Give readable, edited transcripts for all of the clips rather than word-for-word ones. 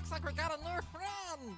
Looks like we got a new friend!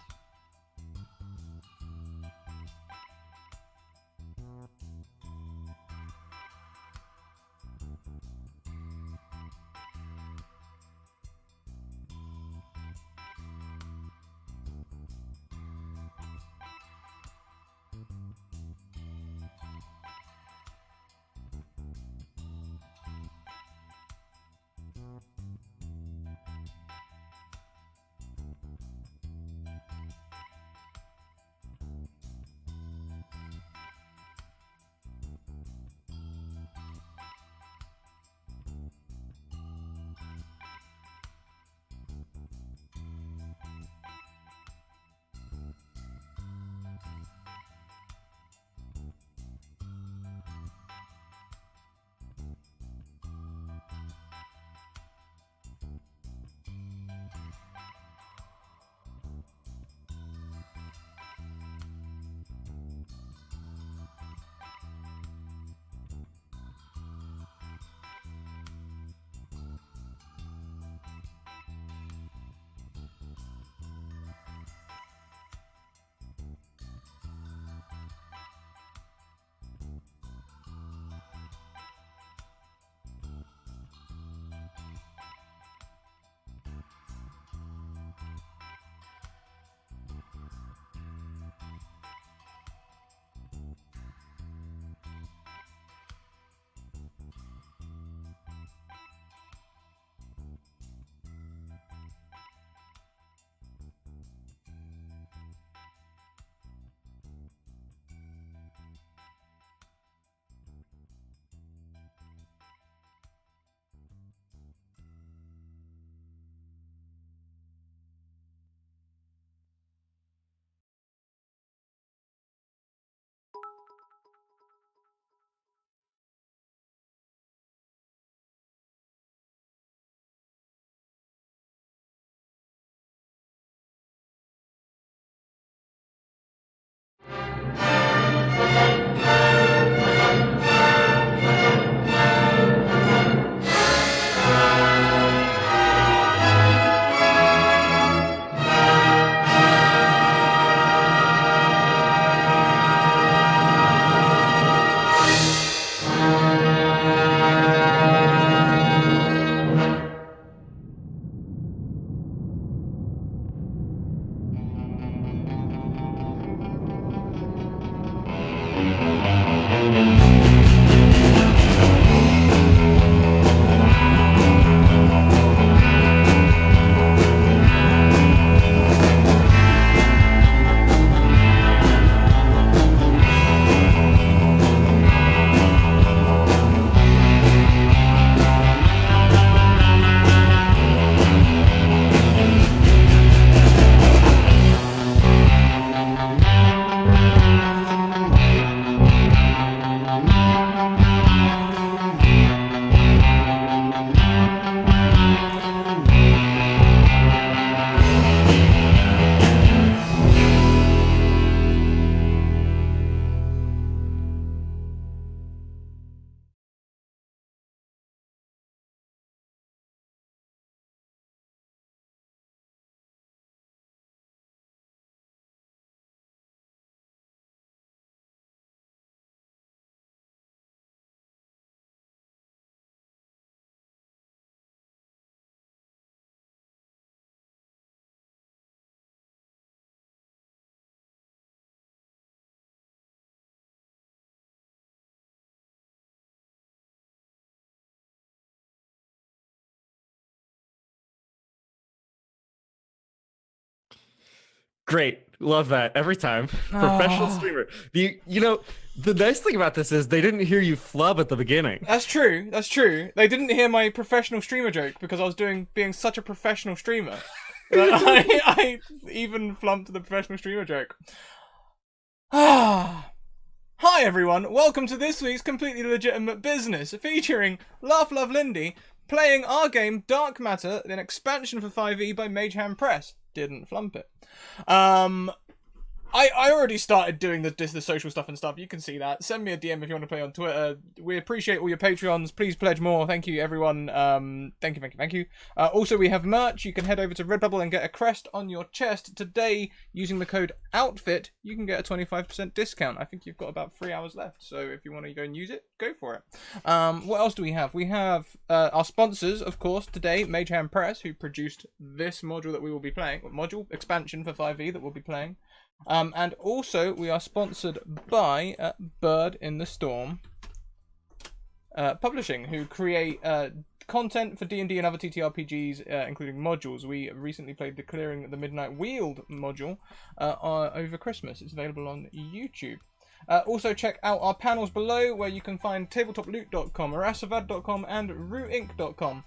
Great. Love that every time. Professional Oh, streamer. The nice thing about this is they didn't hear you flub at the beginning. that's true. That's true. They didn't hear my professional streamer joke because I was being such a professional streamer that I even flunked the professional streamer joke. Ah. Hi everyone, welcome to this week's Completely Legitimate Business, featuring Laugh Love Lindy playing our game Dark Matter, an expansion for 5e by Mage Hand Press. Didn't flump it. I already started doing the social stuff and stuff. You can see that. Send me a DM if you want to play on Twitter. We appreciate all your Patreons. Please pledge more. Thank you, everyone. Thank you. Also, we have merch. You can head over to Redbubble and get a crest on your chest. Today, using the code OUTFIT, you can get a 25% discount. I think you've got about 3 hours left. So if you want to go and use it, go for it. What else do we have? We have our sponsors, of course, today, Mage Hand Press, who produced this module that we will be playing. Module expansion for 5e that we'll be playing. And also, we are sponsored by Bird in the Storm Publishing, who create content for D&D and other TTRPGs, including modules. We recently played the Clearing the Midnight Wield module over Christmas. It's available on YouTube. Also, check out our panels below, where you can find tabletoploot.com, arasavad.com, and rootinc.com.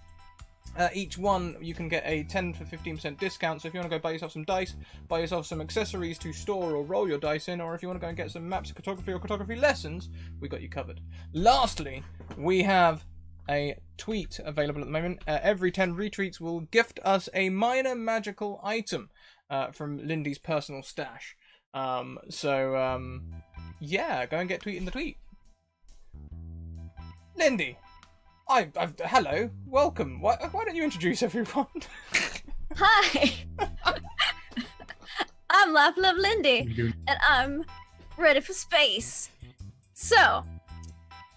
Each one you can get a 10 to 15% discount, so if you want to go buy yourself some dice, buy yourself some accessories to store or roll your dice in, or if you want to go and get some maps of cartography or cartography lessons, we got you covered. Lastly, we have a tweet available at the moment. Every 10 retweets will gift us a minor magical item from Lindy's personal stash. Yeah, go and get tweeting the tweet. Lindy! Hello, welcome. Why don't you introduce everyone? Hi! I'm Laugh Love Lindy, and I'm ready for space. So,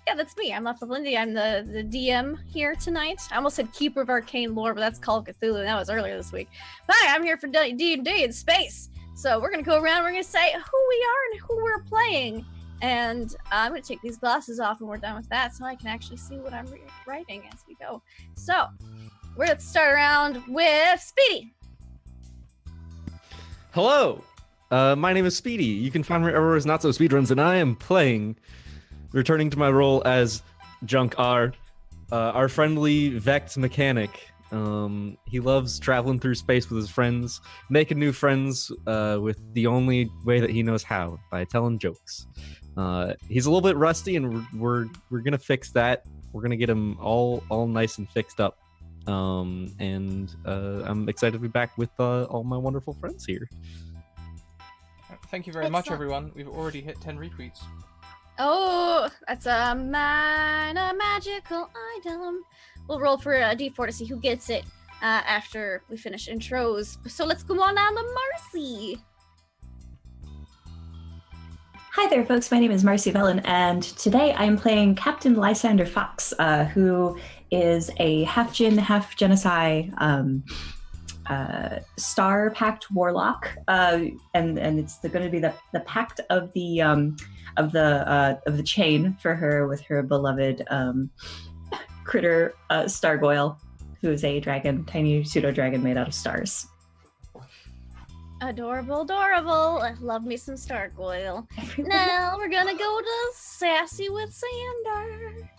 yeah, that's me. I'm Laugh Love Lindy. I'm the DM here tonight. I almost said Keeper of Arcane Lore, but that's Call of Cthulhu, and that was earlier this week. But hi, I'm here for D&D in space. So we're going to go around, we're going to say who we are and who we're playing. And I'm going to take these glasses off when we're done with that so I can actually see what I'm writing as we go. So, we're going to start around with Speedy. Hello, my name is Speedy. You can find me everywhere as Not So Speedruns, and I am returning to my role as Junk R, our friendly Vect mechanic. He loves traveling through space with his friends, making new friends with the only way that he knows how, by telling jokes. He's a little bit rusty, and we're gonna fix that. We're gonna get him all nice and fixed up. I'm excited to be back with all my wonderful friends here. Thank you very much, everyone. We've already hit 10 retweets. Oh, that's a minor magical item. We'll roll for a d4 to see who gets it after we finish intros. So let's go on down to Marcy. Hi there, folks. My name is Marcy Vellon, and today I'm playing Captain Lysander Fox, who is a half Djinn, half Genocide Star Pact warlock, and it's going to be the pact of the chain for her with her beloved critter Stargoyle, who is a dragon, tiny pseudo dragon made out of stars. Adorable. I love me some Stargoyle. Now we're gonna go to Sassy with Sander.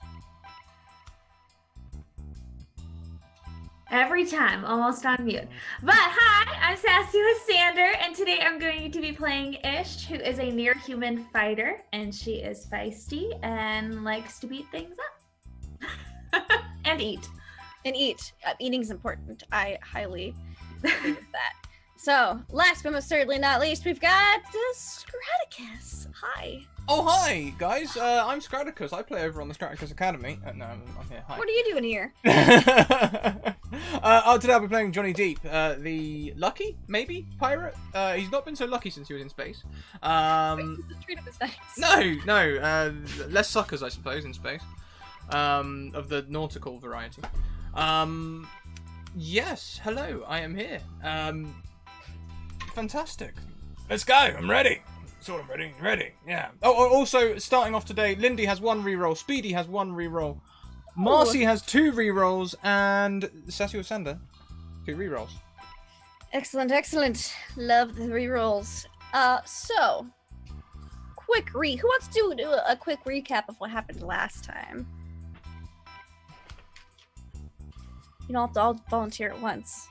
Every time, almost on mute. But hi, I'm Sassy with Sander, and today I'm going to be playing Ish, who is a near-human fighter, and she is feisty and likes to beat things up. And eat. Eating's important. I highly agree with that. So, last but most certainly not least, we've got Scraticus. Hi. Oh, hi, guys. I'm Scraticus. I play over on the Scraticus Academy. No, I'm here. Hi. What are you doing here? Today I'll be playing Johnny Deep, the lucky, maybe, pirate. He's not been so lucky since he was in space. Treat him as nice. No, less suckers, I suppose, in space. Of the nautical variety. Yes, hello, I am here. Fantastic. Let's go, I'm ready. Sort of ready, yeah. Oh, also, starting off today, Lindy has 1 reroll, Speedy has 1 reroll, Marcy has 2 rerolls, and Sassy with Sander, 2 rerolls. Excellent. Love the rerolls. So, who wants to do a quick recap of what happened last time? You don't have to all volunteer at once.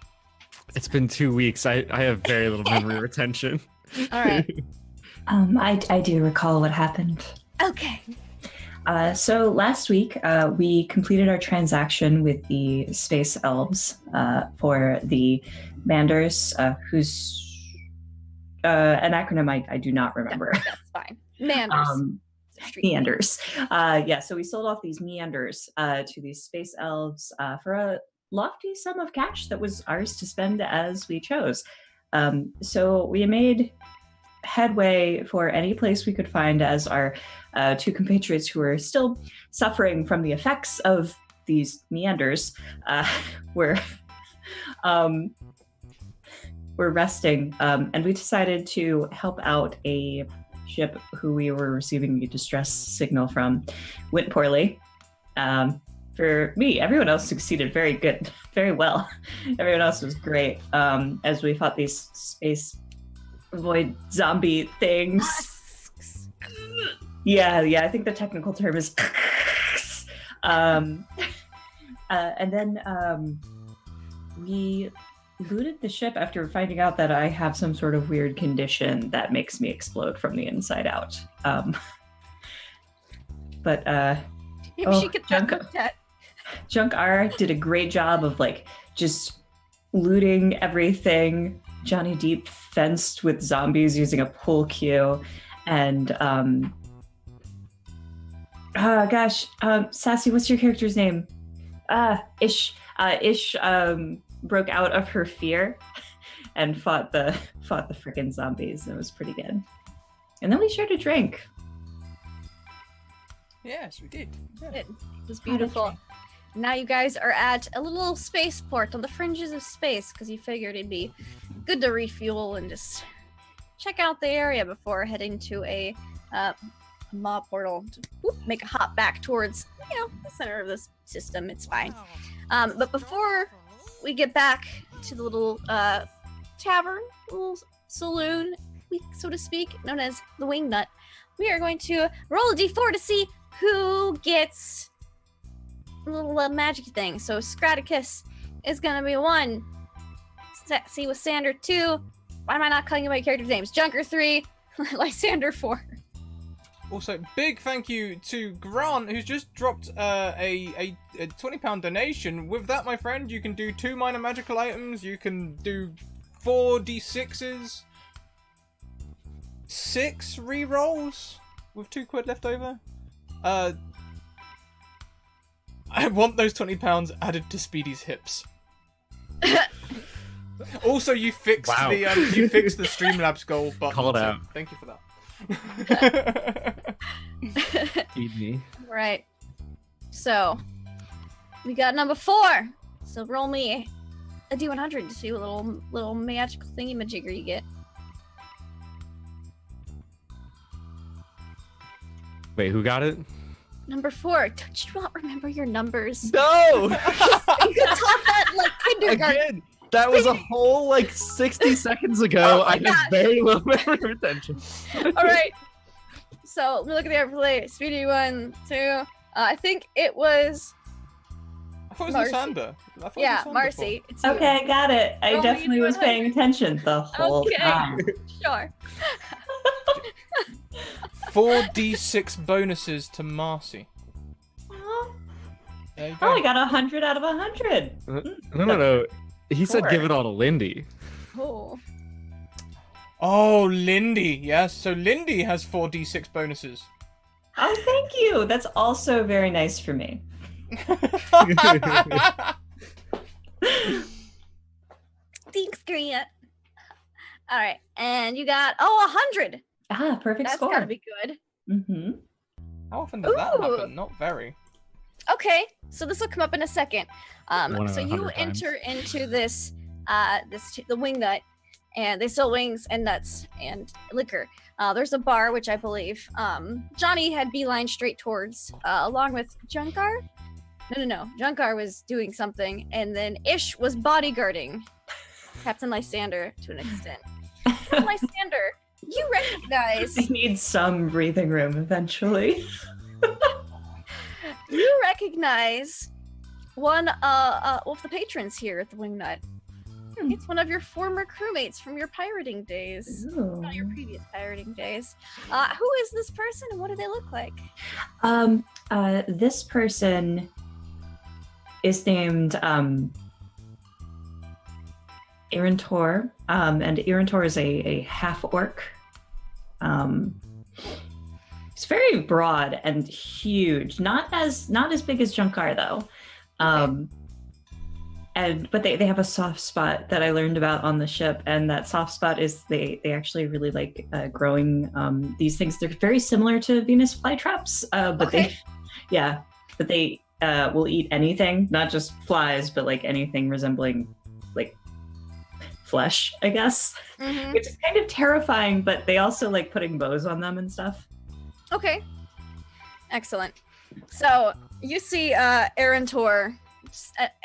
It's been 2 weeks. I have very little memory retention. All right. I do recall what happened. Okay. So last week, we completed our transaction with the space elves for the Manders, whose an acronym I do not remember. That's fine. Meanders. Street. Meanders. So we sold off these meanders to these space elves for a lofty sum of cash that was ours to spend as we chose. So we made headway for any place we could find as our two compatriots who are still suffering from the effects of these meanders were resting, and we decided to help out a ship who we were receiving a distress signal from. Went poorly. For me, everyone else succeeded very well. Everyone else was great as we fought these space void zombie things. Yeah, I think the technical term is and then we looted the ship after finding out that I have some sort of weird condition that makes me explode from the inside out. Maybe she could get looked at. Junk R did a great job of like just looting everything. Johnny Deep fenced with zombies using a pool cue, and Sassy, what's your character's name? Ish broke out of her fear and fought the freaking zombies. It was pretty good. And then we shared a drink. Yes, we did. Yeah. It was beautiful. Now you guys are at a little spaceport on the fringes of space because you figured it'd be good to refuel and just check out the area before heading to a maw portal to make a hop back towards, the center of this system. It's fine. But before we get back to the little tavern, little saloon, so to speak, known as the Wingnut, we are going to roll a d4 to see who gets a little magic thing. So Scraticus is going to be 1. See with Sander 2. Why am I not calling you my character's names? Junker 3. Lysander 4. Also, big thank you to Grant, who's just dropped a £20 donation. With that, my friend, you can do 2 minor magical items. You can do 4 d6s, 6 rerolls with £2 left over. I want those £20 added to Speedy's hips. Also, you fixed the Streamlabs goal button. Called out. Thank you for that. Feed me. Right. So we got number 4. So roll me a d100 to see what little magical thingy-majigger you get. Wait, who got it? Number 4. Don't you not remember your numbers? No! You taught that like kindergarten. Again, that was a whole 60 seconds ago. I have very low memory retention. All right. So let me look at the overlay. Speedy 1, 2. I think it was. I thought it was Marcy. Lysander. Yeah, Marcy. It's you. Okay, got it. I Roll me definitely was paying attention the whole time. Sure. 4 d6 bonuses to Marcy. There you go. I got 100 out of 100. No. He said 4. give it all to Lindy. Oh. Oh, Lindy. Yes, so Lindy has 4 d6 bonuses. Oh, thank you. That's also very nice for me. Thanks, Grant. All right, and you got 100. Perfect That's score. gotta be good. Mm-hmm. How often does that Ooh. happen? Not very. Okay, so this will come up in a second. One in So you 100 times. enter into this, the Wingnut, and they sell wings and nuts and liquor. There's a bar, which I believe Johnny had beeline straight towards, along with Junkar. No. Junkar was doing something, and then Ish was bodyguarding Captain Lysander to an extent. Captain Lysander, you recognize. I need some breathing room eventually. You recognize one of the patrons here at the Wingnut. It's one of your former crewmates from your pirating days. Ooh. Not your previous pirating days. Who is this person and what do they look like? This person is named Irantor, and Irantor is a half orc. It's very broad and huge, not as big as Junkar though. But they have a soft spot that I learned about on the ship, and that soft spot is they actually really like growing these things. They're very similar to Venus flytraps, but they will eat anything, not just flies, but like anything resembling like flesh, I guess. Mm-hmm. Which is kind of terrifying, but they also like putting bows on them and stuff. Okay. Excellent. So you see Arantor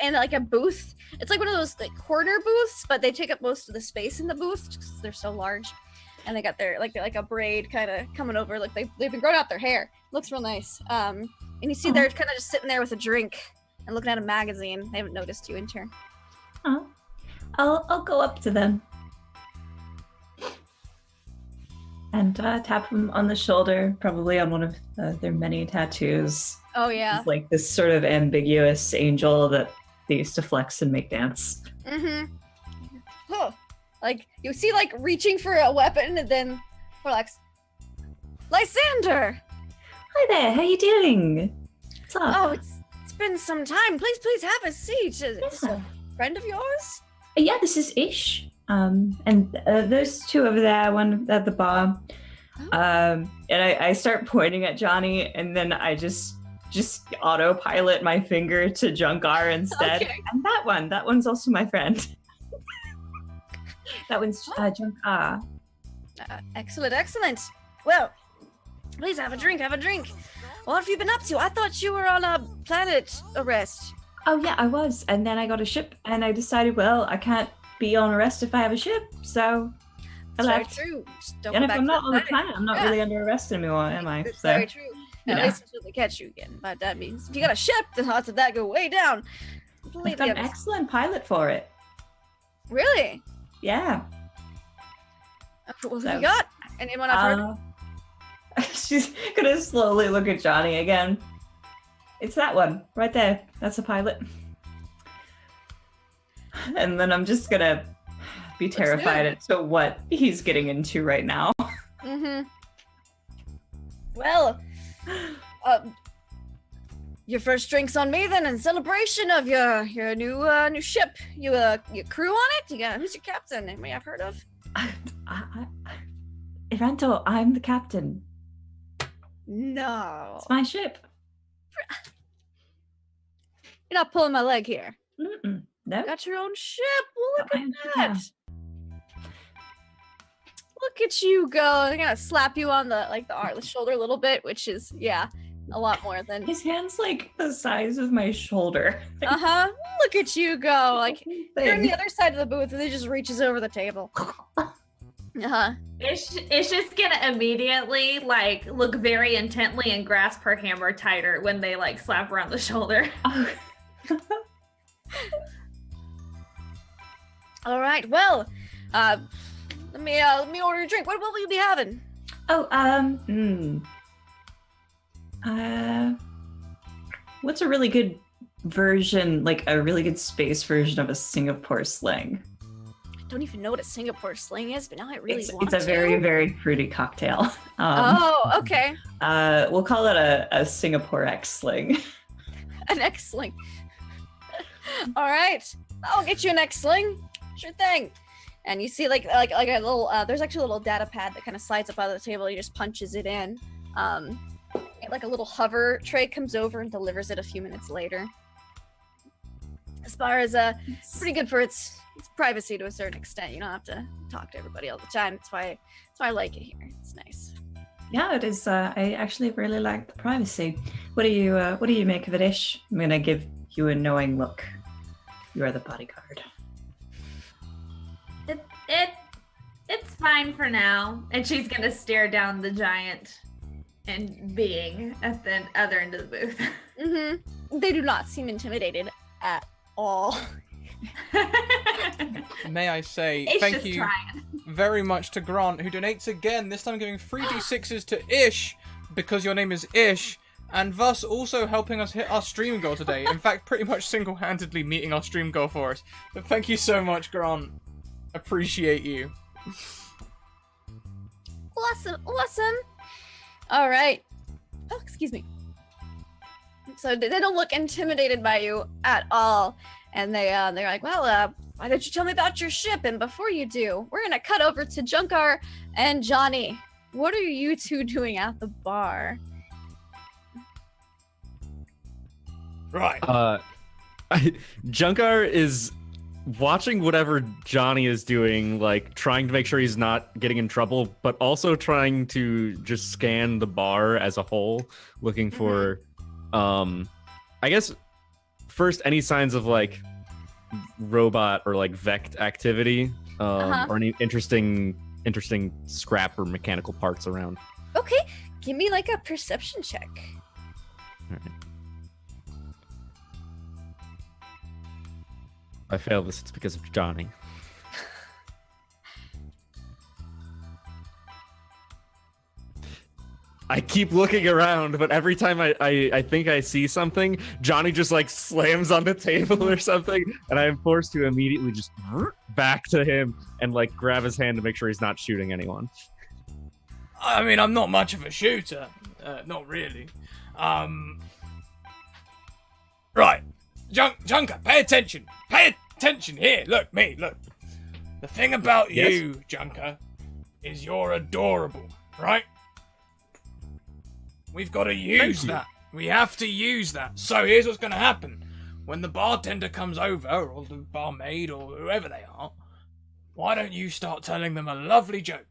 in like a booth. It's like one of those like corner booths, but they take up most of the space in the booth because they're so large. And they got their like a braid kind of coming over, like they've been growing out their hair. Looks real nice. And you see they're kind of just sitting there with a drink and looking at a magazine. They haven't noticed you enter. Oh, I'll go up to them and tap them on the shoulder, probably on one of their many tattoos. Oh yeah. It's like this sort of ambiguous angel that they used to flex and make dance. Mm-hmm. Huh. Like you see, like reaching for a weapon, and then relax. Lysander. Hi there. How you doing? What's up? Oh, it's been some time. Please have a seat. Is this a friend of yours? Yeah, this is Ish. And those two over there, one at the bar. And I start pointing at Johnny, and then I just autopilot my finger to Junkar instead. Okay. And that one's also my friend. That one's Junkar. Excellent. Well, please have a drink. What have you been up to? I thought you were on a planet arrest. Oh yeah, I was. And then I got a ship, and I decided, well, I can't be on arrest if I have a ship, so I left. Very true. Just don't And go if back I'm to not the on the planet. planet, I'm not really under arrest anymore, am I? It's So very true. you At know. least until they catch you again. But that means if you got a ship, the odds of that go way down. I've Completely got an understand. excellent pilot for it. Really? Yeah. What So, have you got? Anyone I've heard? She's gonna slowly look at Johnny again. It's that one right there. That's a pilot. And then I'm just gonna be terrified as to what he's getting into right now. Mm-hmm. Well, your first drink's on me then, in celebration of your new ship. Your crew on it. Who's your captain? Anybody I've heard of? Iranto, I'm the captain. No, It's my ship. you're not pulling my leg here. Mm-mm. No. Got your own ship. Well, look I at am. that. Look at you go. They're gonna slap you on the shoulder a little bit, which is a lot more than. His hand's like the size of my shoulder. Look at you go. Like you're on the Thing. other side of the booth, and it just reaches over the table. It's just gonna immediately like look very intently and grasp her hammer tighter when they like slap her on the shoulder. Oh. All right. Well, let me order a drink. What will you be having? What's a really good version, like a really good space version of a Singapore sling? I don't even know what a Singapore sling is, but now I really want It's a to. very, very fruity cocktail. Oh, okay. We'll call it a Singapore X sling. An X sling. All right, I'll get you an X sling. Sure thing. And you see like a little there's actually a little data pad that kind of slides up out of the table. He just punches it in. Like a little hover tray comes over and delivers it a few minutes later. As far as it's pretty good for its privacy to a certain extent. You don't have to talk to everybody all the time. That's why I like it here. It's nice. Yeah, it is. I actually really like the privacy. What do you make of it, Ish? I'm gonna give you a knowing look. You are the bodyguard. It's fine for now. And she's gonna stare down the giant and being at the other end of the booth. Mm-hmm. They do not seem intimidated at all. May I say It's thank just you trying. very much to Grant, who donates again, this time giving 3d6s to Ish, because your name is Ish, and thus also helping us hit our stream goal today. In fact, pretty much single-handedly meeting our stream goal for us. But thank you so much, Grant. appreciate you. Awesome. All right. Oh, excuse me. So they don't look intimidated by you at all, and they're like, well, why don't you tell me about your ship? And before you do, we're gonna cut over to Junkar and Johnny. What are you two doing at the bar? Right. Junkar is watching whatever Johnny is doing, like trying to make sure he's not getting in trouble, but also trying to just scan the bar as a whole, looking for, I guess, first any signs of like robot or like Vect activity, or any interesting scrap or mechanical parts around. Okay, give me like a perception check. All right. If I fail this, it's because of Johnny. I keep looking around, but every time I think I see something, Johnny just like slams on the table or something, and I am forced to immediately just back to him and like grab his hand to make sure he's not shooting anyone. I mean, I'm not much of a shooter. Not really. Right. Junker, pay attention. Pay attention here. Look, me, look. The thing about you, Junker, is you're adorable, right? We've got to use that. We have to use that. So here's what's going to happen. When the bartender comes over, or the barmaid, or whoever they are, why don't you start telling them a lovely joke?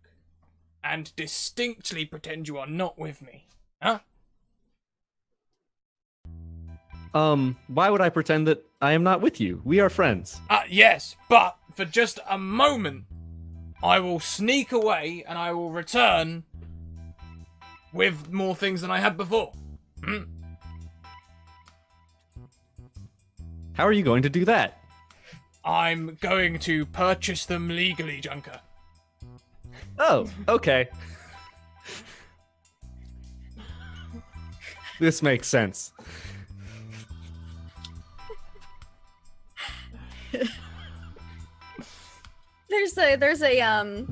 And distinctly pretend you are not with me. Huh? Why would I pretend that I am not with you? We are friends. Yes, but for just a moment, I will sneak away and I will return with more things than I had before. How are you going to do that? I'm going to purchase them legally, Junker. Oh, okay. This makes sense. There's a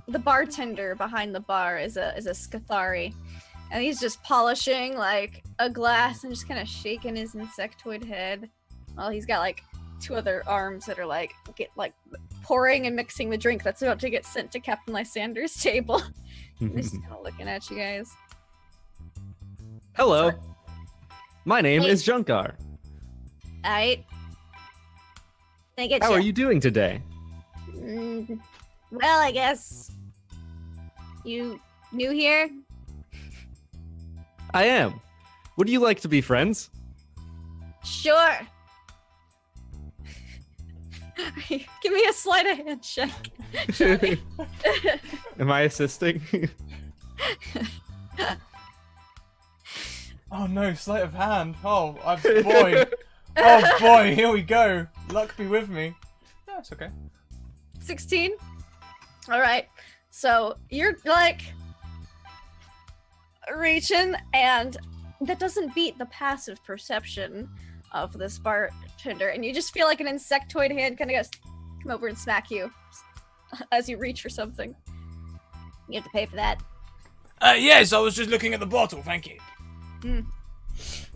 the bartender behind the bar is a Scathari, and he's just polishing like a glass and just kind of shaking his insectoid head while he's got like two other arms that are like pouring and mixing the drink that's about to get sent to Captain Lysander's table. He's just kind of looking at you guys. Hello. My name is Junkar. Alright. How are you doing today? Well, I guess you new here? I am. Would you like to be friends? Sure. Give me a sleight of hand check. Am I assisting? Oh no, sleight of hand. Oh, boy. Oh boy, here we go. Luck be with me. No, it's okay. 16? Alright. So you're like reaching, and that doesn't beat the passive perception of this bartender, and you just feel like an insectoid hand kind of goes come over and smack you as you reach for something. You have to pay for that. Yes, I was just looking at the bottle, thank you.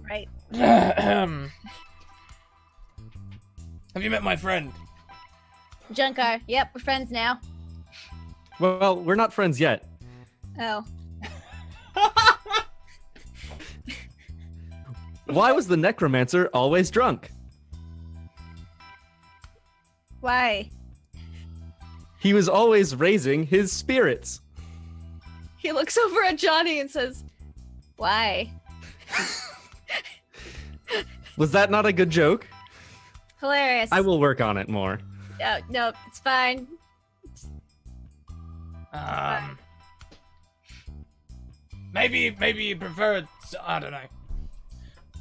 Right. Have you met my friend? Junkar. Yep, we're friends now. Well, we're not friends yet. Oh. Why was the necromancer always drunk? Why? He was always raising his spirits. He looks over at Johnny and says, why? Was that not a good joke? Hilarious. I will work on it more. No, it's fine. Maybe you prefer, I don't know.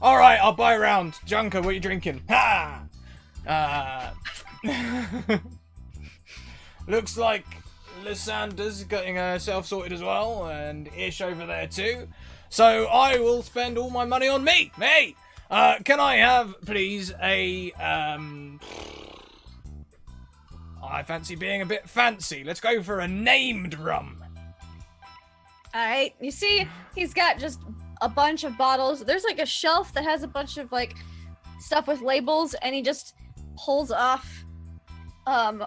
Alright, I'll buy a round. Junker, what are you drinking? Ha! Looks like Lysander's getting herself sorted as well, and Ish over there too. So I will spend all my money on me! Me! Can I have, please, I fancy being a bit fancy. Let's go for a named rum. Alright, you see, he's got just a bunch of bottles. There's like a shelf that has a bunch of like stuff with labels, and he just pulls off from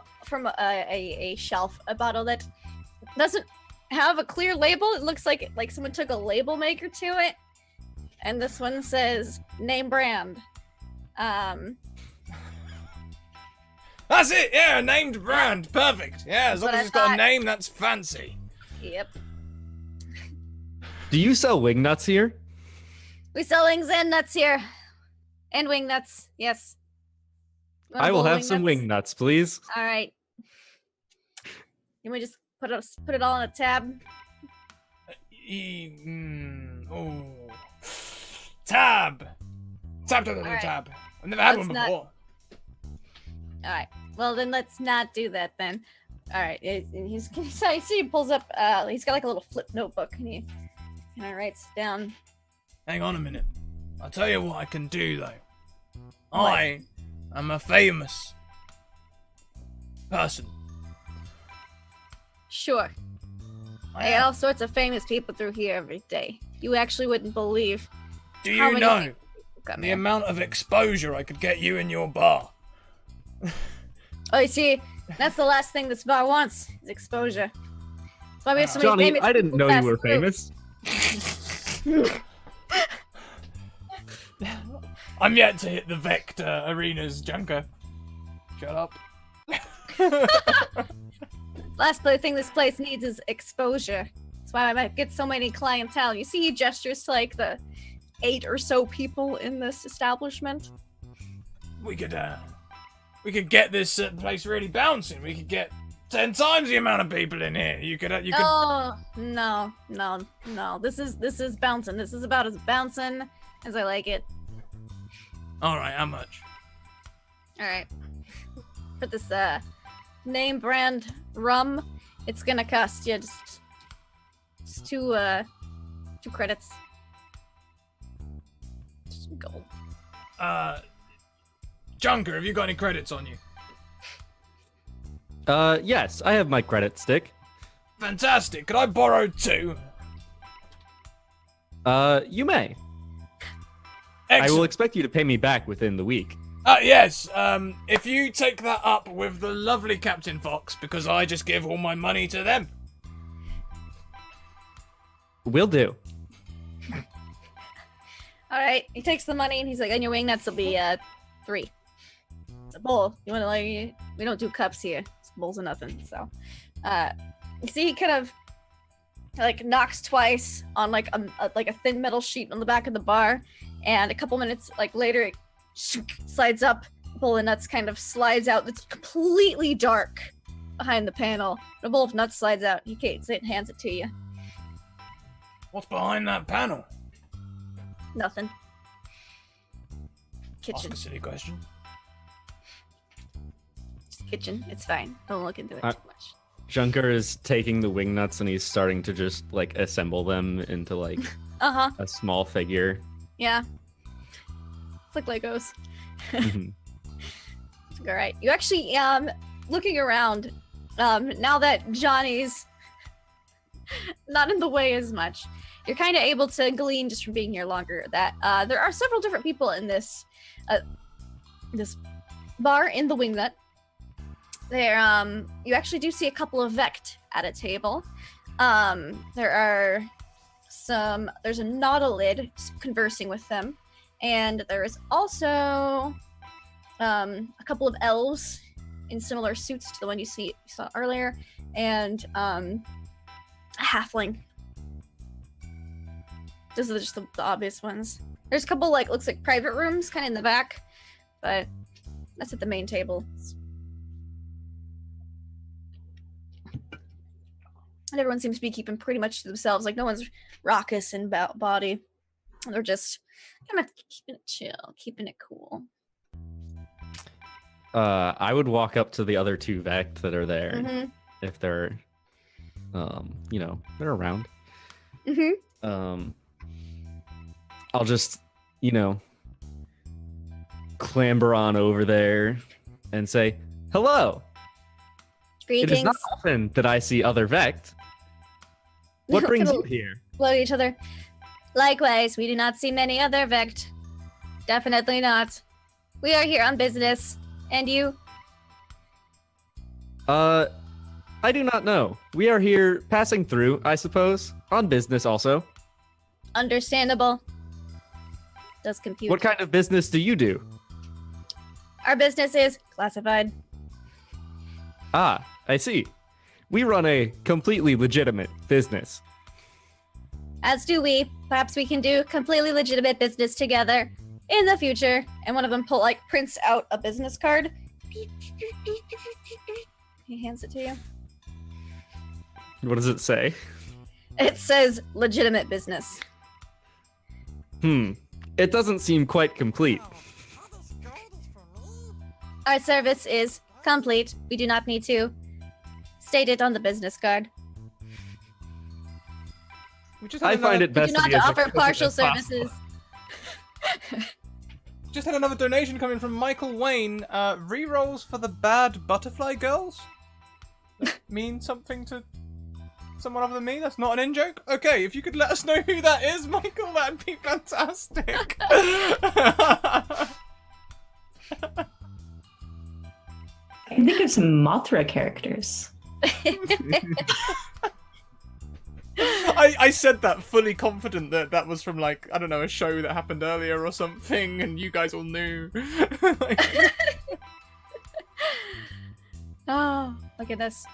a shelf a bottle that doesn't have a clear label. It looks like someone took a label maker to it, and this one says name brand. That's it. Yeah, named brand. Perfect. Yeah, as long That's as what it's I got a thought. name, that's fancy. Yep. Do you sell Wingnuts here? We sell wings and nuts here. And wing nuts, yes. You want a I will bowl of have some nuts? Wingnuts, please. Alright. Can we just put it all in a tab? Oh. Tab. Tab. Alright. Tab. I've never had Let's one not- before. Alright. Well, then let's not do that then. Alright. He pulls up, he's got like a little flip notebook, and he kind of writes down. Hang on a minute. I'll tell you what I can do, though. What? I am a famous person. Sure. I I got am. all sorts of famous people through here every day. You actually wouldn't believe Do how you many know people come the here. amount of exposure I could get you in your bar? Oh, you see, that's the last thing this bar wants, is exposure. That's why we have so many Johnny, famous I didn't people know you pass were through. famous. I'm yet to hit the Vector Arenas, Junker. Shut up. Thing this place needs is exposure. That's why I might get so many clientele. You see, he gestures to like the 8 or so people in this establishment. We could get this place really bouncing. We could get 10 times the amount of people in here. You could. Oh no. This is bouncing. This is about as bouncing as I like it. All right, how much? All right. For this name brand rum, it's gonna cost you just two credits. Just gold. Junker, have you got any credits on you? Yes, I have my credit stick. Fantastic. Could I borrow 2? You may. Excellent. I will expect you to pay me back within the week. Yes. If you take that up with the lovely Captain Fox, because I just give all my money to them. Will do. All right. He takes the money and he's like, "On your wing nuts will be 3. It's a bowl. You want to like? We don't do cups here. It's bowls of nothing." So, you see, he kind of like knocks twice on like a thin metal sheet on the back of the bar, and a couple minutes like later, it slides up. A bowl of nuts kind of slides out. It's completely dark behind the panel. The bowl of nuts slides out. He hands it to you. What's behind that panel? Nothing. Ask Kitchen. a silly question. Just kitchen. It's fine. Don't look into it Uh, too much. Junker is taking the Wingnuts and he's starting to just like assemble them into like Uh-huh. a small figure. Yeah. It's like Legos. Mhm. All right. You actually, looking around, now that Johnny's not in the way as much, you're kind of able to glean just from being here longer that there are several different people in this this bar in the Wingnut. There, you actually do see a couple of Vect at a table. There's a Nautilid conversing with them, and there is also a couple of elves in similar suits to the one you saw earlier, and a halfling. Those are just the obvious ones. There's a couple looks like private rooms kind of in the back, but that's at the main table. And everyone seems to be keeping pretty much to themselves. Like no one's raucous in body. They're just kind of keeping it chill, keeping it cool. I would walk up to the other 2 Vect that are there Mm-hmm. if they're, they're around. Mm-hmm. I'll just, clamber on over there and say, "Hello, It is not Greetings. often that I see other Vect. What brings you here? Hello to each other. Likewise, we do not see many other Vect. Definitely not. We are here on business. And you? I do not know. We are here passing through, I suppose. On business also. Understandable. Does compute. What kind of business do you do? Our business is classified. Ah, I see. We run a completely legitimate business. As do we. Perhaps we can do completely legitimate business together in the future. And one of them prints out a business card. He hands it to you. What does it say? It says legitimate business. It doesn't seem quite complete. Our service is complete. We do not need to state it on the business card. We just had I find another- it best We do to be not as offer explicit partial as possible. services. Just had another donation coming from Michael Wayne. Rerolls for the bad butterfly girls? That mean something to someone other than me? That's not an in-joke? Okay, if you could let us know who that is, Michael, that'd be fantastic. I can think of some Mothra characters. I said that fully confident that that was from, like, I don't know, a show that happened earlier or something, and you guys all knew. Oh, look at this.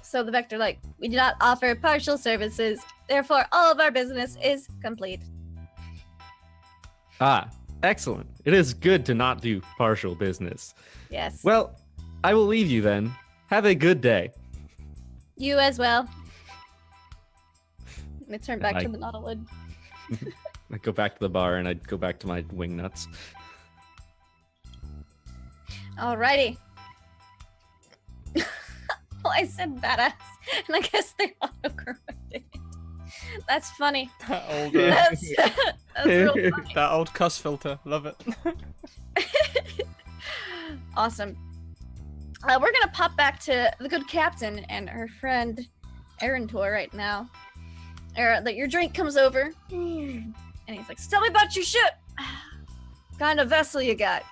So the Vector, we do not offer partial services. Therefore, all of our business is complete. Ah, excellent. It is good to not do partial business. Yes. Well, I will leave you then. Have a good day. You as well. Let me turn back I- to the Nautilid. I go back to the bar and I'd go back to my Wingnuts. Alrighty. Well, I said badass, and I guess they autocorrected it. That's funny. That old, That's real funny. that old cuss filter. Love it. Awesome. We're gonna pop back to the good captain and her friend Erin Tor right now. That your drink comes over, and he's like, so "Tell me about your ship. Kind of vessel you got?"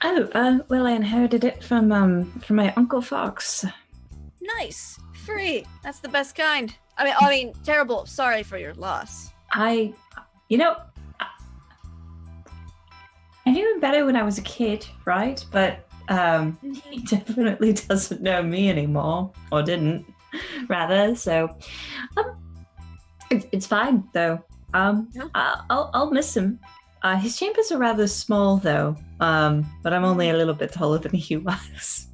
Oh, well, I inherited it from my Uncle Fox. Nice, free. That's the best kind. I mean, terrible. Sorry for your loss. I knew him better when I was a kid, right? But he definitely doesn't know me anymore, or didn't, rather. So, it's fine though. Yeah. I'll miss him. His chambers are rather small though, but I'm only a little bit taller than he was.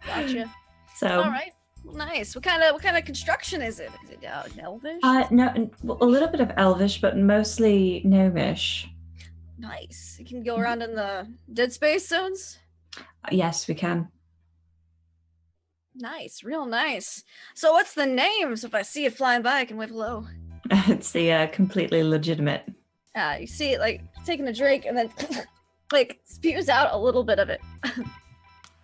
Gotcha. So, All right. Well, nice. What kind of construction is it? Is it elvish? no, a little bit of Elvish, but mostly Gnomish. Nice. You can go around in the dead space zones. Yes, we can. Nice, real nice. So, what's the name? So if I see it flying by, I can wave hello. It's the completely legitimate. You see it taking a drink and then spews out a little bit of it.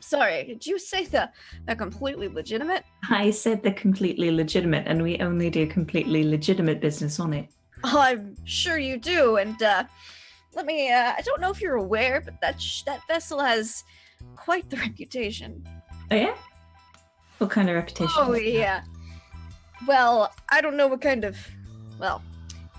Sorry, did you say they're completely legitimate? I said they're completely legitimate, and we only do completely legitimate business on it. Oh, I'm sure you do. And let me. I don't know if you're aware, but that vessel has quite the reputation. Oh yeah? What kind of reputation? Oh yeah. Well, I don't know what kind of. Well,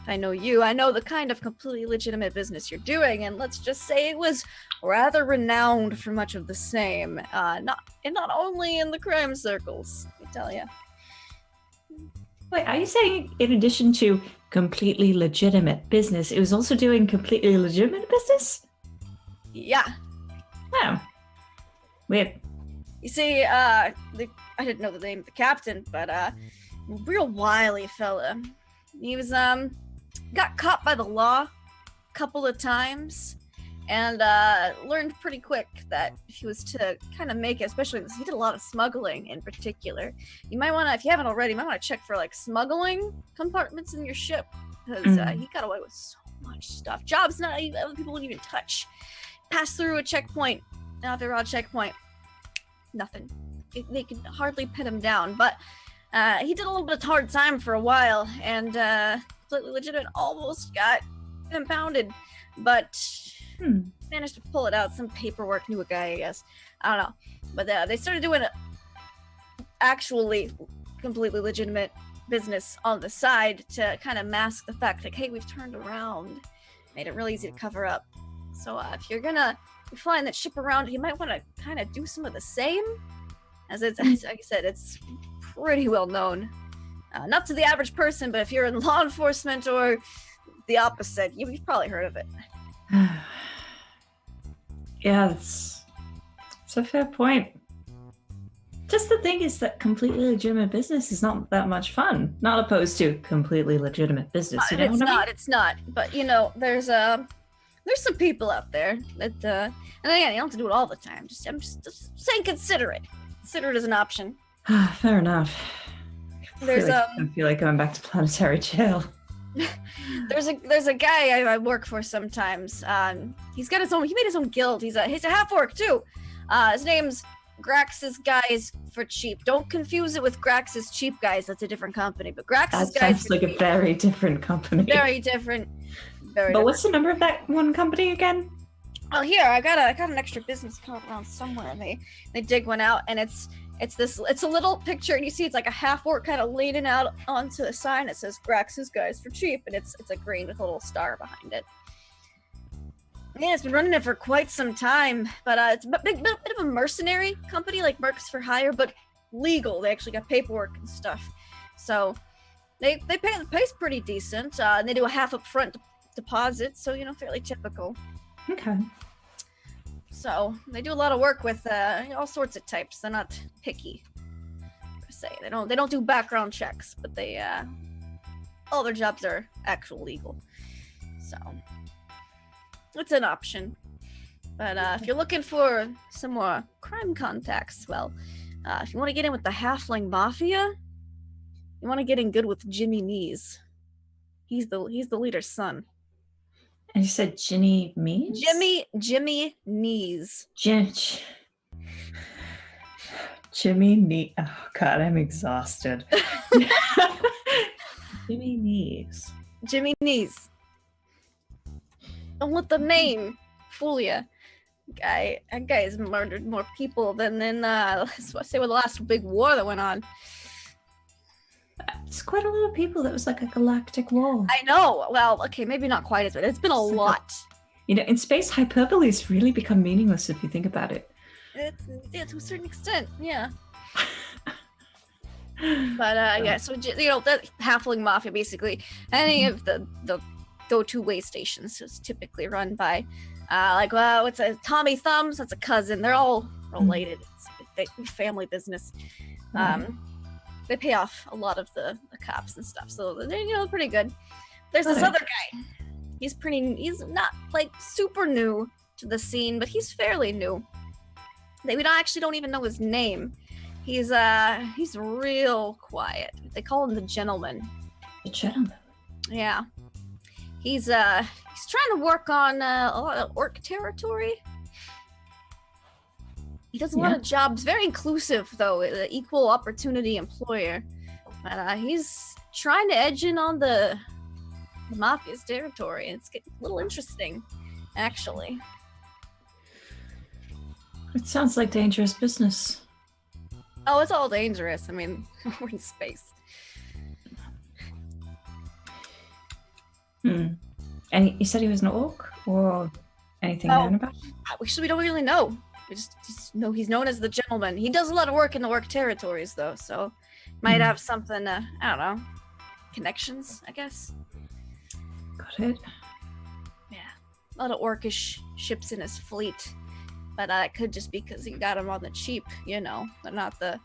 if I know you, I know the kind of completely legitimate business you're doing, and let's just say it was rather renowned for much of the same. Not only in the crime circles, I tell you. Wait, are you saying in addition to completely legitimate business, it was also doing completely legitimate business? Yeah. Oh. Weird. You see, I didn't know the name of the captain, but real wily fella. He was got caught by the law a couple of times, and learned pretty quick that if he was to kind of make it, especially he did a lot of smuggling in particular. You might want to, if you haven't already, you might want to check for smuggling compartments in your ship, because he got away with so much stuff. Jobs not even other people wouldn't even touch. Pass through a checkpoint, not the raw checkpoint. Nothing. they could hardly pin him down. But he did a little bit of hard time for a while, and completely legitimate almost got impounded, but managed to pull it out. Some paperwork, knew a guy, I guess. I don't know. But they started doing actually completely legitimate business on the side to kind of mask the fact like, hey, we've turned around. Made it really easy to cover up. So if you're gonna be flying that ship around, you might want to kind of do some of the same. As like I said, it's pretty well known. Not to the average person, but if you're in law enforcement or the opposite, you've probably heard of it. Yeah, it's a fair point. Just the thing is that completely legitimate business is not that much fun. Not opposed to completely legitimate business. You know It's what I mean? not. It's not. But there's some people out there that and again, you don't have to do it all the time. I'm just saying, consider it. Consider it as an option. Fair enough. There's I feel like going back to planetary jail. There's a guy I work for sometimes. He's got his own. He made his own guild. He's a half orc too. His name's Grax's Guys for Cheap. Don't confuse it with Grax's Cheap Guys. That's a different company. But Grax's That Guys sounds like a very different company. very different. But what's the number of that one company again? Oh, here I got an extra business card around somewhere. They dig one out, and it's a little picture, and you see it's like a half orc kind of leaning out onto a sign that says Grax's Guys for Cheap, and it's a green with a little star behind it. Yeah, it's been running it for quite some time, but it's a bit of a mercenary company, like Mercs for Hire, but legal. They actually got paperwork and stuff, so they pays pretty decent. And they do a half upfront deposit, so fairly typical. Okay. So they do a lot of work with all sorts of types. They're not picky per se. They don't do background checks, but they all their jobs are actual legal. So it's an option. But if you're looking for some more crime contacts, well, if you want to get in with the Halfling Mafia, you want to get in good with Jimmy Knees. He's the leader's son. And you said Ginny Means? Jimmy Knees. Jimmy Knee. Oh God, I'm exhausted. Jimmy Knees. Jimmy Knees. Don't let the name fool you. That guy has murdered more people than let's say with the last big war that went on. It's quite a lot of people. That was like a galactic war. I know. Well, okay, maybe not quite as bad. It's been a lot. In space, hyperbole has really become meaningless if you think about it. Yeah, to a certain extent, yeah. But yeah, so that Halfling Mafia, basically, any of the go-to way stations is typically run by, what's a Tommy Thumbs? That's a cousin. They're all related. It's a family business. They pay off a lot of the cops and stuff, so they're pretty good. There's this other guy. He's not like super new to the scene, but he's fairly new. We don't even know his name. He's real quiet. They call him the Gentleman. The Gentleman. Yeah. He's trying to work on a lot of orc territory. He does a lot of jobs. Very inclusive, though. An equal opportunity employer. But he's trying to edge in on the Mafia's territory. It's getting a little interesting, actually. It sounds like dangerous business. Oh, it's all dangerous. I mean, we're in space. And you said he was an orc? Or anything known about him? Actually, we don't really know. We just know he's known as the Gentleman. He does a lot of work in the orc territories, though, so might have something, I don't know, connections, I guess. Got it. Yeah, a lot of orcish ships in his fleet, but it could just be because he got them on the cheap, They're not the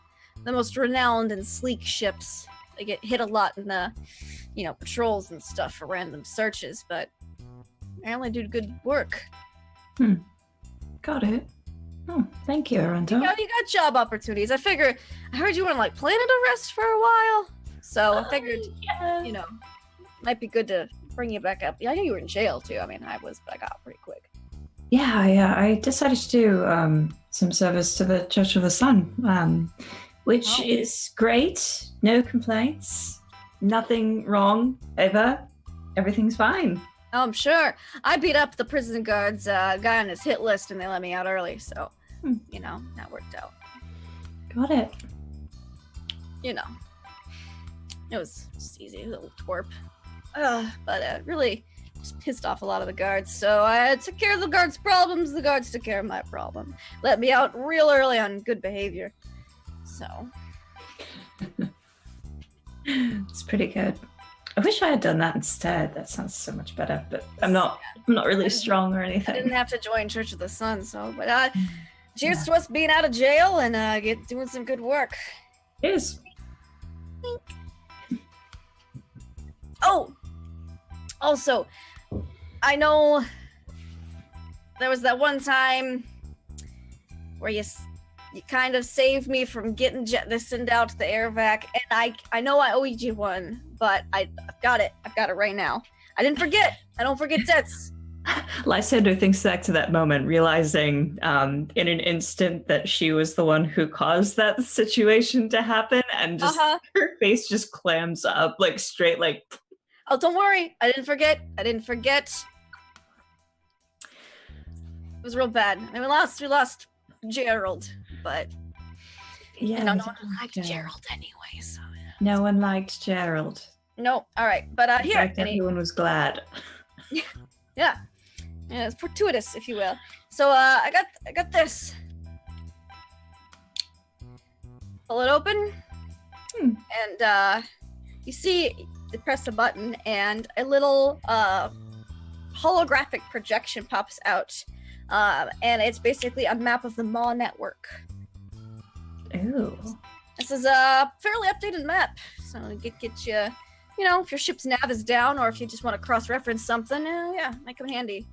most renowned and sleek ships. They get hit a lot in the, patrols and stuff for random searches, but they only do good work. Got it. Oh, thank you, Arundel. You got job opportunities. I heard you were on Planet Arrest for a while, so I figured, might be good to bring you back up. Yeah, I knew you were in jail too. I mean, I was, but I got out pretty quick. Yeah. I decided to do some service to the Church of the Sun, which Oh. is great. No complaints. Nothing wrong ever. Everything's fine. Oh, I'm sure. I beat up the prison guards guy on his hit list, and they let me out early. So, that worked out. Got it. It was just easy, a little twerp. But really just pissed off a lot of the guards. So I took care of the guards' problems. The guards took care of my problem. Let me out real early on good behavior. So. It's pretty good. I wish I had done that instead. That sounds so much better. But I'm not really strong or I anything. didn't have to join Church of the Sun, so. But cheers to us being out of jail and doing some good work. It is. Oh! Also, I know there was that one time where you kind of saved me from getting jettisoned out to the air vac, and I know I owe you one, but I've got it. I've got it right now. I didn't forget. I don't forget debts. Lysander thinks back to that moment, realizing in an instant that she was the one who caused that situation to happen, and just her face just clams up, like straight, like. Oh, don't worry. I didn't forget. It was real bad. I mean, we lost Gerald, but Yeah, no we one didn't liked like Gerald anyway. So No one liked Gerald. no. All right, but In here. fact, everyone was glad. Yeah, it's fortuitous, if you will. So I got this. Pull it open, and you see, you press a button, and a little holographic projection pops out, and it's basically a map of the Maw network. Ooh. This is a fairly updated map, so get you. If your ship's nav is down, or if you just want to cross-reference something, might come handy.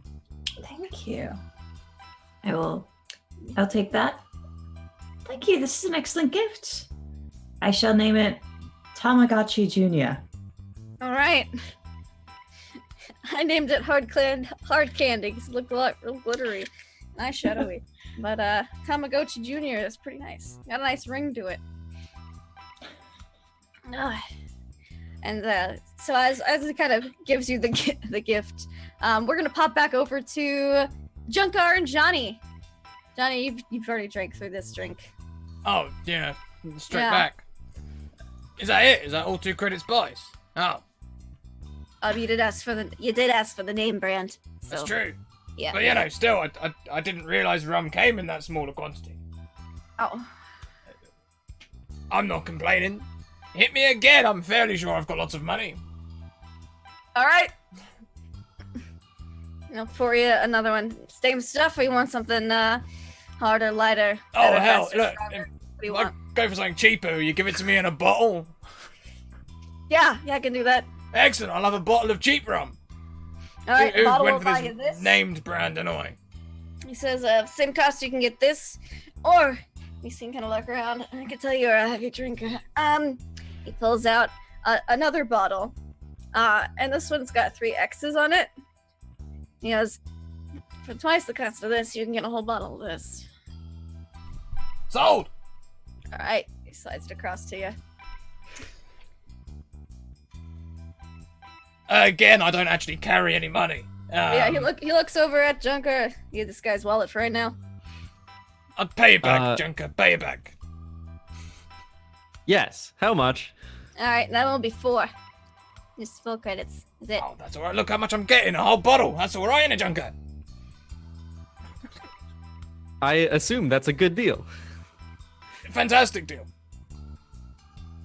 Thank you. I'll take that. Thank you. This is an excellent gift. I shall name it Tamagotchi Jr. All right. I named it Hard Candy because it looked a lot real glittery and eyeshadowy. But Tamagotchi Jr. is pretty nice. Got a nice ring to it. And so as it kind of gives you the gift, we're gonna pop back over to Junkar and Johnny. Johnny, you've already drank through this drink. Oh, yeah. Straight Yeah. back. Is that it? Is that all 2 credits spice? Oh, You did ask for the name brand. So, that's true. Yeah. But still, I didn't realize rum came in that smaller quantity. Oh. I'm not complaining. Hit me again. I'm fairly sure I've got lots of money. All right. I'll pour you another one. Same stuff, or you want something harder, lighter? Oh, better, hell, faster, look. stronger? What do you I want? go for something cheaper. You give it to me in a bottle. Yeah, I can do that. Excellent. I'll have a bottle of cheap rum. All right, Who bottle went will for buy you this. named brand annoying? He says, same cost, you can get this, or you can kind of look around. I can tell you're a heavy drinker. He pulls out another bottle, and this one's got 3 X's on it. He goes, for twice the cost of this, you can get a whole bottle of this. Sold. All right, he slides it across to you. Again, I don't actually carry any money. Yeah, he looks over at Junker. You this guy's wallet for right now. I'll pay you back, Junker. Pay you back. Yes. How much? All right, that will be 4. Just 4 credits. That's it. Oh, that's all right. Look how much I'm getting. A whole bottle. That's all right, innit, Junker? I assume that's a good deal. Fantastic deal.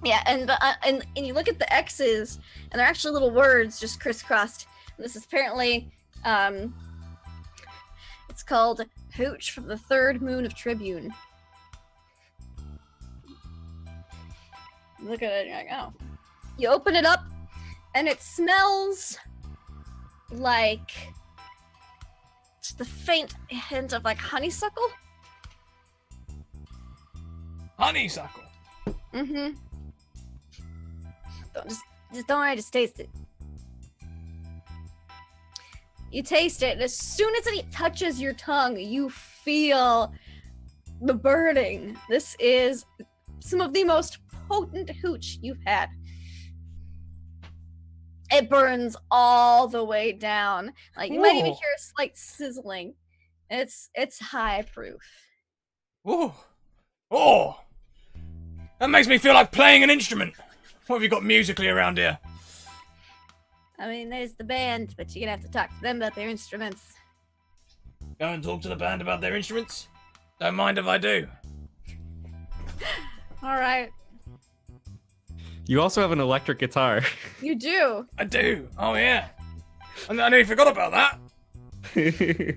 Yeah, and you look at the X's, and they're actually little words just crisscrossed. And this is apparently, it's called Hooch from the 3rd Moon of Tribune. Look at it, and you're like, oh. You open it up, and it smells like just the faint hint of like honeysuckle. Honeysuckle. Mm-hmm. Just don't worry, just taste it. You taste it, and as soon as it touches your tongue, you feel the burning. This is some of the most potent hooch you've had. It burns all the way down. Like you might even hear a slight sizzling. It's high proof. Ooh. Oh! That makes me feel like playing an instrument. What have you got musically around here? I mean, there's the band, but you're gonna have to talk to them about their instruments. Go and talk to the band about their instruments? Don't mind if I do. Alright. You also have an electric guitar. You do. I do. Oh, yeah. I nearly forgot about that.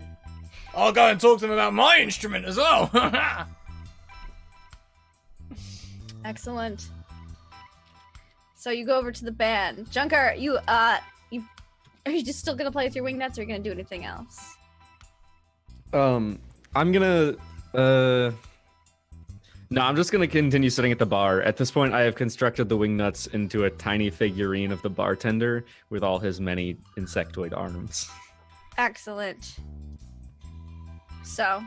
I'll go and talk to them about my instrument as well. Excellent. So you go over to the band. Junker, are you just still gonna play with your wingnuts, or are you gonna do anything else? I'm gonna no, I'm just gonna continue sitting at the bar. At this point, I have constructed the wingnuts into a tiny figurine of the bartender with all his many insectoid arms. Excellent. So,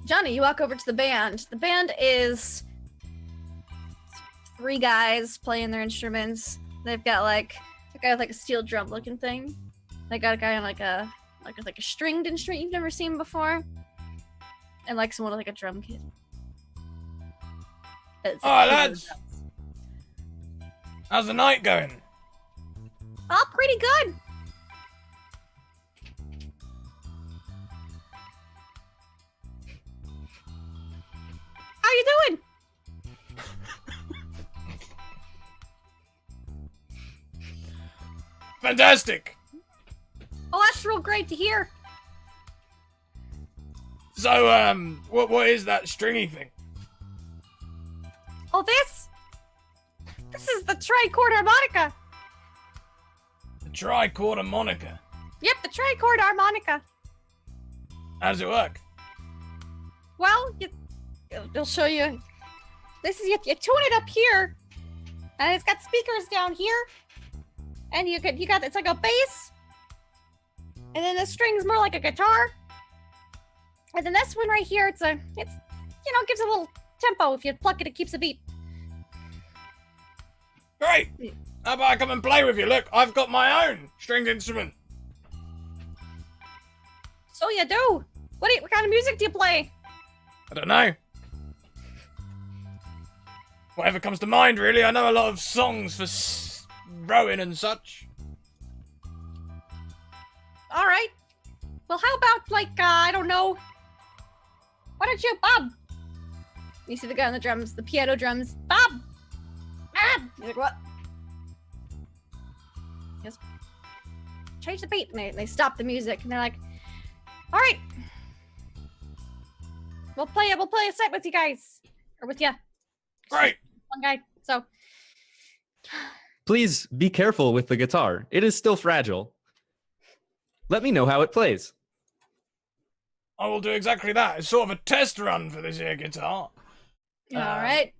Johnny, you walk over to the band. The band is 3 guys playing their instruments. They've got like a guy with like a steel drum looking thing. They got a guy on like a stringed instrument you've never seen before, and like someone with like a drum kit. Oh, lads! How's the night going? Oh, pretty good. How you doing? Fantastic! Oh, that's real great to hear. So, what is that stringy thing? Oh, this is the trichord harmonica. The trichord harmonica. Yep, the trichord harmonica. How does it work? Well, they'll show you. This is you tune it up here, and it's got speakers down here, and you got it's like a bass, and then the string's more like a guitar, and then this one right here, it's gives a little tempo. If you pluck it, it keeps a beat. Great! How about I come and play with you? Look, I've got my own stringed instrument. So you do. What kind of music do you play? I don't know. Whatever comes to mind, really. I know a lot of songs for rowing and such. All right. Well, how about I don't know. Why don't you, Bob? You see the guy on the drums, the piano drums. Bob. He's like, what? Just change the beat, and they stop the music, and they're like, all right. We'll play a set with you guys, or with you. Great. One guy. So. Please be careful with the guitar. It is still fragile. Let me know how it plays. I will do exactly that. It's sort of a test run for this here guitar. All right.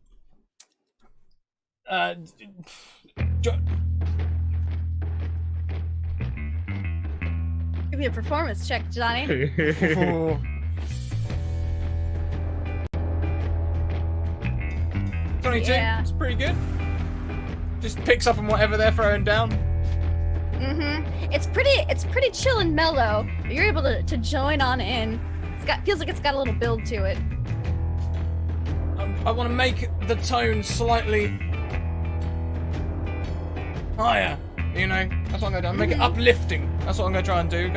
Give me a performance check, Johnny. 22. Yeah. It's pretty good. Just picks up on whatever they're throwing down. Mm-hmm. It's pretty chill and mellow. But you're able to join on in. Feels like it's got a little build to it. I want to make the tone slightly higher. You know, that's what I'm gonna do. Make it uplifting. That's what I'm gonna try and do.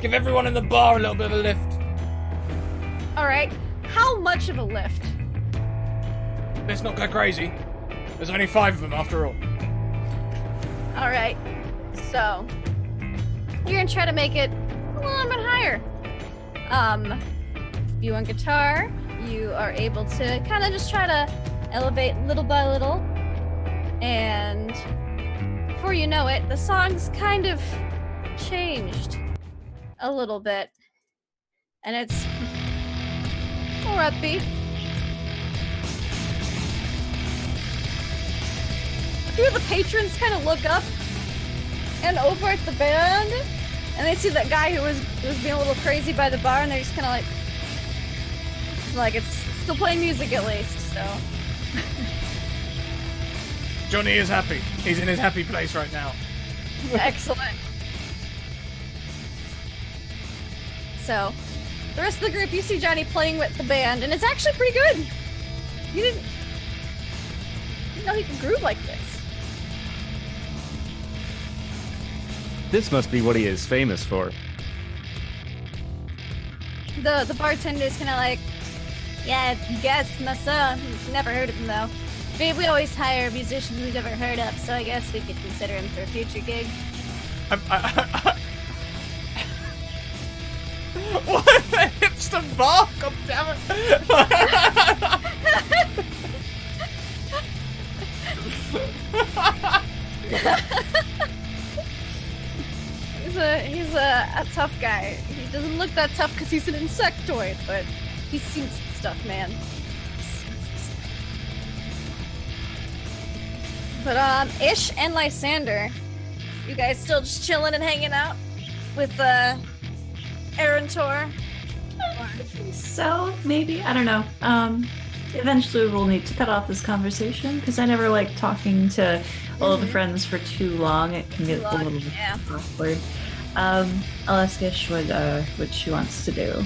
Give everyone in the bar a little bit of a lift. All right. How much of a lift? Let's not go crazy. There's only 5 of them after all. All right. So you're gonna try to make it a little bit higher. You on guitar, you are able to kind of just try to elevate little by little, and before you know it, the song's kind of changed a little bit, and it's more upbeat. A few of the patrons kind of look up and over at the band, and they see that guy who was being a little crazy by the bar, and they're just kind of like, like it's still playing music at least, so. Johnny is happy. He's in his happy place right now. Excellent. So, the rest of the group, you see Johnny playing with the band, and it's actually pretty good. You didn't know he could groove like this. This must be what he is famous for. The bartender's kind of like, yeah, guess my son. Never heard of him though. We always hire musicians we've never heard of, so I guess we could consider him for a future gig. What the hipster bar? God damn it! He's a tough guy. He doesn't look that tough because he's an insectoid, but he's seen some stuff, man. But Ish and Lysander, you guys still just chilling and hanging out with Aaron Tor? So maybe, I don't know. Eventually we'll need to cut off this conversation because I never like talking to all of the friends for too long. It can get a little bit awkward. I'll ask Ish what she wants to do.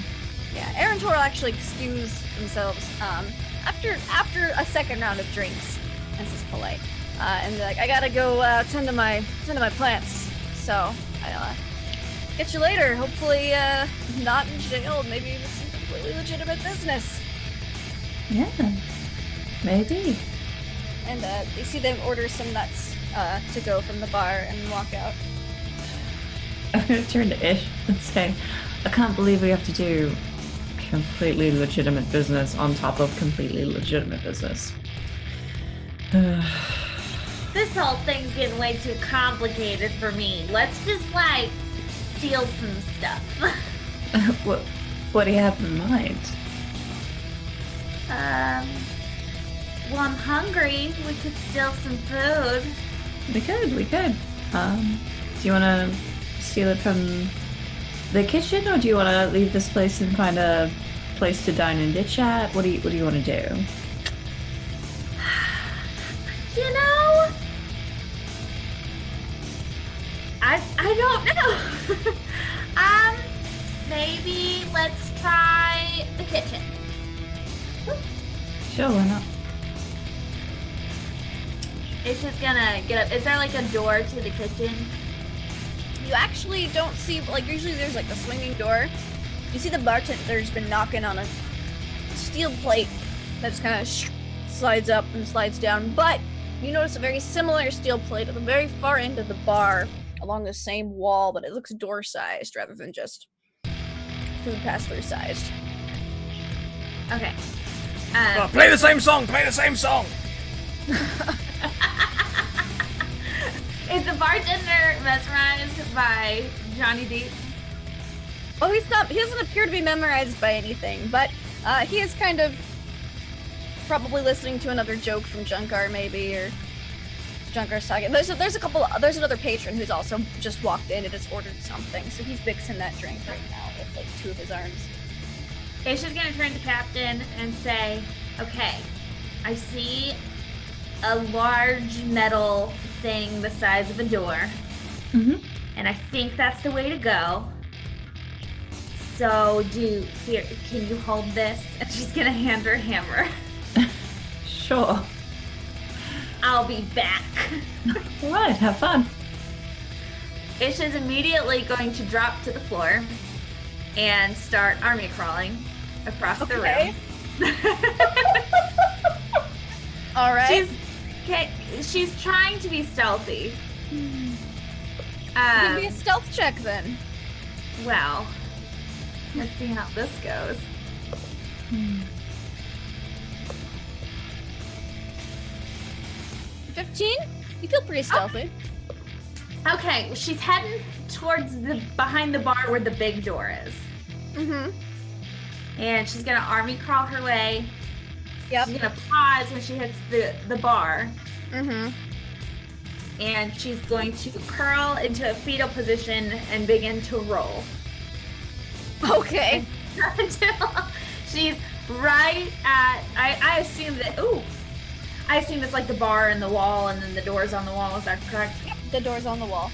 Yeah, Aaron Tor will actually excuse themselves after a second round of drinks, as is polite. And they're like, I gotta go tend to my plants. So I'll get you later. Hopefully, not in jail. Maybe with some completely legitimate business. Yeah, maybe. And you see them order some nuts to go from the bar and walk out. I'm gonna turn to Ish and say, I can't believe we have to do completely legitimate business on top of completely legitimate business. This whole thing's getting way too complicated for me. Let's just, like, steal some stuff. What do you have in mind? Well, I'm hungry. We could steal some food. We could. Do you want to steal it from the kitchen, or do you want to leave this place and find a place to dine and ditch at? What do you want to do? You know, I don't know. Maybe let's try the kitchen. Sure, why not? It's just gonna get up. Is there like a door to the kitchen? You actually don't see, like, usually there's like a swinging door. You see the bartender's been knocking on a steel plate that just kind of slides up and slides down, but you notice a very similar steel plate at the very far end of the bar along the same wall, but it looks door-sized rather than just food pass-through sized. Okay. Play the same song! Play the same song! Is the bartender mesmerized by Johnny Depp? Well, he's not. He doesn't appear to be memorized by anything, but he is kind of probably listening to another joke from Junkar, maybe, or Junkar's talking. There's another patron who's also just walked in and has ordered something, so he's mixing that drink right now with like two of his arms. Ish is gonna turn to Captain and say, "Okay, I see a large metal thing the size of a door, and I think that's the way to go. So, can you hold this?" And she's gonna hand her hammer. Sure. I'll be back. All right, have fun. Ish is immediately going to drop to the floor and start army crawling across the room. All right. She's trying to be stealthy. Give me a stealth check then. Well, let's see how this goes. 15? You feel pretty stealthy. Okay, well, she's heading towards behind the bar where the big door is. And she's gonna army crawl her way. Yep. She's gonna pause when she hits the bar. And she's going to curl into a fetal position and begin to roll. Okay. Until she's right at, I assume that, I assume it's like the bar and the wall and then the door's on the wall, is that correct? The door's on the wall.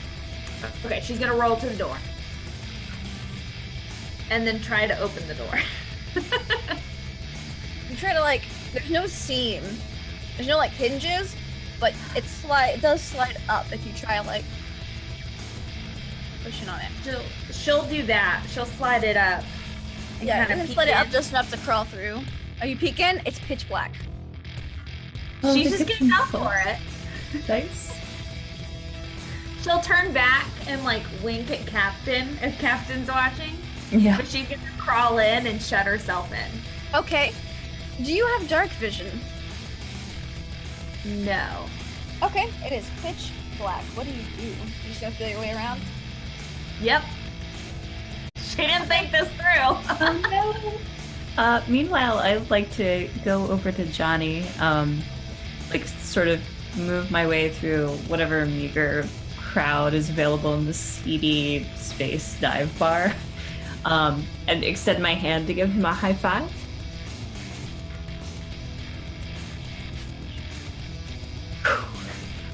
Okay, she's gonna roll to the door. And then try to open the door. You try to like, there's no seam. There's no like hinges, but it does slide up if you try like pushing on it. She'll do that. She'll slide it up. Yeah, kinda and then peek slide it up in. just enough to crawl through. Are you peeking? It's pitch black. She's just getting up for it. Nice. She'll turn back and like wink at Captain if Captain's watching. Yeah. But she's gonna crawl in and shut herself in. Okay. Do you have dark vision? No. Okay, it is pitch black. What do? You just gotta feel your way around? Yep. She didn't think this through. Meanwhile, I'd like to go over to Johnny, like sort of move my way through whatever meager crowd is available in the seedy space dive bar, and extend my hand to give him a high five.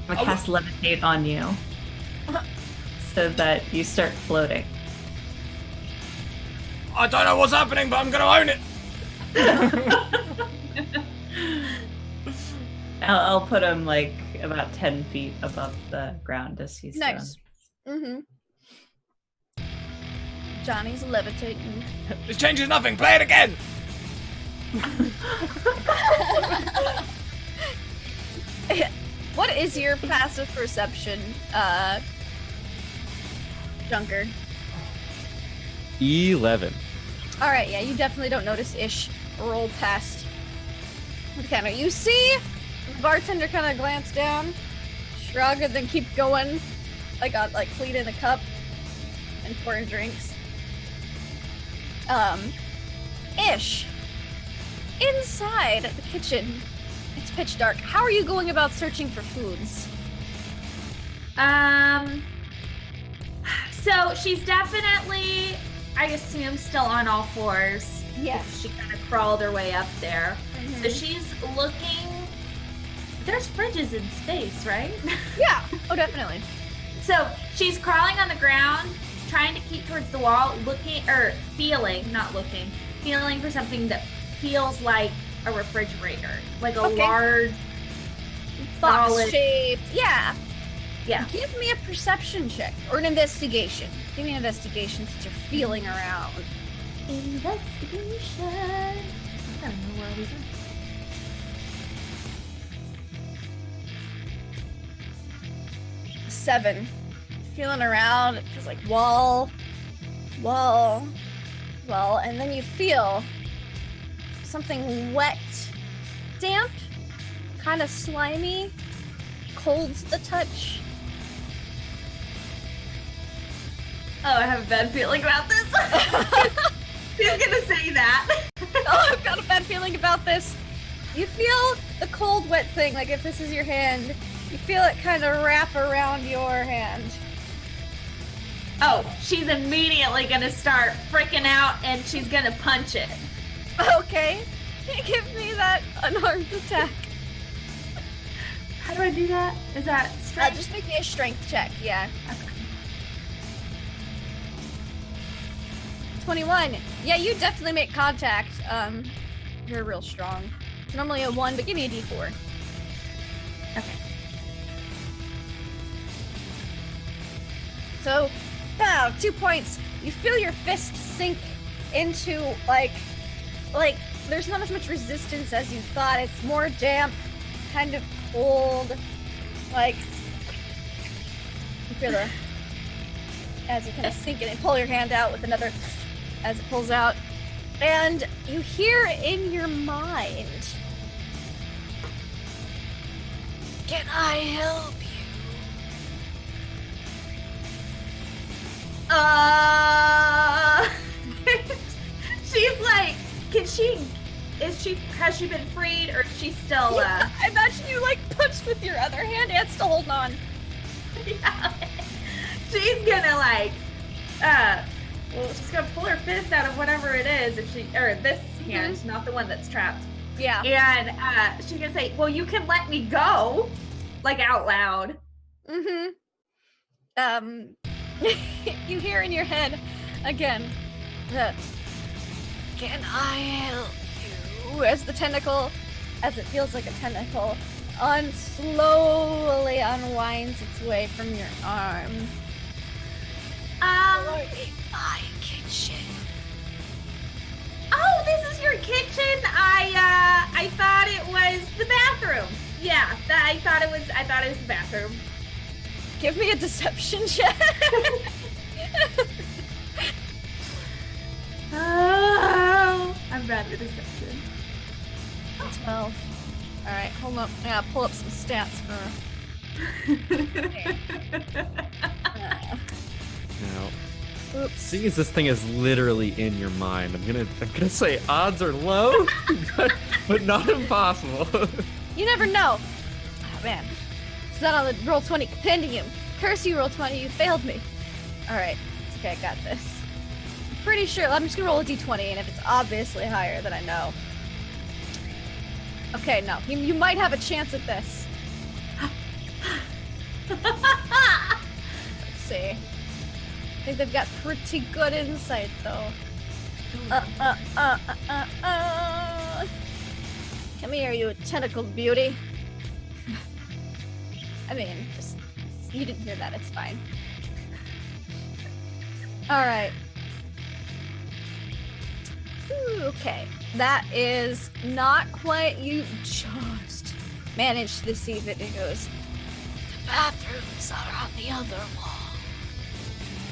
I'm gonna cast levitate on you so that you start floating. I don't know what's happening, but I'm gonna own it. I'll put him like about 10 feet above the ground as he's Nice. Mm-hmm. Johnny's levitating. This changes nothing. Play it again. What is your passive perception, Junker? 11. Alright, yeah, you definitely don't notice Ish roll past the counter. You see the bartender kind of glance down, shrug, and then keep going, like clean in the cup and pouring drinks. Ish, inside the kitchen, it's pitch dark. How are you going about searching for foods? So she's definitely, I assume, still on all fours. Yes. She kind of crawled her way up there. Mhm. So she's looking. There's fridges in space, right? Yeah. Oh, definitely. So she's crawling on the ground, trying to keep towards the wall, looking, or feeling, not looking, feeling for something that feels like a refrigerator. Like a Okay. large, Box solid. shaped. Yeah. Yeah. Give me a perception check or an investigation. Give me an investigation since you're feeling around. Investigation. I don't know where we are. Seven. Feeling around, it feels like wall, and then you feel something wet, damp, kind of slimy, cold to the touch. Oh, I have a bad feeling about this. Who's gonna say that? Oh, I've got a bad feeling about this. You feel the cold, wet thing, like if this is your hand, you feel it kind of wrap around your hand. Oh, she's immediately gonna start freaking out and she's gonna punch it. Okay, give me that unarmed attack. How do I do that? Is that strength? Just make me a strength check, yeah. 21. Yeah, you definitely make contact. You're real strong. It's normally a 1, but give me a d4. Okay. So, 2 points. You feel your fist sink into, like, there's not as much resistance as you thought. It's more damp, kind of cold, like, you feel the, as you kind of sink it and pull your hand out with another, as it pulls out. And you hear in your mind, can I help you? She's like, has she been freed or is she still, Yeah, I imagine you like punched with your other hand and still holding on. yeah. She's gonna like, Well, she's gonna pull her fist out of whatever it is, or this hand, not the one that's trapped. Yeah. And she's gonna say, "Well, you can let me go," like out loud. You hear in your head again the "Can I help you?" as the tentacle, as it feels like a tentacle, slowly unwinds its way from your arm. My kitchen. Oh, this is your kitchen. I thought it was the bathroom. Yeah, I thought it was the bathroom. Give me a deception check. Oh, I'm bad at deception. 12. All right, hold up. I gotta pull up some stats for. Now, Oops. seeing as this thing is literally in your mind, I'm gonna say odds are low, but not impossible. You never know. Oh man, it's not on the Roll20 compendium. Curse you, Roll20, you failed me. All right, it's okay, I got this. I'm pretty sure. I'm just gonna roll a d20, and if it's obviously higher, then I know. Okay, no, you might have a chance at this. Let's see. I think they've got pretty good insight, though. Come here, you tentacled beauty. I mean, just, you didn't hear that, it's fine. Alright. Okay. That is not quite, you just managed to deceive it. It goes, the bathrooms are on the other wall.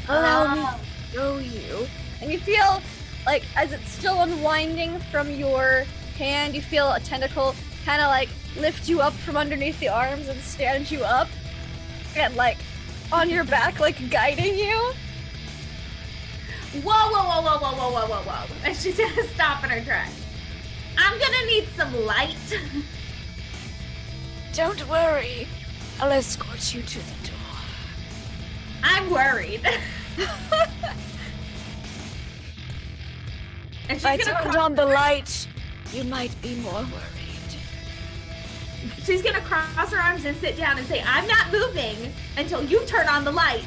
Allow me to show you. And you feel like, as it's still unwinding from your hand, you feel a tentacle kind of like lift you up from underneath the arms and stand you up. And like, on your back, like guiding you. Whoa. And she's gonna stop in her tracks. I'm gonna need some light. Don't worry. I'll escort you to the door. I'm worried. And If I turned on the light, you might be more worried. She's gonna cross her arms and sit down and say, I'm not moving until you turn on the light.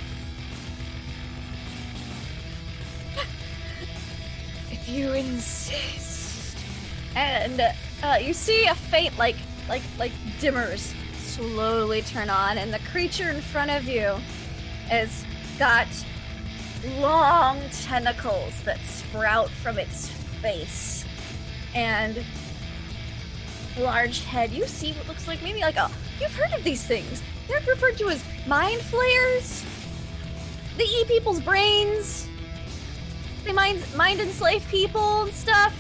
If you insist. And you see a faint, like dimmers slowly turn on, and the creature in front of you has got long tentacles that sprout from its face, and large head. You see what looks like maybe like you've heard of these things. They're referred to as mind flayers. They eat people's brains. They mind enslave people and stuff.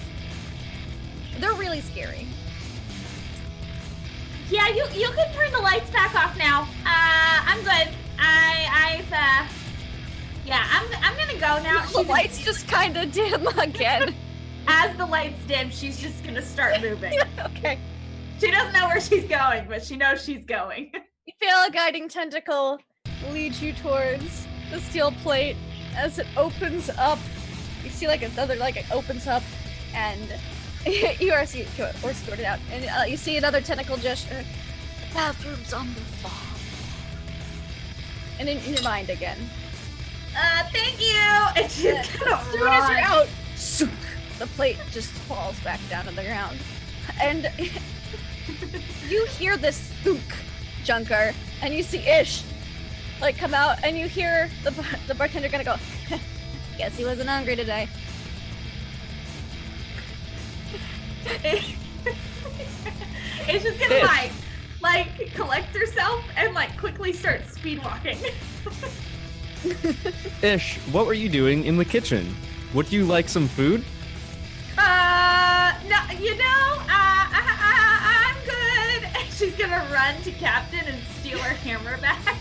They're really scary. Yeah, you can turn the lights back off now. I'm good. I'm gonna go now. The lights just kind of dim again. As the lights dim, she's just gonna start moving. Okay. She doesn't know where she's going, but she knows she's going. You feel a guiding tentacle lead you towards the steel plate. As it opens up, you see like another, like it opens up, and you are escorted out, and you see another tentacle gesture. The bathroom's on the far. And in your mind again. Thank you. And she's gonna As soon as you're out, zook, the plate just falls back down to the ground, and you hear this thunk, Junker, and you see Ish like come out, and you hear the bartender gonna go, guess he wasn't hungry today. It's just gonna like collect herself and like quickly start speed walking. Ish, what were you doing in the kitchen? Would you like some food? No, I'm good. And she's gonna run to Captain and steal her hammer back.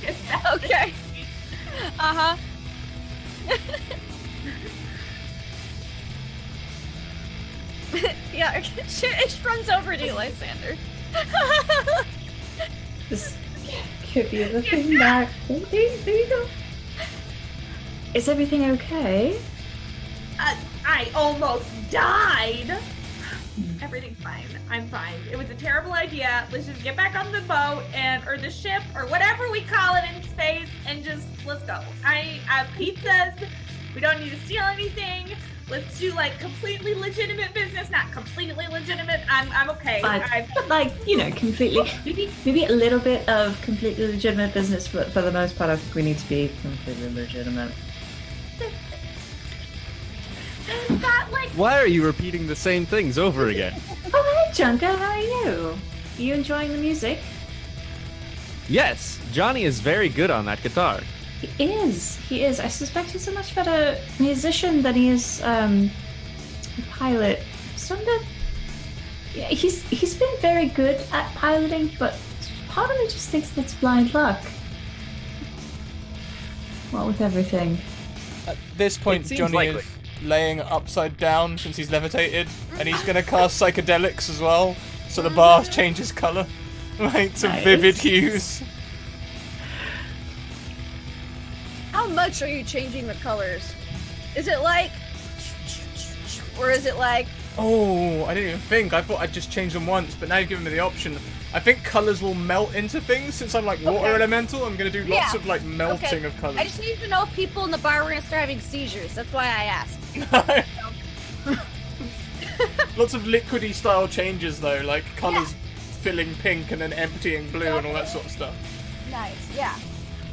Okay. Uh-huh. Yeah, Ish runs over to you, Lysander. Just give you the thing back. There you go. Is everything okay? I almost died. Everything's fine. I'm fine. It was a terrible idea. Let's just get back on the boat or the ship or whatever we call it in space and just let's go. I have pizzas. We don't need to steal anything. Let's do like completely legitimate business. Not completely legitimate. I'm okay. But like, you know, completely, maybe a little bit of completely legitimate business, but for the most part, I think we need to be completely legitimate. Is that like? Why are you repeating the same things over again? Oh, hey, Junker, how are you? You enjoying the music? Yes, Johnny is very good on that guitar. He is. He is. I suspect he's a much better musician than he is a pilot. Yeah, he's been very good at piloting, but part of me just thinks that's blind luck. What with everything? At this point, It seems Johnny likely. is laying upside down since he's levitated, and he's gonna cast psychedelics as well, so the bar changes color, like to Nice. vivid hues. How much are you changing the colors? Is it like, or is it like? Oh, I didn't even think. I thought I'd just change them once, but now you've given me the option. I think colors will melt into things since I'm like water Okay. elemental. I'm gonna do lots Yeah. of like melting Okay. of colors. I just need to know if people in the bar were gonna start having seizures. That's why I asked. Lots of liquidy style changes though, like colors filling pink and then emptying blue and all that sort of stuff. Nice, yeah.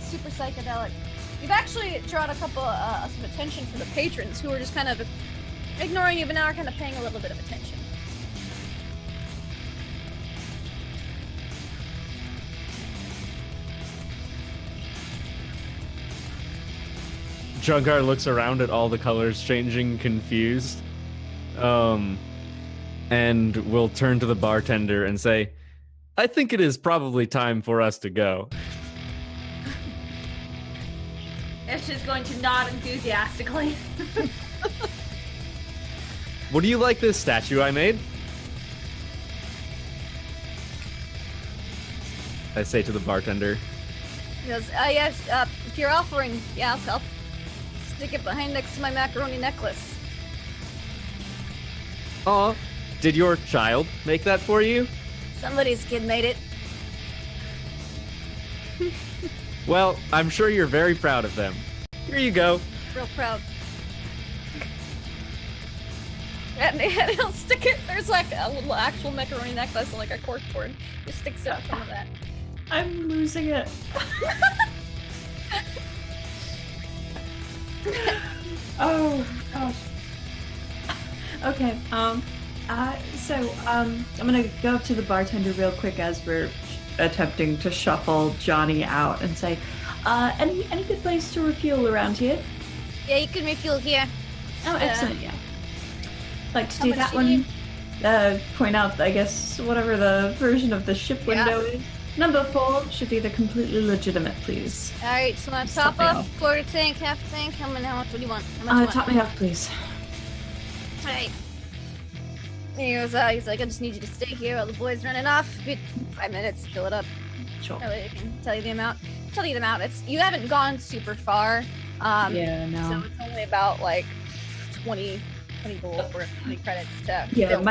Super psychedelic. You've actually drawn a couple some attention from the patrons who are just kind of ignoring you, but now are kind of paying a little bit of attention. Jungar looks around at all the colors changing, confused. And will turn to the bartender and say, I think it is probably time for us to go. Ish is going to nod enthusiastically. Would you like this statue I made? I say to the bartender. He goes, yes, if you're offering, yeah, I'll stick it behind next to my macaroni necklace. Aw, did your child make that for you? Somebody's kid made it. Well, I'm sure you're very proud of them. Here you go. Real proud. And he'll stick it, there's like a little actual macaroni necklace and like a cork board. Just sticks it on some of that. I'm losing it. Oh gosh. Okay. I'm gonna go up to the bartender real quick as we're attempting to shuffle Johnny out and say, any good place to refuel around here? Yeah, you can refuel here. Oh, excellent. Yeah. Like to How do much that do you one. Point out, I guess, whatever the version of the ship window is. Number 4 should be the completely legitimate, please. Alright, so on top Something off, else. quarter tank, half tank, how much, what do you want? How much Top me off, please. Alright. He's like, I just need you to stay here while the boys running off. Good 5 minutes, fill it up. Sure. That way I can tell you the amount. You haven't gone super far. Yeah, no. So it's only about like 20 gold worth, 20 credits to Yeah, fill.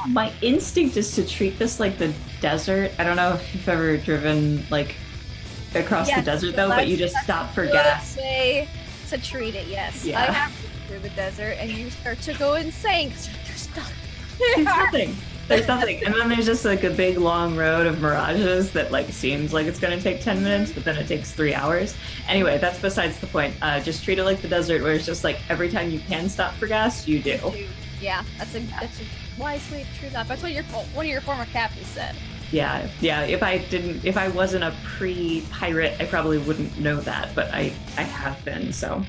my instinct is to treat this like the desert. I don't know if you've ever driven like across the Yes, desert though, but you just that's stop for a good gas. way to treat it, yes. Yeah. I have to through the desert and you start to go insane because there's nothing. There's nothing. There's nothing. And then there's just like a big long road of mirages that like seems like it's gonna take 10 minutes, but then it takes 3 hours. Anyway, that's besides the point. Just treat it like the desert where it's just like every time you can stop for gas, you do. Yeah, that's a wise way to treat that. That's what one of your former captains said. Yeah. If I wasn't a pre-pirate, I probably wouldn't know that, but I have been, so.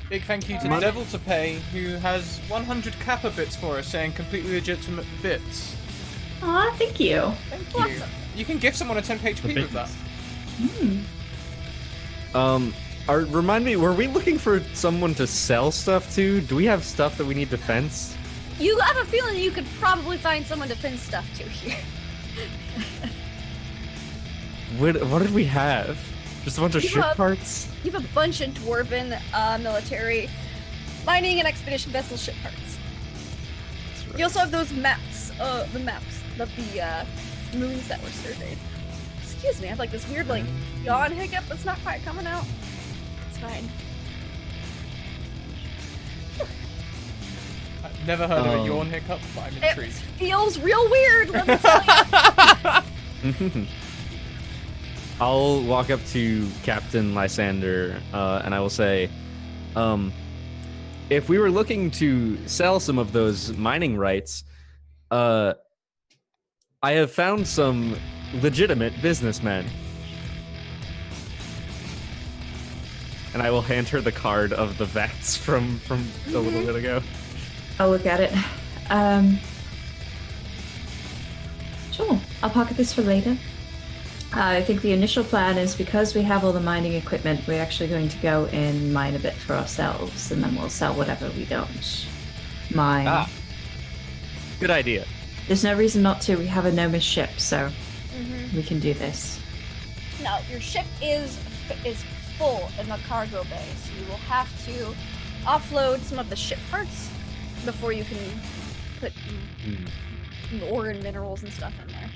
Big thank you to Devil to Pay, who has 100 Kappa bits for us, saying completely legitimate bits. Aw, thank you. Thank you. Awesome. You can give someone a 10 HP with that. Remind me, were we looking for someone to sell stuff to? Do we have stuff that we need to fence? You have a feeling you could probably find someone to pin stuff to here. What did we have? Just a bunch of You ship have- parts? You have a bunch of dwarven military mining and expedition vessel ship parts. You also have those maps, the maps of the moons that were surveyed. Excuse me, I have like this weird like yawn hiccup that's not quite coming out. It's fine. I've never heard of a yawn hiccup, but I'm It intrigued. feels real weird, let me tell you. I'll walk up to Captain Lysander, and I will say, if we were looking to sell some of those mining rights, I have found some legitimate businessmen. And I will hand her the card of the vets from a little bit ago. I'll look at it. Sure, I'll pocket this for later. I think the initial plan is because we have all the mining equipment, we're actually going to go and mine a bit for ourselves, and then we'll sell whatever we don't mine. Ah. Good idea. There's no reason not to. We have a Nomus ship, so we can do this. No, your ship is full in the cargo bay, so you will have to offload some of the ship parts before you can put ore and minerals and stuff in there.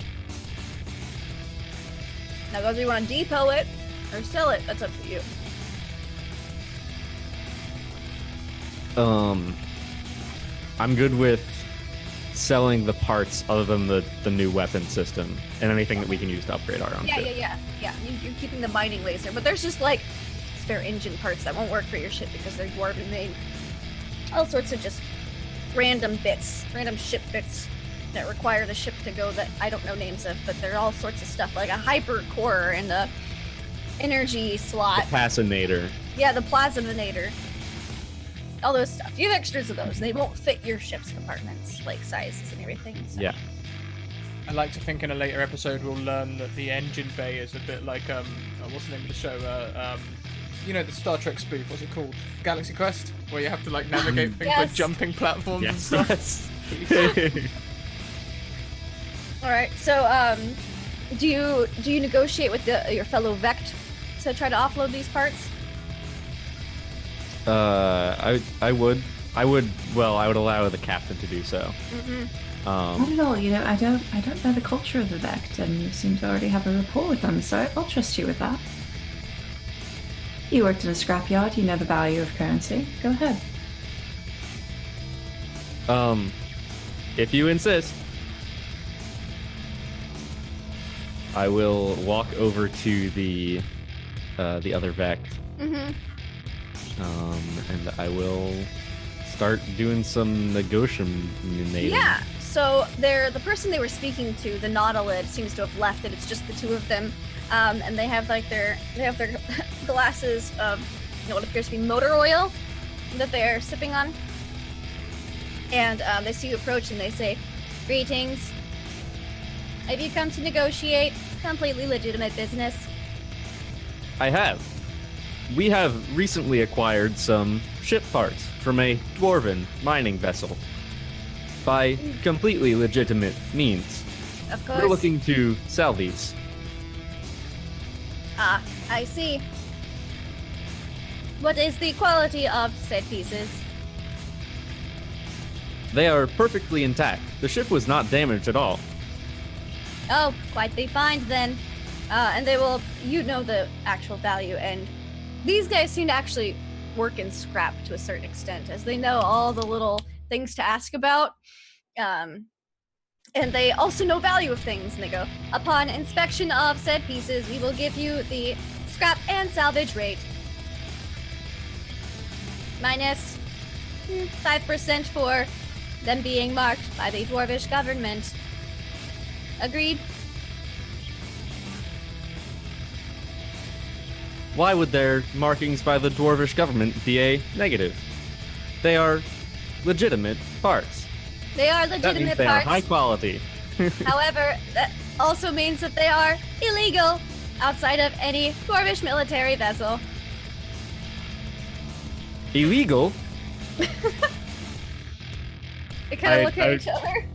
Now, whether you want to depot it or sell it, that's up to you. I'm good with selling the parts other than the new weapon system and anything that we can use to upgrade our own ship. Yeah. You're keeping the mining laser, but there's just like spare engine parts that won't work for your ship because they're dwarven made. All sorts of just random bits, random ship bits that require the ship to go that I don't know names of, but they're all sorts of stuff like a hyper core and a energy slot. The Passinator. Yeah, the plasminator. All those stuff. You have extras of those. They won't fit your ship's compartments, like sizes and everything. So. Yeah. I like to think in a later episode we'll learn that the engine bay is a bit like what's the name of the show? You know, the Star Trek spoof. What's it called? Galaxy Quest, where you have to like navigate things like Yes. jumping platforms and Yes. stuff. All right. So, do you negotiate with your fellow Vect to try to offload these parts? I would allow the captain to do so. Not at all. You know, I don't know the culture of the Vect, and you seem to already have a rapport with them, so I'll trust you with that. You worked in a scrapyard. You know the value of currency. Go ahead. If you insist, I will walk over to the other Vect. And I will start doing some negotiating. Yeah. So the person they were speaking to, the Nautilid, seems to have left, and it's just the two of them. And they have their glasses of what appears to be motor oil that they're sipping on. And they see you approach and they say, "Greetings. Have you come to negotiate completely legitimate business?" I have. We have recently acquired some ship parts from a dwarven mining vessel by completely legitimate means. Of course. We're looking to sell these. Ah, I see. What is the quality of said pieces? They are perfectly intact. The ship was not damaged at all. Oh, quite the find then. And they will, the actual value, and these guys seem to actually work in scrap to a certain extent, as they know all the little things to ask about. And they also know value of things, and they go, "Upon inspection of said pieces, we will give you the scrap and salvage rate. Minus 5% for them being marked by the dwarvish government. Agreed?" Why would their markings by the dwarvish government be a negative? They are legitimate parts. They are That means legitimate they are parts. high quality. However, that also means that they are illegal outside of any dwarvish military vessel. Illegal? They kind of look at I- each other.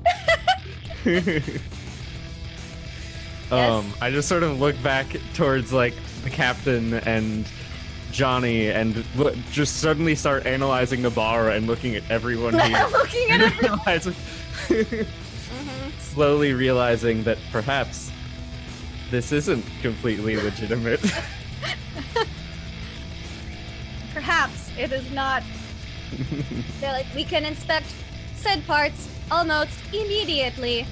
I just sort of look back towards like the captain and Johnny and just suddenly start analyzing the bar and looking at everyone here. Looking at it. Realizing- Slowly realizing that perhaps this isn't completely legitimate. Perhaps it is not. They're like, we can inspect said parts almost immediately.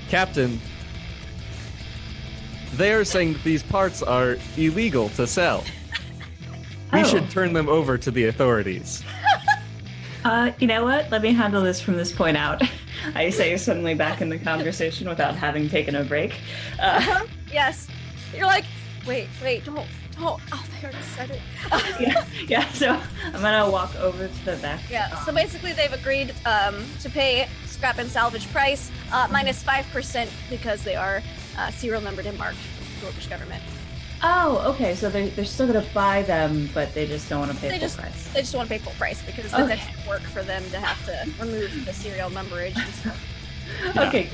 Captain, they are saying that these parts are illegal to sell. We Oh. should turn them over to the authorities. You know what? Let me handle this from this point out. I say suddenly back in the conversation without having taken a break. Yes. You're like, wait, don't. Oh, they already said it. Yeah, so I'm gonna walk over to the back. Yeah, so basically they've agreed to pay scrap and salvage price minus 5% because they are serial numbered and marked with the Dwarvish government. Oh, okay, so they're still gonna buy them, but they just don't want to pay full price. They just want to pay full price because it's Okay. extra work for them to have to remove the serial numberage and stuff. Okay,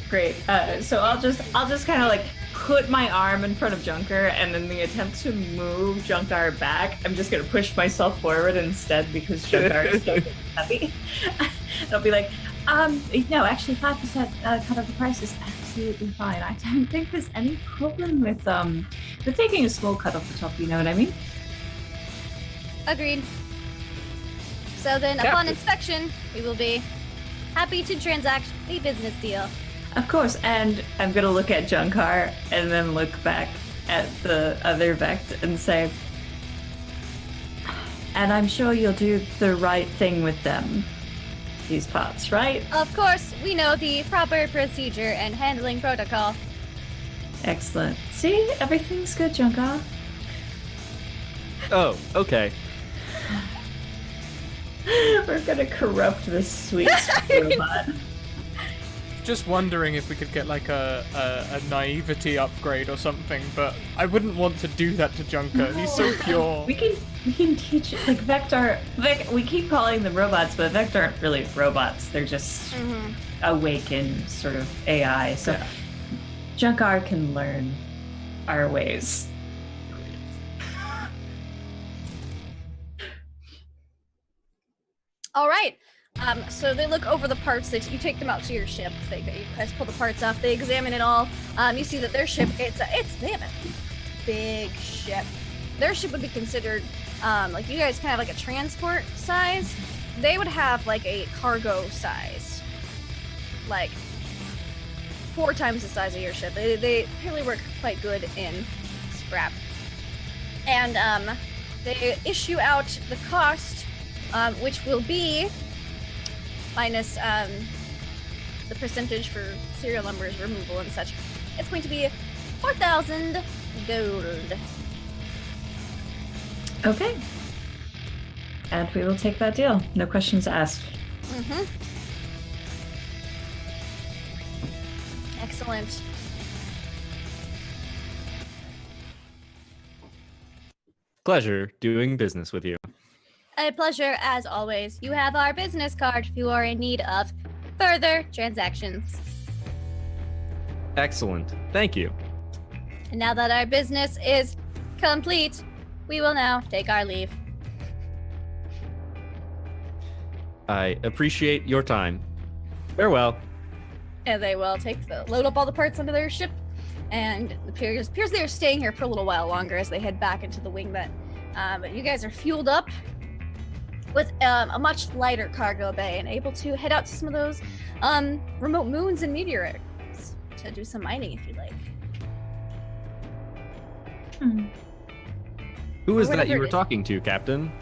great. So I'll just kind of like put my arm in front of Junker, and in the attempt to move Junkar back, I'm just gonna push myself forward instead because Junkar is so heavy. And I'll be like, no, actually 5% cut of the price is absolutely fine. I don't think there's any problem with taking a small cut off the top, you know what I mean? Agreed. So then, upon inspection, we will be happy to transact the business deal. Of course, and I'm gonna look at Junkar and then look back at the other Vect and say, and I'm sure you'll do the right thing with them, these parts, right? Of course, we know the proper procedure and handling protocol. Excellent. See, everything's good, Junkar. Oh, okay. We're gonna corrupt this sweet robot. Just wondering if we could get like a naivety upgrade or something, but I wouldn't want to do that to Junker. He's so pure. We can teach it, like Vector. We keep calling them robots, but Vector aren't really robots. They're just awakened sort of AI. So Yeah. Junkar can learn our ways. All right. So they look over the parts. You take them out to your ship. You guys pull the parts off. They examine it all. You see that their ship, they have a big ship. Their ship would be considered, like you guys kind of like a transport size. They would have like a cargo size, like 4 times the size of your ship. They really work quite good in scrap. And they issue out the cost, which will be minus the percentage for serial numbers removal and such. It's going to be 4,000 gold. Okay. And we will take that deal. No questions asked. Mm-hmm. Excellent. Pleasure doing business with you. A pleasure as always. You have our business card if you are in need of further transactions. Excellent. Thank you. And now that our business is complete, we will now take our leave. I appreciate your time. Farewell. And they will load up all the parts onto their ship, and it appears they're staying here for a little while longer as they head back into the Wingnut. But you guys are fueled up with a much lighter cargo bay and able to head out to some of those remote moons and meteorites to do some mining if you'd like. Who is Or that you whatever were it is. talking to, Captain?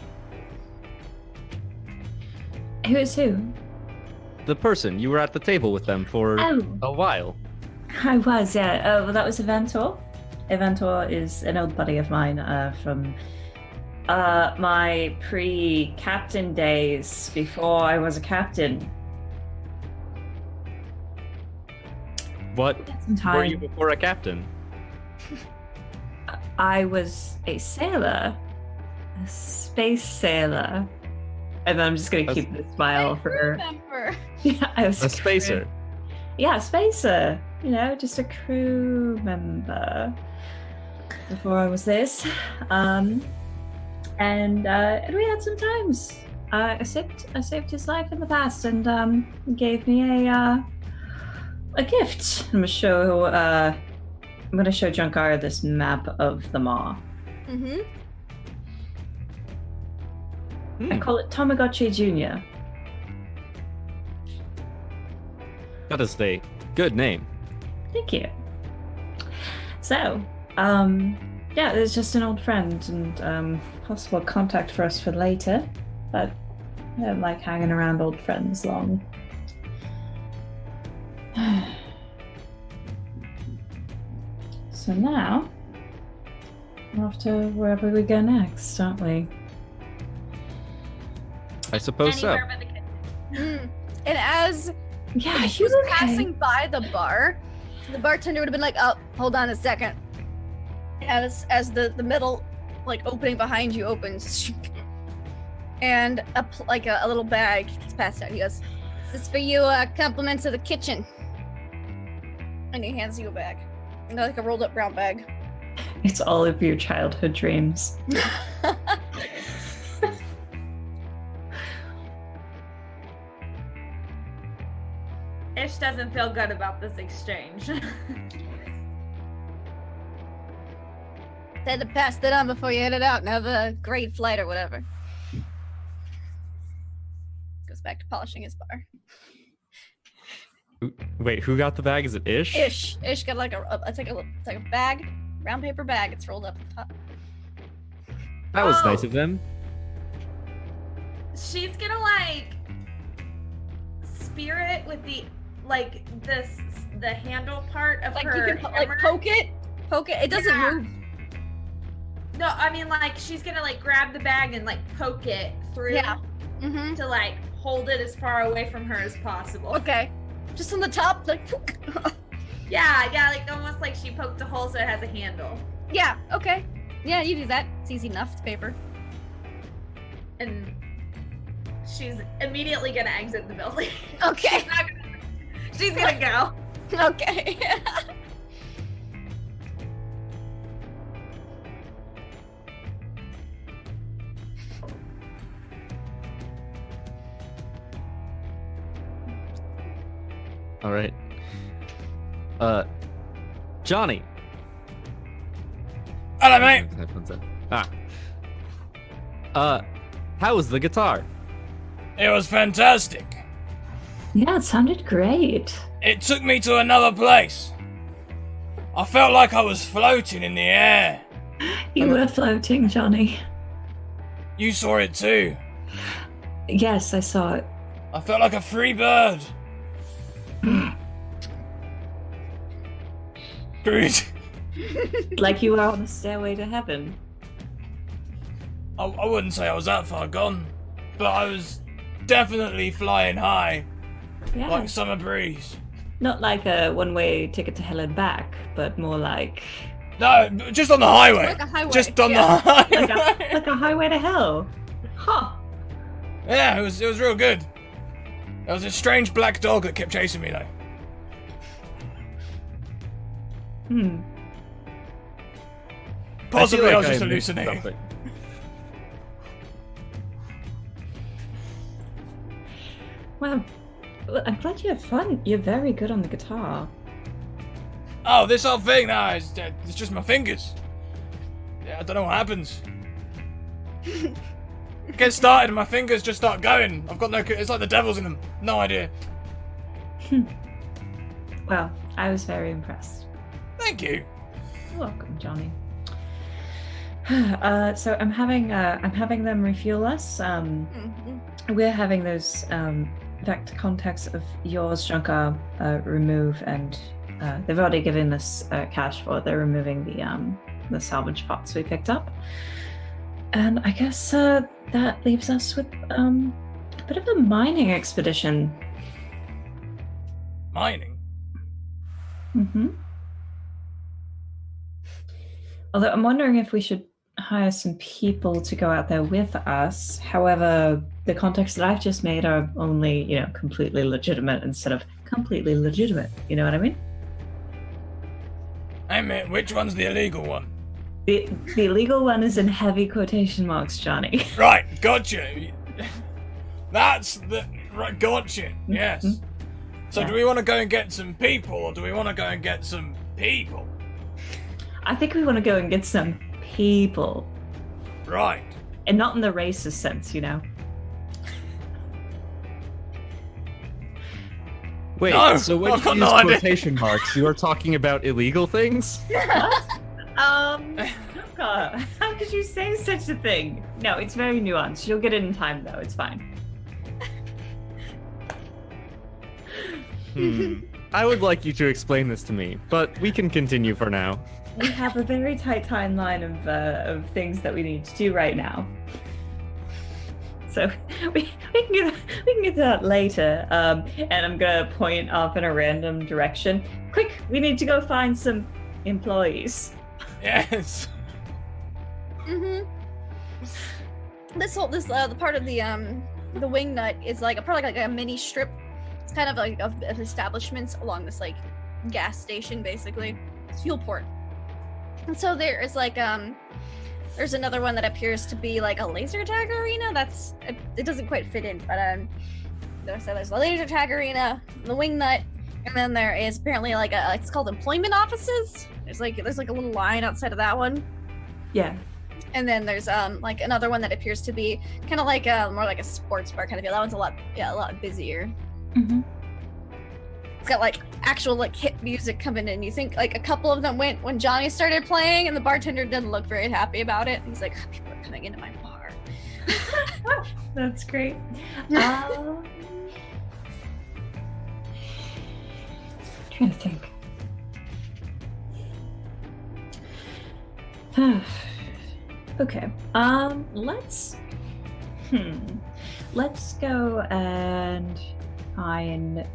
Who is who? The person. You were at the table with them for Oh, a while. I was, yeah. Well, that was Eventor. Eventor is an old buddy of mine from my pre-captain days before I was a captain. What Some time. were you before a captain? I was a sailor, a space sailor. And then I'm just gonna keep the smile for. Remember. Yeah, I was A spacer. Yeah, spacer. You know, just a crew member. before I was this. And we had some times. I saved his life in the past, and he gave me a gift. I'm gonna show Junkara this map of the Maw. Mm-hmm. I call it Tamagotchi Junior. That is a good name. Thank you. So, yeah, it's just an old friend and possible contact for us for later, but I don't like hanging around old friends long. So now, we're off to wherever we go next, aren't we? I suppose so. Anywhere but the kitchen. And as Yeah, she was passing by the bar, the bartender would have been like, "Oh, hold on a second." As the middle like opening behind you opens, and a little bag gets passed out. He goes, "This is for you, compliments of the kitchen." And he hands you a bag, like a rolled up brown bag. It's all of your childhood dreams. Ish doesn't feel good about this exchange. Had to pass that on before you headed out and have a great flight or whatever. Goes back to polishing his bar. Wait, who got the bag? Is it Ish? Ish got like it's like a bag, brown paper bag. It's rolled up at the top. That was Oh. nice of them. She's gonna like spear it with the the handle part of Like her you can hammer. poke it. It doesn't Yeah. move. No, I mean like she's gonna like grab the bag and like poke it through Yeah. Mm-hmm. to like hold it as far away from her as possible. Okay. Just on the top, like. Yeah, like almost like she poked a hole so it has a handle. Yeah. Okay. Yeah, you do that. It's easy enough. It's paper. And she's immediately gonna exit the building. Okay. She's gonna go. Okay. All right. Johnny. Hello, mate. How was the guitar? It was fantastic. Yeah, it sounded great. It took me to another place. I felt like I was floating in the air. You were floating, Johnny. You saw it too. Yes, I saw it. I felt like a free bird. Good. Like you were on the stairway to heaven. I wouldn't say I was that far gone, but I was definitely flying high, Yeah. like summer breeze. Not like a one-way ticket to hell and back, but more like No, just on the highway. Like a highway, Just on yeah. the highway. like a highway to hell. Huh. Yeah, it was real good. There was a strange black dog that kept chasing me though. Hmm. Possibly I was just missed hallucinating. something. Well, I'm glad you had fun. You're very good on the guitar. Oh, this whole thing now is it's just my fingers. Yeah, I don't know what happens. Get started and my fingers just start going. I've got no. It's like the devil's in them. No idea. Well, I was very impressed. Thank you. You're welcome, Johnny. So I'm having them refuel us. Mhm. We're having those vector contacts of yours, Shankar, remove, and they've already given us cash for it. They're removing the salvage pots we picked up. And I guess that leaves us with a bit of a mining expedition. Mining. Mm-hmm. Although I'm wondering if we should hire some people to go out there with us. However, the contacts that I've just made are only, completely legitimate instead of completely legitimate. You know what I mean? Hey mate, which one's the illegal one? The illegal one is in heavy quotation marks, Johnny. Right, gotcha. That's the right. Gotcha. Yes. So do we want to go and get some people, or do we want to go and get some people? I think we want to go and get some people. Right. And not in the racist sense, you know. Wait, No, so when I've you got use no idea. quotation marks, you are talking about illegal things? God, how could you say such a thing? No, it's very nuanced. You'll get it in time, though. It's fine. I would like you to explain this to me, but we can continue for now. We have a very tight timeline of things that we need to do right now. So we can get to that later. And I'm gonna point off in a random direction. Quick, we need to go find some employees. Yes. The part of the Wingnut is like probably like a mini strip. It's kind of like of establishments along this like gas station, basically. It's fuel port. And so there is like there's another one that appears to be like a laser tag arena. It doesn't quite fit in, but there's the laser tag arena, the Wingnut, and then there is apparently like it's called employment offices. There's like a little line outside of that one. Yeah. And then there's like another one that appears to be kind of like more like a sports bar kind of feel. That one's a lot busier. Mm-hmm. It's got like actual like hit music coming in. You think like a couple of them went when Johnny started playing, and the bartender didn't look very happy about it. He's like, people are coming into my bar. That's great. Trying to think. Okay. Let's go and find.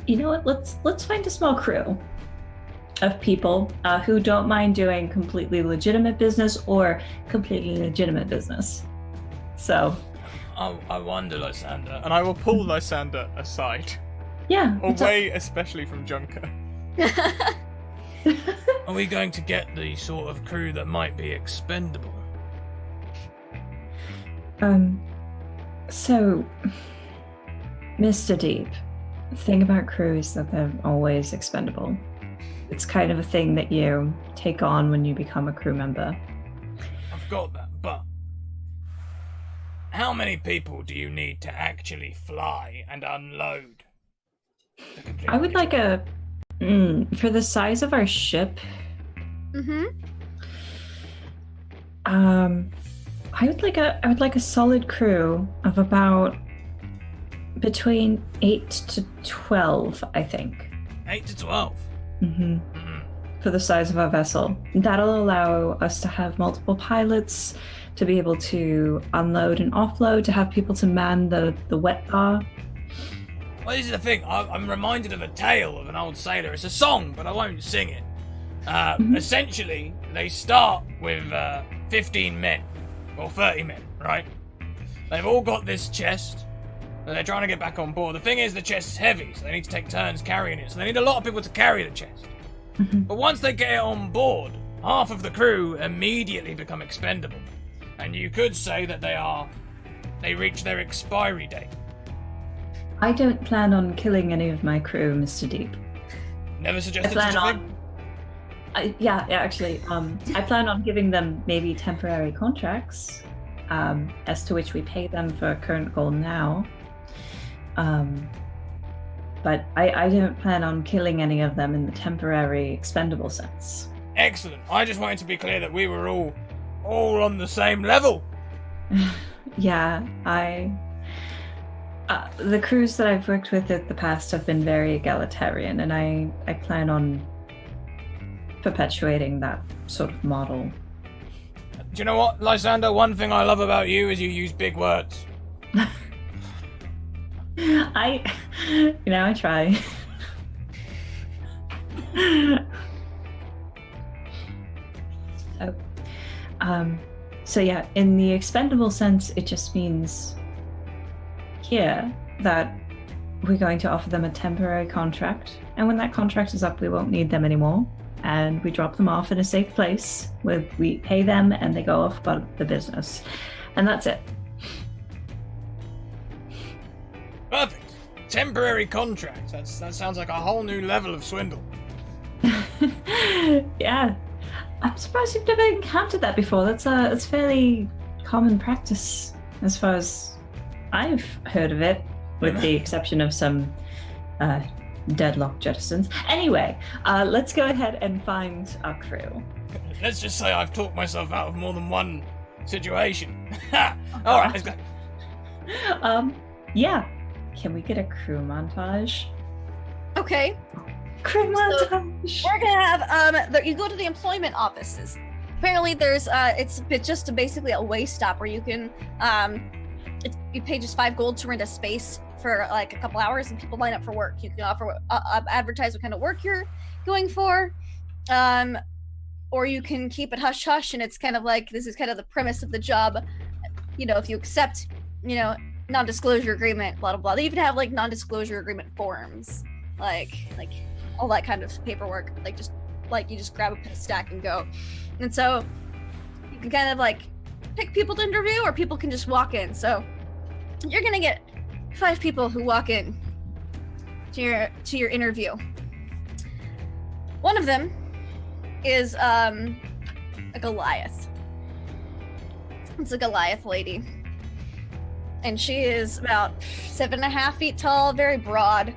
You know what? Let's find a small crew of people who don't mind doing completely legitimate business or completely legitimate business. So. I wonder, Lysander, and I will pull Lysander aside, Yeah. away, especially from Junker. Are we going to get the sort of crew that might be expendable? So, Mr. Deep, the thing about crew is that they're always expendable. It's kind of a thing that you take on when you become a crew member. I've got that, but how many people do you need to actually fly and unload? I would like for the size of our ship. I would like a solid crew of about between 8 to 12, I think. 8 to 12. For the size of our vessel. That'll allow us to have multiple pilots, to be able to unload and offload, to have people to man the wet bar. Well, this is the thing. I'm reminded of a tale of an old sailor. It's a song, but I won't sing it. Essentially, they start with 15 men, or 30 men, right? They've all got this chest, and they're trying to get back on board. The thing is, the chest is heavy, so they need to take turns carrying it. So they need a lot of people to carry the chest. But once they get it on board, half of the crew immediately become expendable. And you could say that they reach their expiry date. I don't plan on killing any of my crew, Mr. Deep. Never I suggested plan such a thing. on. Actually, I plan on giving them maybe temporary contracts, as to which we pay them for current goal now. But I don't plan on killing any of them in the temporary expendable sense. Excellent. I just wanted to be clear that we were all on the same level. Yeah, the crews that I've worked with in the past have been very egalitarian, and I plan on perpetuating that sort of model. Do you know what, Lysander? One thing I love about you is you use big words. I try. So yeah, in the expendable sense, it just means here that we're going to offer them a temporary contract, and when that contract is up, we won't need them anymore. and we drop them off in a safe place where we pay them and they go off about the business. And that's it. Perfect. Temporary contracts. That sounds like a whole new level of swindle. Yeah. I'm surprised you've never encountered that before. That's fairly common practice as far as I've heard of it, with the exception of some deadlock jettisons. Anyway, let's go ahead and find our crew. Let's just say I've talked myself out of more than one situation. All right, let's go. Yeah. Can we get a crew montage? Okay. Crew montage. We're gonna have you go to the employment offices. Apparently, there's it's just basically a way stop where you can you pay just 5 gold to rent a space for like a couple hours, and people line up for work. You can offer advertise what kind of work you're going for, or you can keep it hush hush, and it's kind of like this is kind of the premise of the job. You know, if you accept, non-disclosure agreement, blah blah blah. They even have like non-disclosure agreement forms, like all that kind of paperwork. You just grab a stack and go. And so you can kind of like pick people to interview, or people can just walk in. So you're gonna get 5 people who walk in to your interview. One of them is a Goliath. It's a Goliath lady. And she is about 7.5 feet tall, very broad.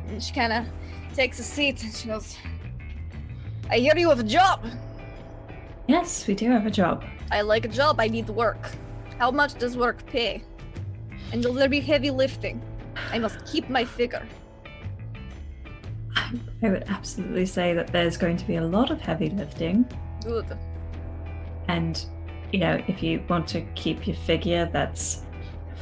And she kind of takes a seat and she goes, I hear you have a job. Yes, we do have a job. I like a job, I need work. How much does work pay? And will there be heavy lifting? I must keep my figure. I would absolutely say that there's going to be a lot of heavy lifting. Good. And, if you want to keep your figure, that's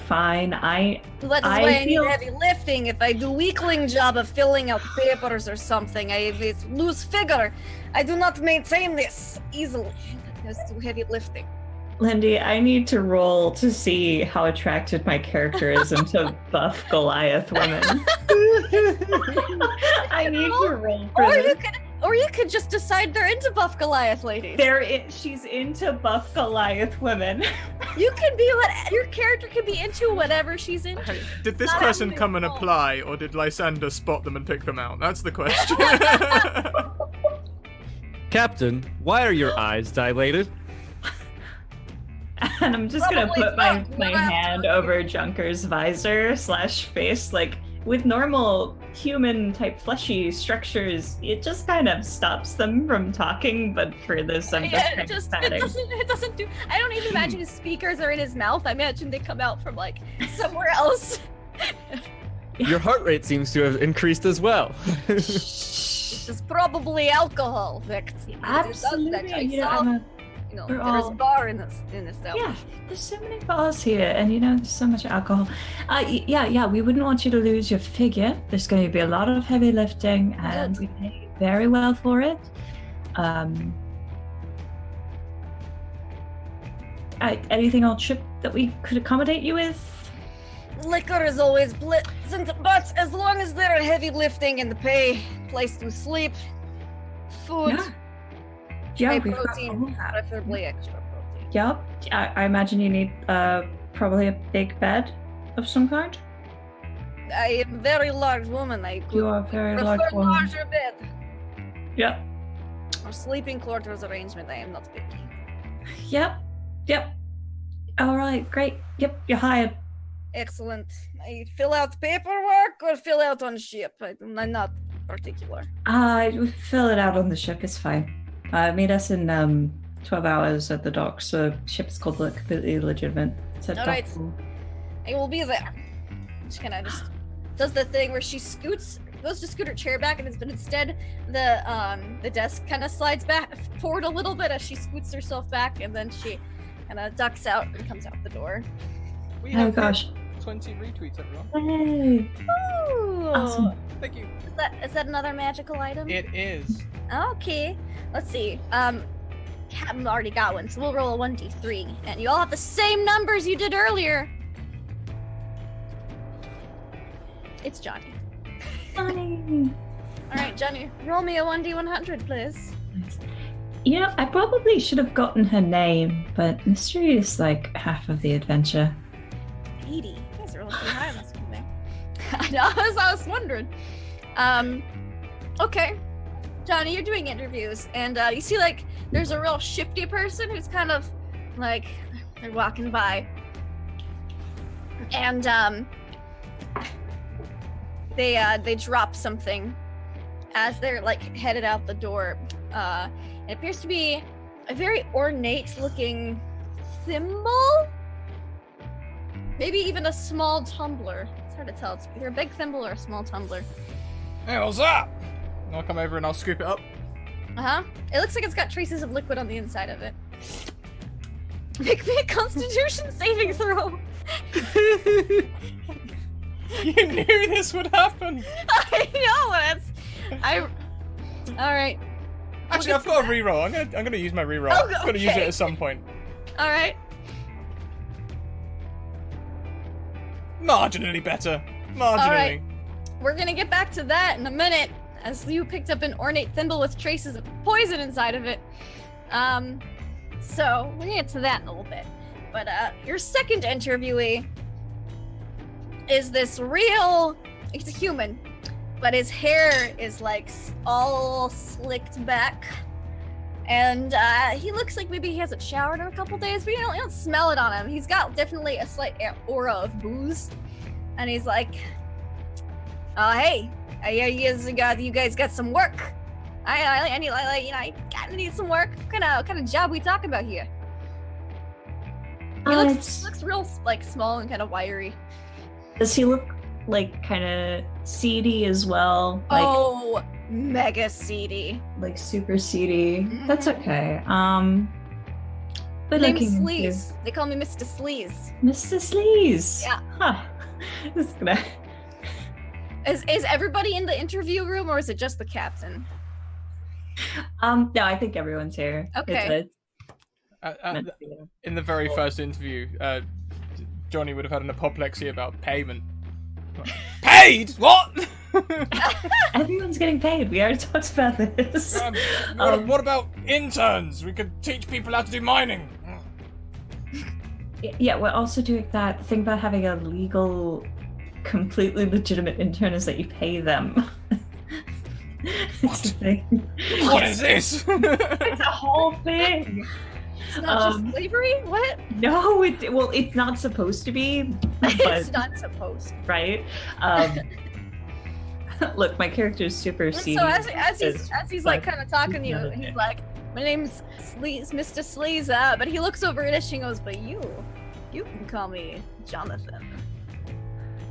fine. That is why I need heavy lifting. If I do weakling job of filling out papers or something, I lose figure. I do not maintain this easily. It's too heavy lifting. Lindy, I need to roll to see how attracted my character is into buff Goliath women. I need to roll for this. Or you could just decide they're into buff Goliath ladies. She's into buff Goliath women. You can be your character can be into whatever she's into. Hey, did this person come and apply, or did Lysander spot them and pick them out? That's the question. Captain, why are your eyes dilated? And I'm just gonna put my hand over Junker's visor / face, like with normal human type fleshy structures, it just kind of stops them from talking, but for this I'm just it doesn't do. I don't even imagine his speakers are in his mouth. I imagine they come out from like somewhere else. Your heart rate seems to have increased as well. It's probably alcohol, Vic. Absolutely. There's a bar in this town. Yeah, there's so many bars here, and there's so much alcohol. Yeah, we wouldn't want you to lose your figure. There's going to be a lot of heavy lifting, and we pay very well for it. Anything on ship that we could accommodate you with? Liquor is always pleasant, but as long as there are heavy lifting and the pay, place to sleep, food. Yeah, high we've got protein, all that. preferably extra protein. Yep. I imagine you need probably a big bed of some kind. I am a very large woman. I could You are a very prefer large woman. larger bed. Yep. Or sleeping quarters arrangement. I am not picky. Yep. All right, great. Yep, you're hired. Excellent. I fill out paperwork or fill out on ship. I'm not particular. Fill it out on the ship. It's fine. Meet us in 12 hours at the docks. The ship's called completely legitimate. It's at All right. dock. I will be there. She kind of just does the thing where she goes to scoot her chair back, but instead the desk kind of slides back forward a little bit as she scoots herself back, and then she kind of ducks out and comes out the door. We Oh have gosh. 20 retweets, everyone. Hey. Ooh. Awesome. Thank you. Is that another magical item? It is. Okay. Let's see. Captain already got one, so we'll roll a 1d3, and you all have the same numbers you did earlier. It's Johnny. Johnny. All right, Johnny, roll me a 1d100, please. You know, I probably should have gotten her name, but mystery is like half of the adventure. 80. You guys are really high on this thing. I know, I was wondering. Okay. Johnny, you're doing interviews, and you see, like, there's a real shifty person who's kind of, like, they're walking by. And, they drop something as they're, like, headed out the door. It appears to be a very ornate-looking thimble? Maybe even a small tumbler. It's hard to tell. It's either a big thimble or a small tumbler. Hey, what's up? I'll come over and I'll scoop it up. Uh-huh. It looks like it's got traces of liquid on the inside of it. Make me a Constitution saving throw. You knew this would happen. I know it. All right. Actually, I've got a reroll. I'm gonna use my reroll. Oh, I'm gonna use it okay. at some point. All right. Marginally better. Marginally. All right. We're gonna get back to that in a minute, as you picked up an ornate thimble with traces of poison inside of it. So we'll get to that in a little bit. But your second interviewee is this it's a human, but his hair is like all slicked back. And he looks like maybe he hasn't showered in a couple days, but you don't smell it on him. He's got definitely a slight aura of booze. And he's like, hey, I hear you guys got some work. I need some work. What kind of job we talking about here? He looks real like small and kind of wiry. Does he look like kind of seedy as well? Like, Oh, mega seedy. like super seedy. Mhm. That's okay. We're Name's looking into Sleaze. They call me Mr. Sleaze. Mr. Sleaze. Yeah. Huh. This is gonna. Is everybody in the interview room, or is it just the captain? No, I think everyone's here. Okay. In the very first interview, Johnny would have had an apoplexy about payment. Paid? What? Everyone's getting paid. We already talked about this. What about interns? We could teach people how to do mining. Yeah, we're also doing that. The thing about having a legal, completely legitimate intern is that you pay them. It's a thing. What is this? It's a whole thing. It's not just slavery? What? No, it's not supposed to be, It's but not supposed. right. Look, my character is super seedy. So as he's like kind of talking to you, he's like, "My name's Sleaze, Mr. Sleaze," but he looks over at Ish and goes, "But you can call me Jonathan."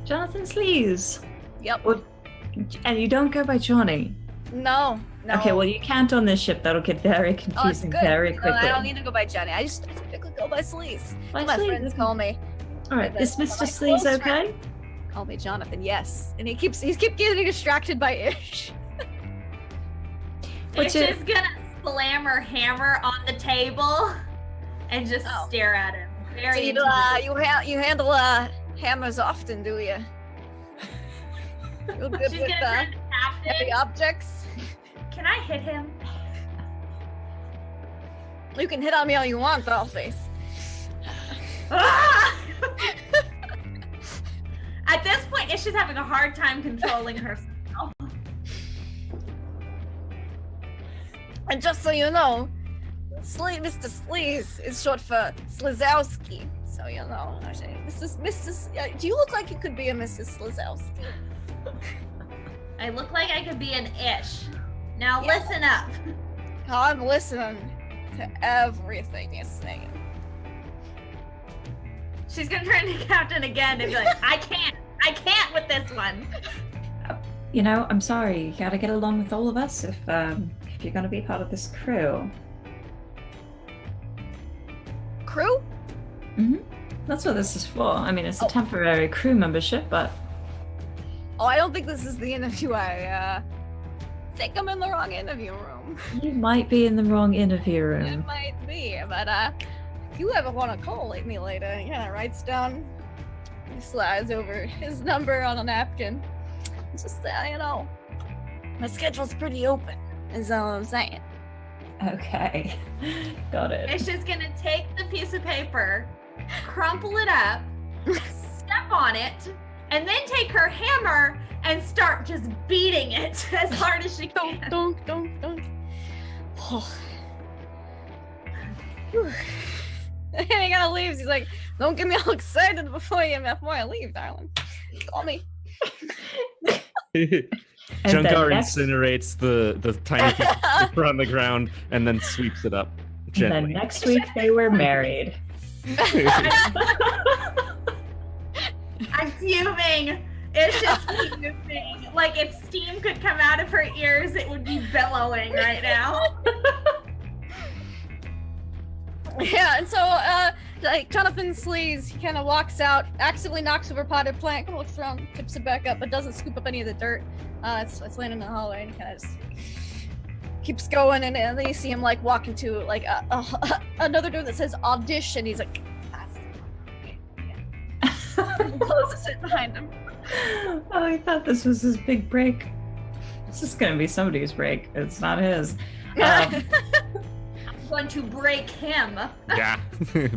Jonathan Sleaze. Yep. Well, and you don't go by Johnny. No. Okay, well you can't on this ship. That'll get very Oh, it's confusing good. very No, quickly. I don't need to go by Johnny. I just typically go by Sleaze. By My Sleaze, friends okay. call me. All right, But is my Mr. close Sleaze friend- okay? Call me Jonathan, yes. And he keeps getting distracted by Ish. What's Ish your- is gonna slam her hammer on the table and just Oh. stare at him. So Very you handle hammers often, do you? You're good She's with gonna turn to heavy Captain. objects. Can I hit him? You can hit on me all you want, Dollface. Ah! At this point, Ish is having a hard time controlling herself. And just so you know, Mr. Sleaze is short for Slizowski. So you know, I say, Mrs. Do you look like you could be a Mrs. Slizowski? I look like I could be an Ish. Now Yeah. listen up. I'm listening to everything you're saying. She's gonna turn to Captain again and be like, I can't with this one. You know, I'm sorry. You gotta get along with all of us if you're gonna be part of this crew. Crew? Mm-hmm. That's what this is for. I mean, it's a Oh. temporary crew membership, but Oh, I don't think this is the interview. I think I'm in the wrong interview room. you might be in the wrong interview It room. might be, but if you ever want to call me later, he kind of writes down, he slides over his number on a napkin. Just you know, my schedule's pretty open. Is all I'm saying. Okay. Got it. Ish is gonna take the piece of paper, crumple it up, step on it, and then take her hammer and start just beating it as hard as she can. Donk. Oh. And he kind of leaves. He's like, "Don't get me all excited before I leave, darling. Call me." And Junkar then next- incinerates the tiny piece of paper on the ground and then sweeps it up And gently. then next week they were married. I'm fuming. It's just fuming. Like if steam could come out of her ears, it would be bellowing right now. Yeah, and so like Jonathan Sleaze, he kind of walks out, accidentally knocks over potted plant, kind of looks around, tips it back up, but doesn't scoop up any of the dirt. It's laying in the hallway, and he kind of just keeps going, and then you see him like walk into like another door that says audition. He's like, "That's and closes it behind him." Oh, I thought this was his big break. This is gonna be somebody's break. It's not his. I'm going to break him. Yeah,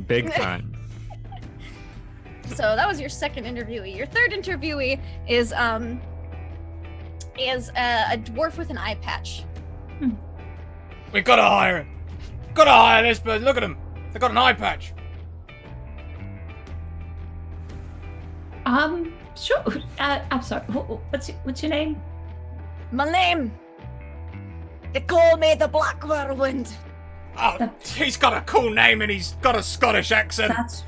big time. So that was your second interviewee. Your third interviewee is a dwarf with an eye patch. We gotta hire him. Gotta hire this person. Look at him. They got an eye patch. Sure. I'm sorry. What's your name? My name. They call me the Black Whirlwind. Oh, he's got a cool name and he's got a Scottish accent. That's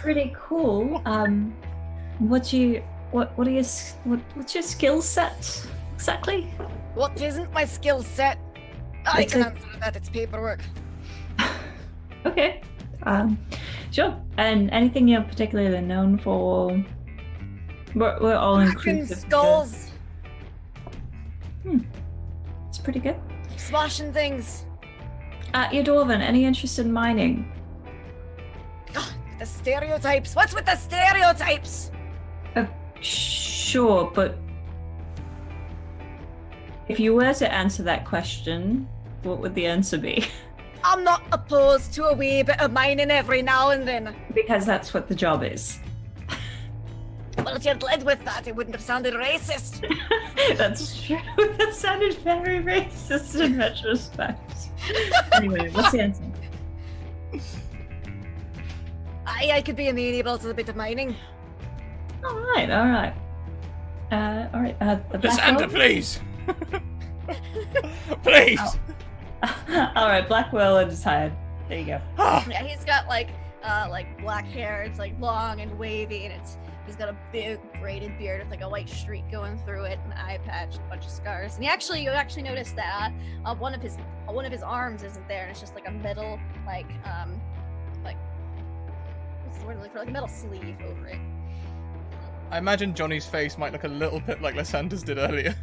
pretty cool. What's your skill set exactly? What isn't my skill set? I It's can a- answer that. It's paperwork. Okay. Sure. And anything you're particularly known for? We're all Cracking inclusive. skulls, It's pretty good. smashing things. You're Dwarven. Any interest in mining? The stereotypes. What's with the stereotypes? Sure, but if you were to answer that question, what would the answer be? I'm not opposed to a wee bit of mining every now and then. Because that's what the job is. Well, if you'd led with that, it wouldn't have sounded racist. That's true. That sounded very racist in retrospect. Anyway, what's the answer? I could be amenable to a bit of mining. All right. The black Santa, Will? please. Please. All right, Black Will is hired. There you go. Yeah, he's got like black hair. It's like long and wavy, and he's got a big braided beard with like a white streak going through it, an eye patch, a bunch of scars. And you actually notice that one of his arms isn't there, and it's just like a metal like what's the word I'm looking for? Like a metal sleeve over it. I imagine Johnny's face might look a little bit like Lysander's did earlier.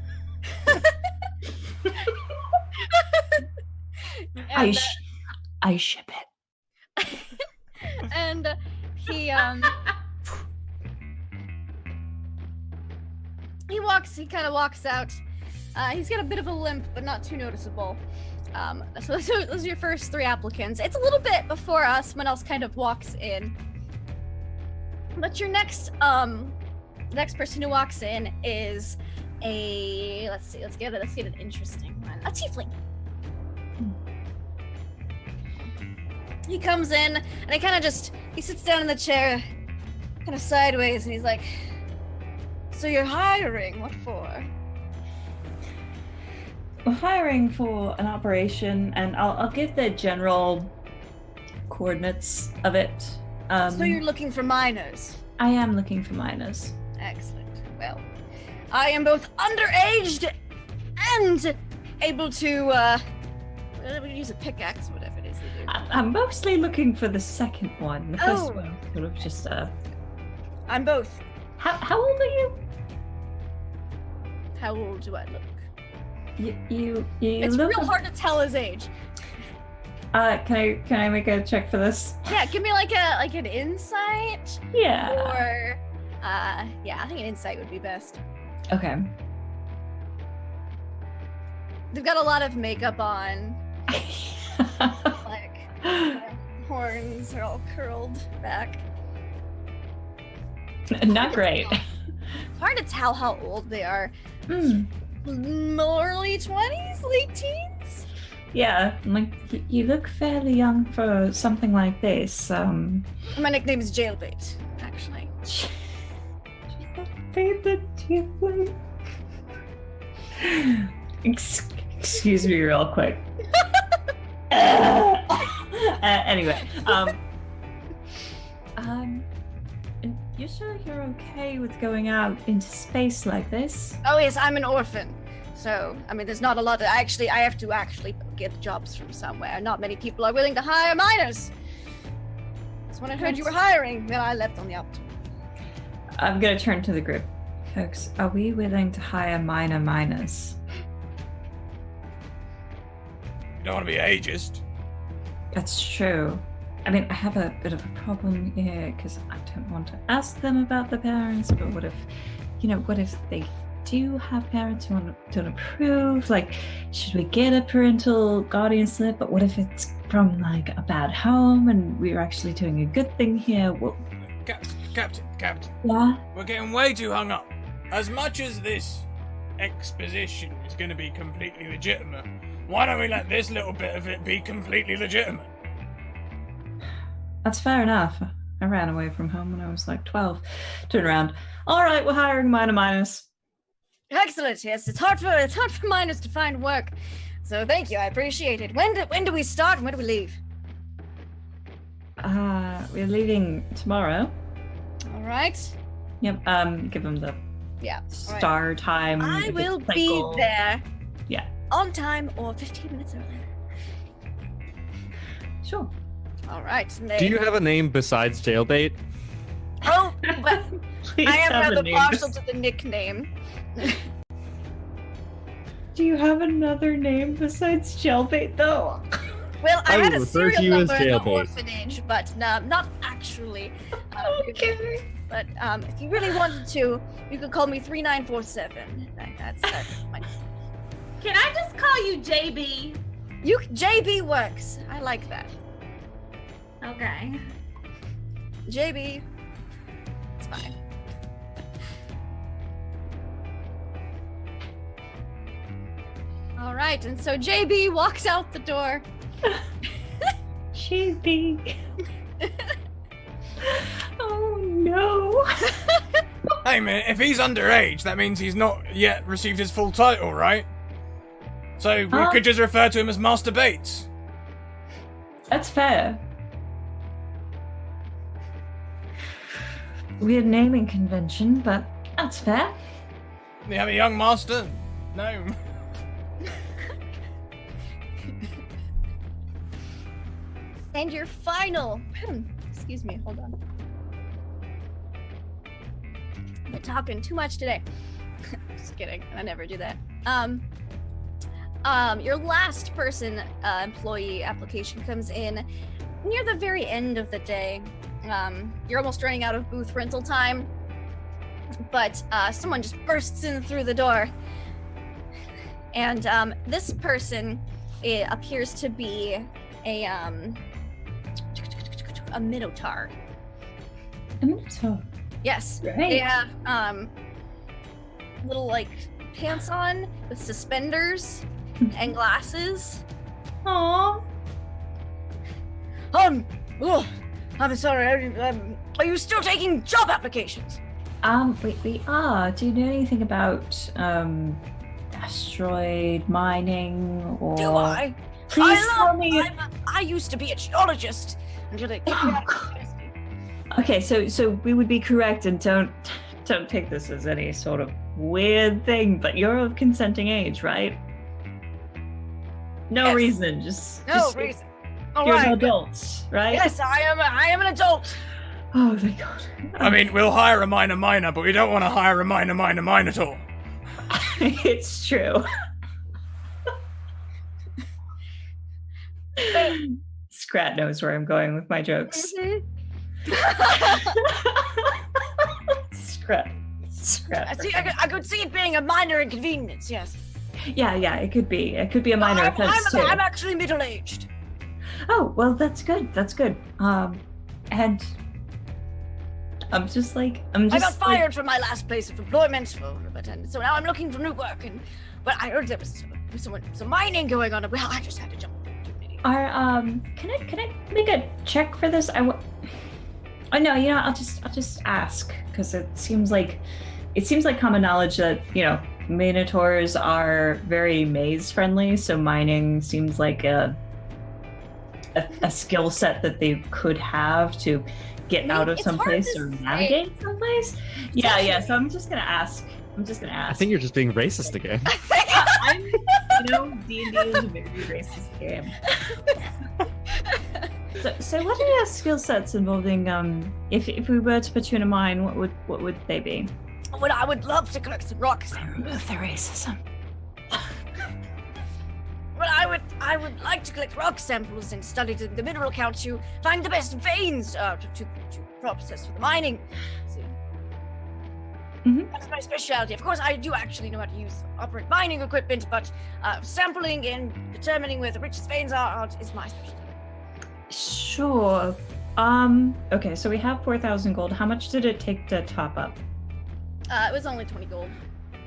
And, I ship it. and he kind of walks out. He's got a bit of a limp, but not too noticeable. So those are your first three applicants. It's a little bit before someone else kind of walks in. But your next person who walks in is a let's get an interesting one. A tiefling. He comes in and he sits down in the chair, kind of sideways, and he's like, "So you're hiring? What for?" We're hiring for an operation, and I'll give the general coordinates of it. So you're looking for miners. I am looking for miners. Excellent. Well, I am both underaged and able to use a pickaxe, whatever it is they do. I'm mostly looking for the second one. The first Oh. one sort of just I'm both. How old are you? How old do I look? You It's look. real hard to tell his age. Can I make a check for this? Yeah, give me like an insight, Yeah. or I think an insight would be best. Okay. They've got a lot of makeup on. Like, their horns are all curled back. Not great. Hard to tell how old they are. Hmm. Early 20s, late teens? Yeah, like you look fairly young for something like this. My nickname is Jailbait, actually. Excuse me, real quick. Anyway, you sure you're okay with going out into space like this? Oh yes, I'm an orphan. So, I mean, there's not a lot of... I have to actually get jobs from somewhere. Not many people are willing to hire minors. So when I heard you were hiring, then I leapt on the opportunity. I'm gonna turn to the group. Folks, are we willing to hire minors? You don't want to be ageist. That's true. I mean, I have a bit of a problem here because I don't want to ask them about the parents, but what if they do have parents who don't approve? Like, should we get a parental guardian slip? But what if it's from like a bad home and we're actually doing a good thing here? Well, Captain. yeah. We're getting way too hung up. As much as this exposition is going to be completely legitimate, why don't we let this little bit of it be completely legitimate? That's fair enough. I ran away from home when I was like 12. Turn around. All right, we're hiring minors. Excellent. Yes, it's hard for minors to find work. So thank you. I appreciate it. When do we start and when do we leave? We're leaving tomorrow. All right. Yep. Give them the star time. I if will it's be cycle. there. Yeah. On time or 15 minutes earlier. Sure. All right. Do you have a name besides Jailbait? Oh, well, Please I am have a rather name. partial to the nickname. Do you have another name besides Jailbait, though? Well, I I had will a refer to serial you as number in the Jailbait. orphanage, but not actually. Okay. But if you really wanted to, you could call me 3947. That's my... Can I just call you JB? JB works. I like that. Okay. JB. It's fine. All right, and so JB walks out the door. JB. Oh no. Hey man, if he's underage, that means he's not yet received his full title, right? So we could just refer to him as Master Bates. That's fair. Weird naming convention, but that's fair. You have a young master? No. And your final. Excuse me, hold on. I've been talking too much today. Just kidding. I never do that. Your last person employee application comes in near the very end of the day. You're almost running out of booth rental time, but someone just bursts in through the door, and this person appears to be a Minotaur. A Minotaur. Yes, Right. they have little like pants on with suspenders and glasses. Aww. Oh, I'm sorry. Are you still taking job applications? We are. Do you know anything about asteroid mining or? Do I? Please tell me. I used to be a geologist until they kicked me out of university. Okay, so we would be correct, and don't take this as any sort of weird thing, but you're of consenting age, right? No Yes. reason, just Reason. All you're right. an adult, right? Yes, I am an adult. Oh thank God. I mean, we'll hire a minor, but we don't want to hire a minor at all. It's true. Scrat knows where I'm going with my jokes. Mhm. Scrat. I could see it being a minor inconvenience. Yes. Yeah, it could be. It could be a minor offense too. I'm actually middle-aged. Oh, well, that's good. That's good. And I'm just I got fired from my last place of employment for a bit, and so now I'm looking for new work. But I heard there was some mining going on. Well, I just had to jump. Can I make a check for this? Oh no, I'll just ask because it seems like common knowledge that minotaurs are very maze friendly. So mining seems like a skill set that they could have to get out of someplace or navigate someplace. Yeah. So I'm just gonna ask. I think you're just being racist again. D&D is a very racist game. So what are your skill sets involving? If we were to put you in a mine, what would they be? Well, I would love to collect some rocks. Remove the racism. Well, I would like to collect rock samples and study the mineral count to find the best veins to process for the mining. Mm-hmm. That's my specialty. Of course, I do actually know how to operate mining equipment, but sampling and determining where the richest veins are is my specialty. Sure. Okay, so we have 4,000 gold. How much did it take to top up? It was only 20 gold.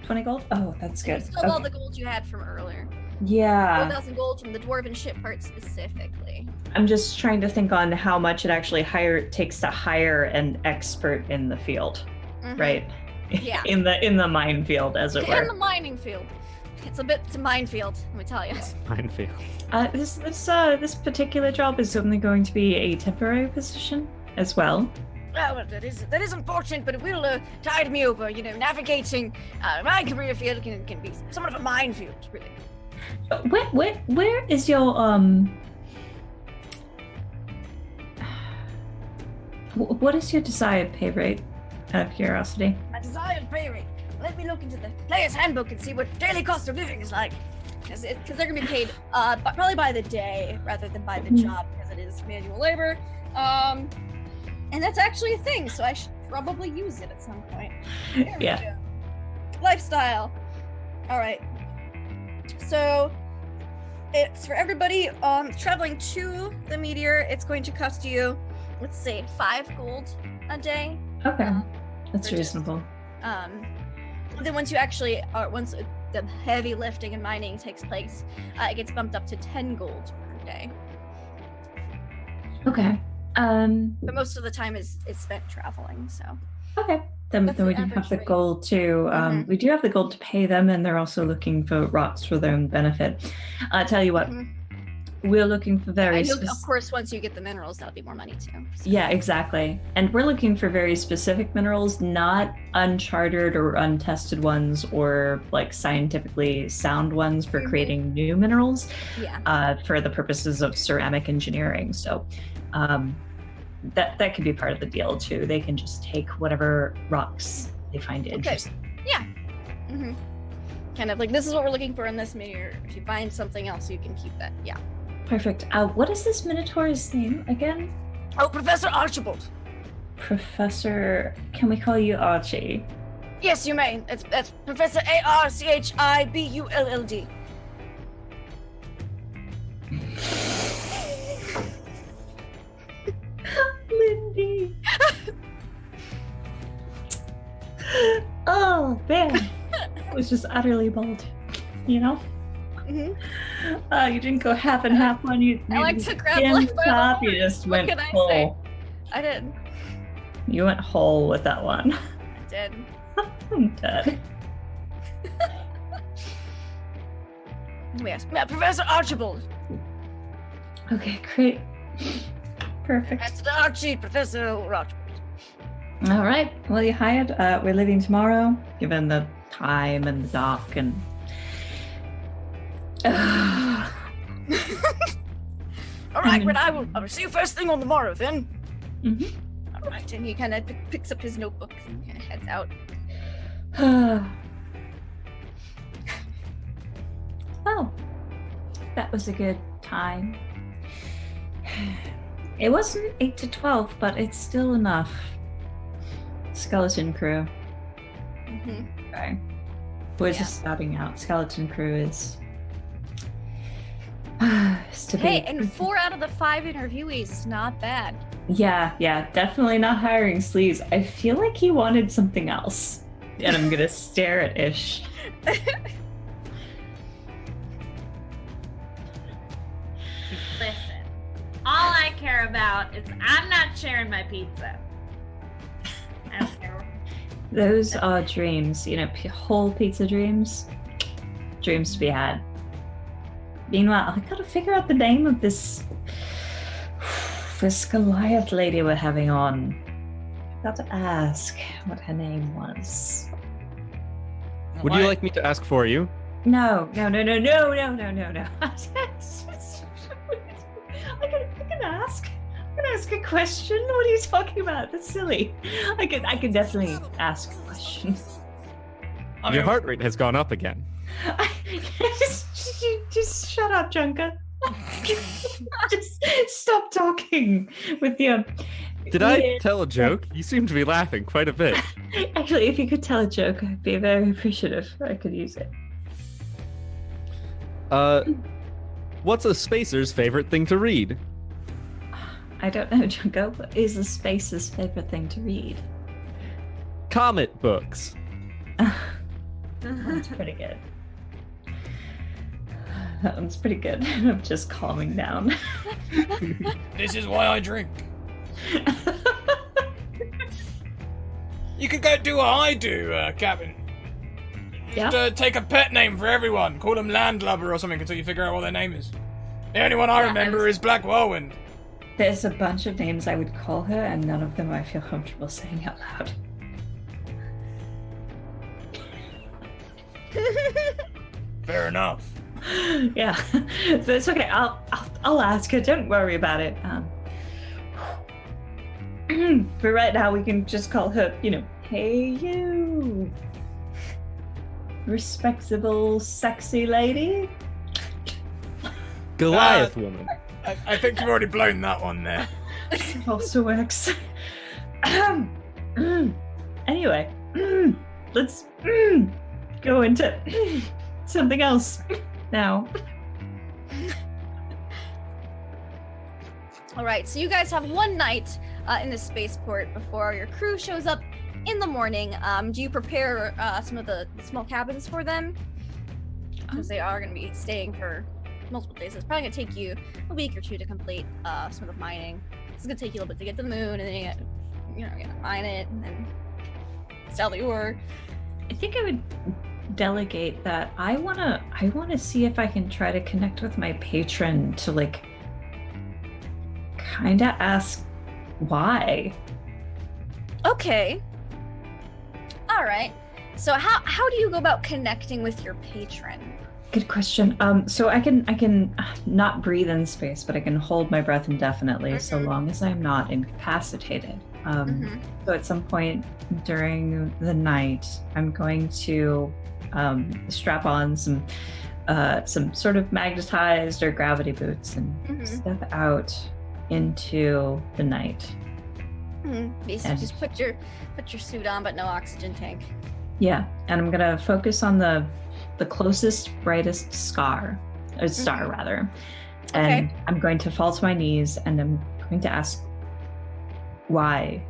20 gold? Oh, that's good. Still all the gold you had from earlier. Yeah. 4,000 gold from the dwarven ship part specifically. I'm just trying to think on how much it actually takes to hire an expert in the field, right? Yeah. in the minefield, as it were. In the mining field. It's a minefield, let me tell you. Minefield. This particular job is only going to be a temporary position as well. Well, that is unfortunate, but it will tide me over. Navigating my career field can be somewhat of a minefield, really. Where is your what is your desired pay rate? Out of curiosity. My desired pay rate. Let me look into the player's handbook and see what daily cost of living is like. Because they're going to be paid probably by the day rather than by the job, because it is manual labor. And that's actually a thing, so I should probably use it at some point. There we go. Lifestyle. All right. So it's for everybody traveling to the meteor. It's going to cost you, let's say, 5 gold a day. Okay, that's reasonable. Then once you actually once the heavy lifting and mining takes place, it gets bumped up to 10 gold per day. Okay. But most of the time is spent traveling. So. Okay. Then we do have the gold to we do have the gold to pay them, and they're also looking for rocks for their own benefit. I tell you what. We're looking for very of course, once you get the minerals, that'll be more money too. So. Yeah, exactly. And we're looking for very specific minerals, not uncharted or untested ones, or like scientifically sound ones for creating new minerals. Yeah. For the purposes of ceramic engineering. So that could be part of the deal too. They can just take whatever rocks they find interesting. Yeah. Kind of like, this is what we're looking for in this meteor. If you find something else, you can keep that. Yeah. Perfect. What is this Minotaur's name again? Oh, Professor Archibald. Professor, can we call you Archie? Yes, you may. That's Professor Archibuld. Lindy. Oh man, it was just utterly bold, you didn't go half and half when you I like to grab the top. You just went whole. I did. You went whole with that one. I did. I'm dead. Yes, Professor Archibald. Okay, great. Perfect. That's the Archie, Professor Archibald. All right. Well, you hired. We're leaving tomorrow, given the time and the dock and. All right, but I will see you first thing on the morrow then. All right, and he kind of picks up his notebook and kind of heads out. Oh, that was a good time. It wasn't 8 to 12, but it's still enough. Skeleton crew. Okay. We're just starting out. Skeleton crew is seems to Hey, be. and 4 out of the 5 interviewees is not bad. Yeah, definitely not hiring sleaze. I feel like he wanted something else. And I'm gonna stare at Ish. Listen, all I care about is I'm not sharing my pizza. I don't care. Those are dreams, whole pizza dreams. Dreams to be had. Meanwhile, I gotta figure out the name of this Goliath lady we're having on. Got to ask what her name was. Would you like me to ask for you? No. I can ask. I'm gonna ask a question. What are you talking about? That's silly. I can definitely ask a question. I Your mean, heart rate has gone up again. just shut up, Junka. Just stop talking with your. Did I tell a joke? You seem to be laughing quite a bit. Actually, if you could tell a joke, I'd be very appreciative. I could use it. What's a spacer's favorite thing to read? I don't know, Junko. What is a spacer's favorite thing to read? Comic books. That's pretty good. That one's pretty good. I'm just calming down. this is why I drink. You could go do what I do, Captain. Yeah. Just, take a pet name for everyone. Call them Landlubber or something until you figure out what their name is. The only one I remember is Black Whirlwind. There's a bunch of names I would call her, and none of them I feel comfortable saying out loud. Fair enough. Yeah, so it's okay. I'll ask her. Don't worry about it. For right now, we can just call her, hey you, respectable, sexy lady. Goliath woman. I think you've already blown that one there. Also works. Anyway, let's go into something else now. All right, so you guys have one night in the spaceport before your crew shows up in the morning. Do you prepare some of the small cabins for them? Because they are going to be staying for multiple days. So it's probably going to take you a week or two to complete some of the mining. It's going to take you a little bit to get to the moon, and then you gotta mine it, and then sell the ore. I think I would delegate that. I wanna see if I can try to connect with my patron to kinda ask why. Okay. All right. So how do you go about connecting with your patron? Good question. So I can not breathe in space, but I can hold my breath indefinitely so long as I'm not incapacitated. So at some point during the night, I'm going to strap on some sort of magnetized or gravity boots and step out into the night. Basically, And- just put your suit on, but no oxygen tank. Yeah, and I'm gonna focus on the closest, brightest star rather, and I'm going to fall to my knees and I'm going to ask why.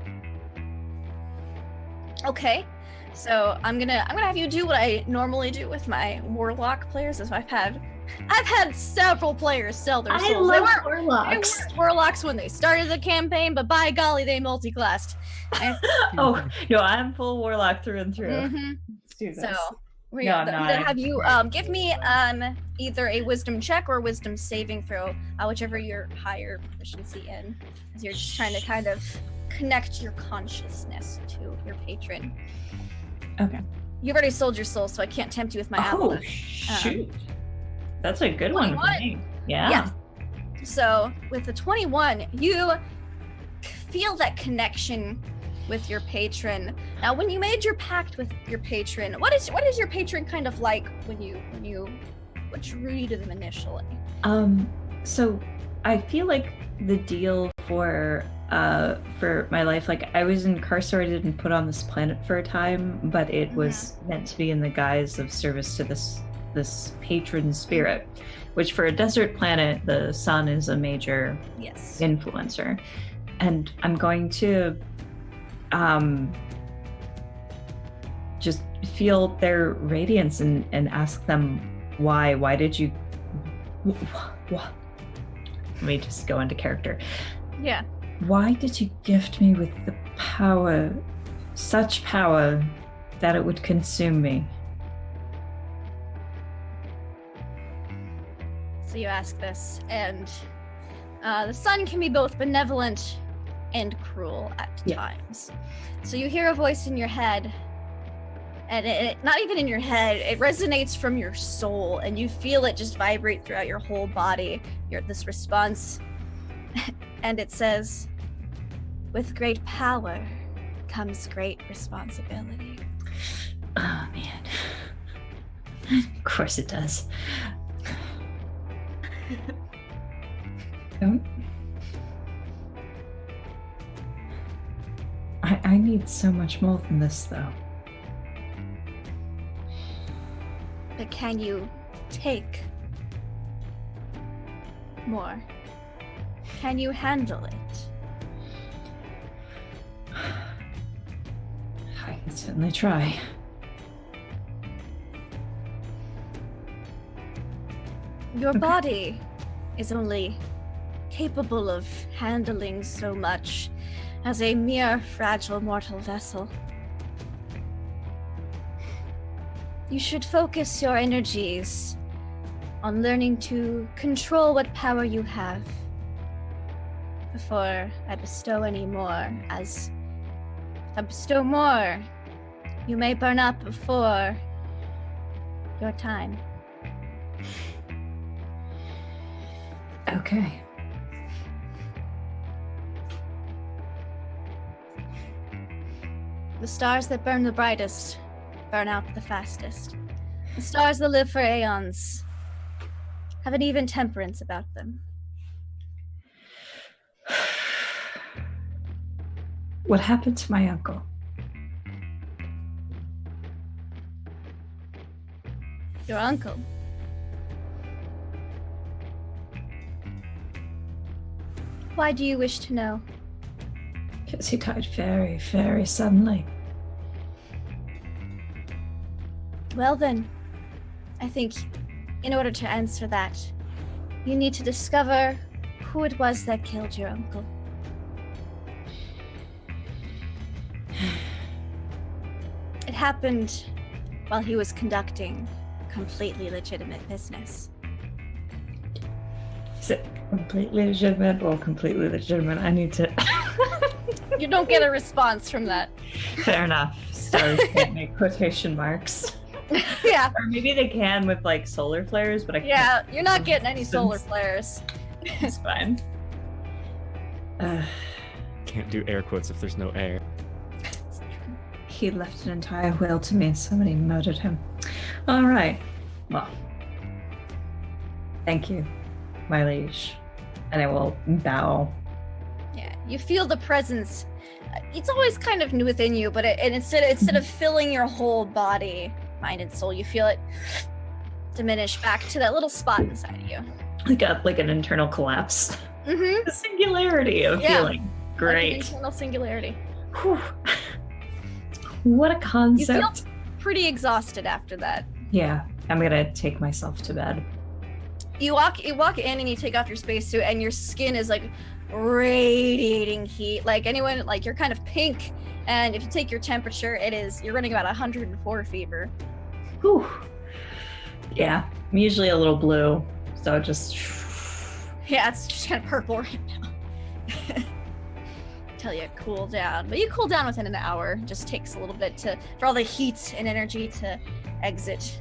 Okay. So I'm gonna have you do what I normally do with my warlock players. Is I've had several players sell their souls. I love They weren't warlocks. warlocks when they started the campaign, but by golly, they multi-classed. Oh no, I'm full warlock through and through. Mhm. Let's do this. So we're No, gonna have you give me either a wisdom check or a wisdom saving throw, whichever you're higher proficiency in, as you're just trying to kind of connect your consciousness to your patron. Okay. You've already sold your soul, so I can't tempt you with my Oh apple. shoot, that's a good one for 21. me. Yeah. Yes. So with the 21, you feel that connection with your patron. Now, when you made your pact with your patron, what is your patron kind of like when you what drew you to them initially? So I feel like the deal for my life, like I was incarcerated and put on this planet for a time, but it was meant to be in the guise of service to this this patron spirit, which for a desert planet, the sun is a major Yes. influencer. And I'm going to just feel their radiance and ask them why. Why did you... What? Let me just go into character. Yeah. Why did you gift me with the power, such power, that it would consume me? So you ask this, and the sun can be both benevolent and cruel at times. So you hear a voice in your head, and it not even in your head, it resonates from your soul, and you feel it just vibrate throughout your whole body. This response, and it says, "With great power comes great responsibility." Oh man. Of course it does. Don't. I need so much more than this, though. But can you take more? Can you handle it? I can certainly try. Your body is only capable of handling so much as a mere fragile mortal vessel. You should focus your energies on learning to control what power you have before I bestow any more, as if I bestow more, you may burn up before your time. Okay. The stars that burn the brightest burn out the fastest. The stars that live for aeons have an even temperance about them. What happened to my uncle? Your uncle. Why do you wish to know? Because he died very, very suddenly. Well then, I think in order to answer that, you need to discover who it was that killed your uncle. It happened while he was conducting completely legitimate business. Is it completely legitimate or completely legitimate? I need to... You don't get a response from that. Fair enough. Stars can't make quotation marks. Yeah. Or maybe they can with like solar flares, but I can't. Yeah, you're not getting any solar flares. It's fine. Can't do air quotes if there's no air. He left an entire will to me. Somebody murdered him. All right. Well, thank you, my liege. And I will bow. Yeah, you feel the presence. It's always kind of within you, but instead of filling your whole body, mind and soul, you feel it diminish back to that little spot inside of you. Like an internal collapse. Mm-hmm. The singularity of feeling. Great. Like an internal singularity. Whew. What a You concept. feel pretty exhausted after that. Yeah, I'm gonna take myself to bed. You walk in and you take off your spacesuit, and your skin is like radiating heat. Like you're kind of pink, and if you take your temperature, you're running about 104 fever. Whew. Yeah, I'm usually a little blue, so just... Yeah, it's just kind of purple right now. Tell you cool down, but you cool down within an hour. Just takes a little bit for all the heat and energy to exit.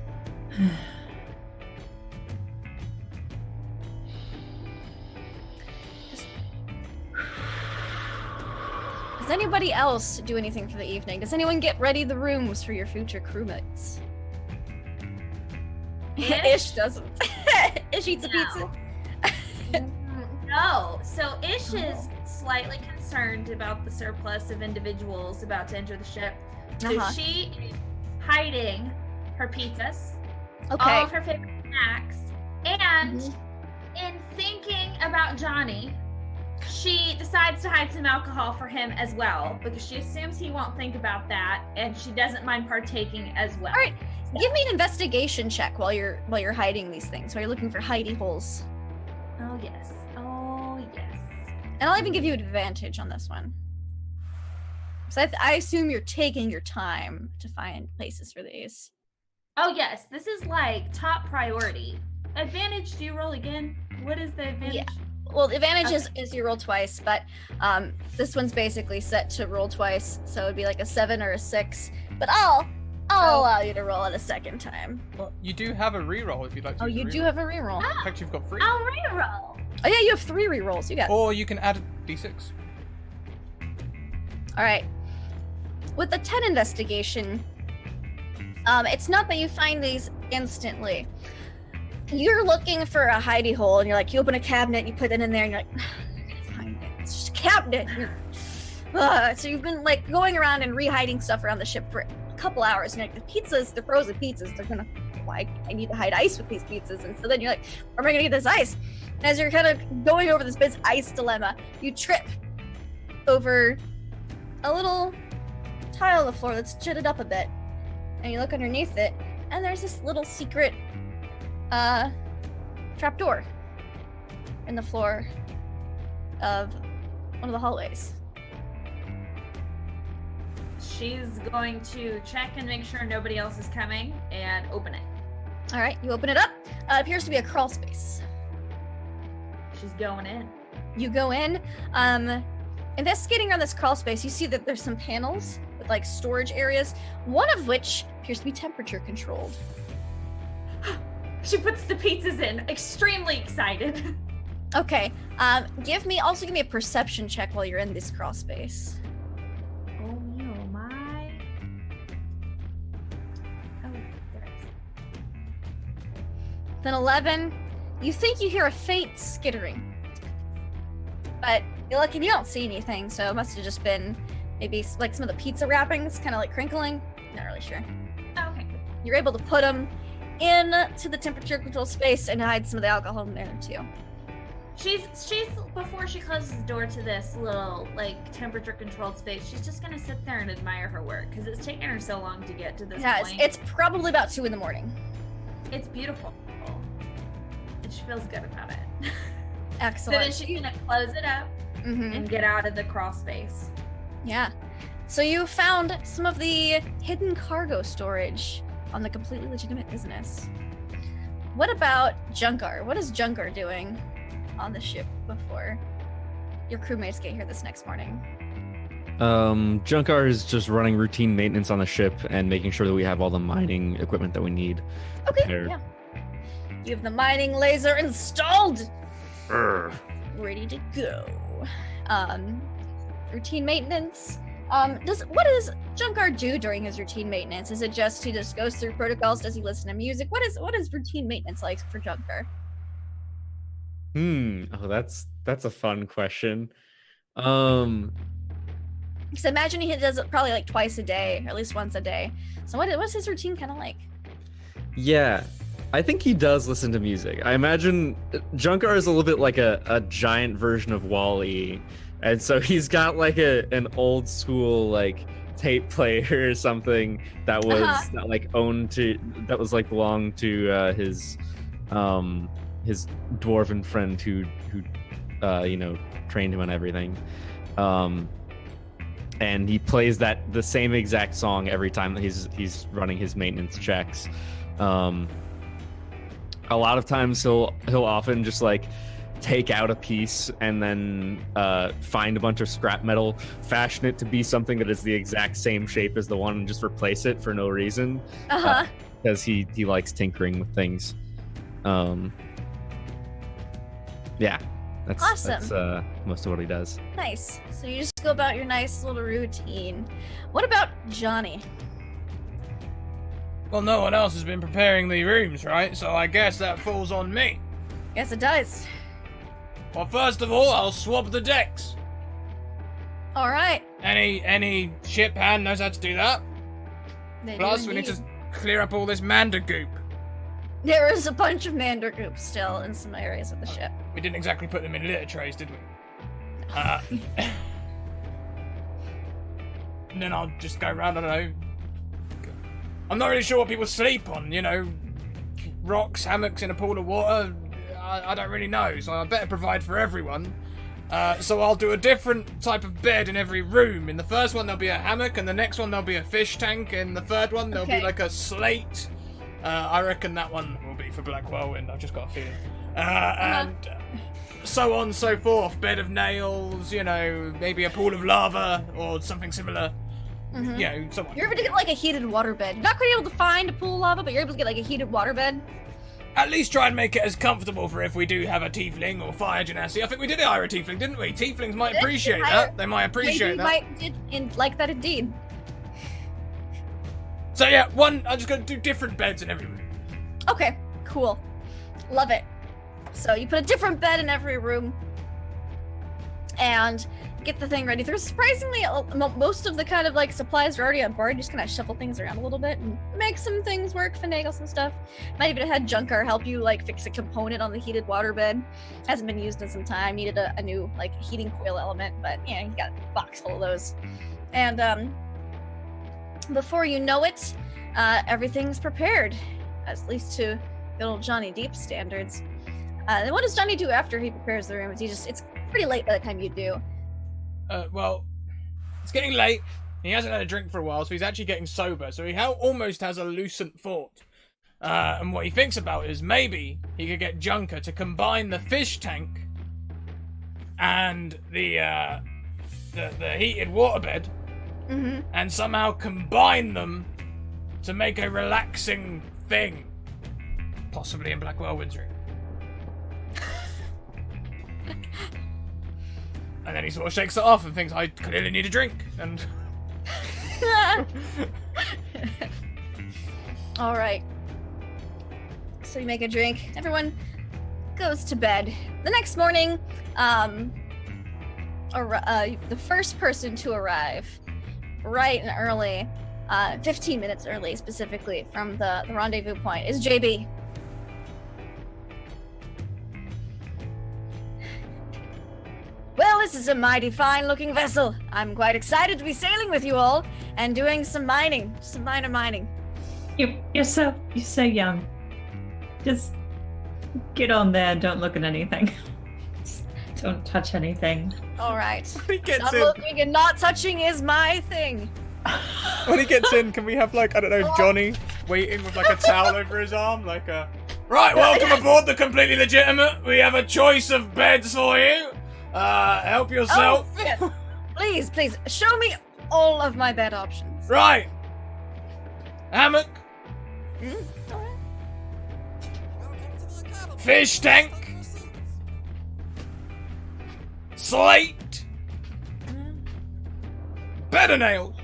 Does anybody else do anything for the evening? Does anyone get ready the rooms for your future crewmates? Ish doesn't. Ish eats a pizza. No. So Ish is slightly concerned about the surplus of individuals about to enter the ship. So she is hiding her pizzas Okay. all of her favorite snacks, and Mhm. in thinking about Johnny, she decides to hide some alcohol for him as well because she assumes he won't think about that, and she doesn't mind partaking as well. All right. Give me an investigation check while you're hiding these things. While you're looking for hidey holes, Oh yes. Oh yes. and I'll even give you advantage on this one. So I assume you're taking your time to find places for these. Oh yes. This is like top priority. Advantage? Do you roll again? What is the advantage? Yeah. Well, the advantage is you roll twice, but this one's basically set to roll twice, so it'd be like a 7 or a 6. But I'll allow you to roll it a second time. Well, you do have a reroll if you'd like to. Oh, use a you do reroll. have a reroll. In fact, you've got 3. I'll reroll. Oh yeah, you have 3 rerolls. You got. Or you can add a d6. All right. With the 10 investigation, it's not that you find these instantly. You're looking for a hidey hole, and you're like, you open a cabinet, you put it in there, and you're like, I'm gonna find it. It's just a cabinet. So you've been like going around and re-hiding stuff around the ship for a couple hours, and you're like, the pizzas, the frozen pizzas, they're gonna. Why I need to hide ice with these pizzas, and so then you're like, where am I gonna get this ice? And as you're kind of going over this big ice dilemma, you trip over a little tile on the floor that's jutted up a bit, and you look underneath it, and there's this little secret trapdoor in the floor of one of the hallways. She's going to check and make sure nobody else is coming and open it. All right, you open it up. It appears to be a crawl space. She's going in. You go in. Investigating around this crawl space, you see that there's some panels with like storage areas, one of which appears to be temperature controlled. She puts the pizzas in, extremely excited. Okay. Give me a perception check while you're in this crawl space. Oh me, oh my. Oh, there it is. Then 11, you think you hear a faint skittering. But you're lucky you don't see anything, so it must have just been maybe like some of the pizza wrappings kind of like crinkling. Not really sure. Okay. You're able to put them into the temperature control space and hide some of the alcohol in there too. She's before she closes the door to this little like temperature controlled space, she's just gonna sit there and admire her work because it's taken her so long to get to this point. It's probably about 2 a.m. It's beautiful, and she feels good about it. Excellent. So then she's gonna close it up and get out of the crawl space. Yeah. So you found some of the hidden cargo storage on the completely legitimate business. What about Junkar? What is Junkar doing on the ship before your crewmates get here this next morning? Junkar is just running routine maintenance on the ship and making sure that we have all the mining equipment that we need. Okay, prepared. yeah. You have the mining laser installed! Urgh. Ready to go. Routine maintenance. What does Junkar do during his routine maintenance? Is it just he just goes through protocols? Does he listen to music? What is routine maintenance like for Junkar? Oh, that's a fun question. Because I imagine he does it probably like twice a day, or at least once a day. So what's his routine kind of like? Yeah, I think he does listen to music. I imagine Junkar is a little bit like a giant version of Wall-E, and so he's got like an old school like tape player or something that was that was like belonged to his dwarven friend who trained him on everything. And he plays the same exact song every time that he's running his maintenance checks. A lot of times he'll often just like take out a piece and then find a bunch of scrap metal, fashion it to be something that is the exact same shape as the one, and just replace it for no reason. Because he likes tinkering with things. Yeah. That's awesome. That's most of what he does. Nice. So you just go about your nice little routine. What about Johnny? Well, no one else has been preparing the rooms, right? So I guess that falls on me. Yes, it does. Well, first of all, I'll swab the decks. All right. Any ship hand knows how to do that. They do Plus, we need indeed. to clear up all this manda goop. There is a bunch of mandragoop still in some areas of the ship. We didn't exactly put them in litter trays, did we? And then I'll just go around, I don't know. I'm not really sure what people sleep on, you know. Rocks, hammocks in a pool of water. I don't really know, so I better provide for everyone. So I'll do a different type of bed in every room. In the first one there'll be a hammock, and the next one there'll be a fish tank, and the third one there'll be like a slate. I reckon that one will be for Black Whirlwind, I've just got a feeling. And so on and so forth. Bed of nails, you know, maybe a pool of lava or something similar. Mhm. You know, someone. You're able to get like a heated waterbed. You're not quite able to find a pool of lava, but you're able to get like a heated waterbed. At least try and make it as comfortable for if we do have a tiefling or fire genasi. I think we did hire a tiefling, didn't we? Tieflings might appreciate that. They might appreciate that. Like that indeed. So yeah, I'm just gonna do different beds in every room. Okay, cool. Love it. So you put a different bed in every room and get the thing ready. There's surprisingly most of the kind of like supplies are already on board. You just kind of shuffle things around a little bit and make some things work, finagle some stuff. Might even have had Junker help you like fix a component on the heated waterbed. Hasn't been used in some time. Needed a new like heating coil element, but yeah, you got a box full of those. And before you know it, everything's prepared, at least to good old Johnny Deep standards. Then what does Johnny do after he prepares the room? It's pretty late by the time you do. Well, it's getting late. He hasn't had a drink for a while, so he's actually getting sober. So he almost has a lucent thought. And what he thinks about is maybe he could get Junker to combine the fish tank and the heated waterbed, and somehow combine them to make a relaxing thing, possibly in Black Whirlwind's room. And then he sort of shakes it off and thinks, I clearly need a drink, and... Alright. So you make a drink. Everyone goes to bed. The next morning, the first person to arrive, bright and early, 15 minutes early specifically from the rendezvous point, is JB. Well, this is a mighty fine-looking vessel. I'm quite excited to be sailing with you all and doing some mining, some minor mining. You're so young. Just get on there and don't look at anything. Don't touch anything. All right. When he gets Not in, looking and not touching is my thing. when he gets in, can we have like, I don't know, Johnny waiting with like a towel over his arm, like a... Right, welcome aboard the Completely Legitimate. We have a choice of beds for you. Help yourself. Oh, yes. Please, show me all of my bed options. Right. Hammock. All right. Fish tank. Slate. Bed of nails.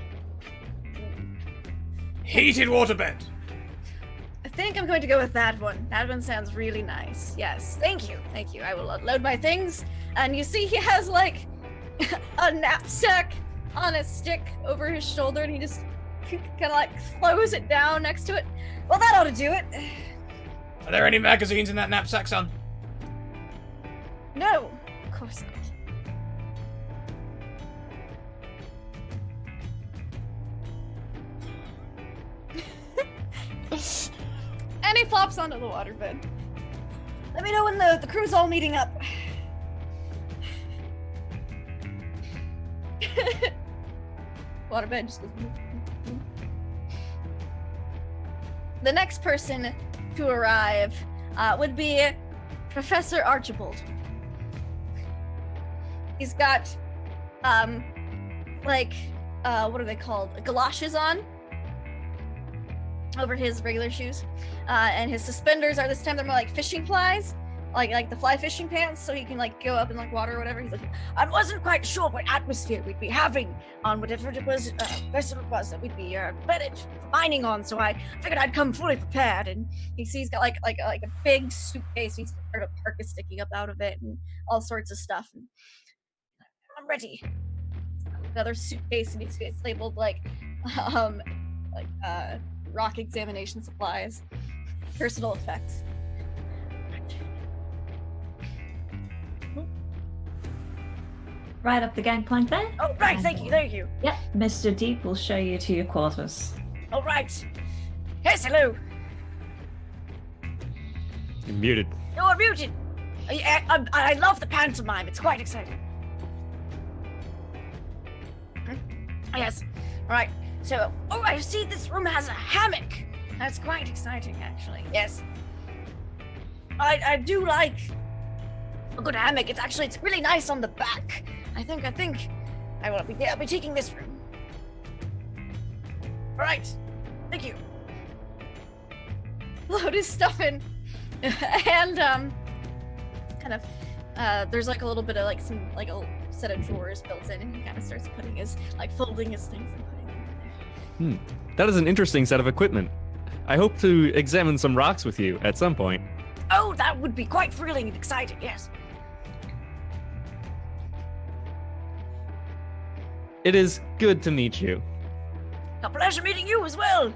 Heated waterbed. I think I'm going to go with that one. That one sounds really nice. Yes, thank you. I will unload my things. And you see he has like a knapsack on a stick over his shoulder, and he just kind of like throws it down next to it. Well, that ought to do it. Are there any magazines in that knapsack, son? No, of course not. And he flops onto the waterbed. Let me know when the crew's all meeting up. Waterbed just goes. The next person to arrive would be Professor Archibald. He's got, what are they called? Galoshes on over his regular shoes, and his suspenders are this time they're more like fishing flies, like the fly fishing pants, so he can like go up in like water or whatever. He's like, I wasn't quite sure what atmosphere we'd be having on whatever it was vessel it was that we'd be bedded mining on, so I figured I'd come fully prepared. And you see he's got like a big suitcase. He's got a parka sticking up out of it and all sorts of stuff. And I'm ready. Another suitcase, and it's labeled like rock examination supplies. personal effects. Right up the gangplank there. Oh, right, thank you. Yep, Mr. Deep will show you to your quarters. All right. Yes, hello. You're muted. You're muted. I love the pantomime. It's quite exciting. Yes. Right. So, I see this room has a hammock. That's quite exciting, actually. Yes. I do like a good hammock. It's really nice on the back. I think I'll be taking this room. All right. Thank you. Load his stuff in, and kind of there's like a little bit of like some like a set of drawers built in, and he kind of starts putting his folding his things and putting them in there. That is an interesting set of equipment. I hope to examine some rocks with you at some point. Oh, that would be quite thrilling and exciting. Yes. It is good to meet you. A pleasure meeting you as well.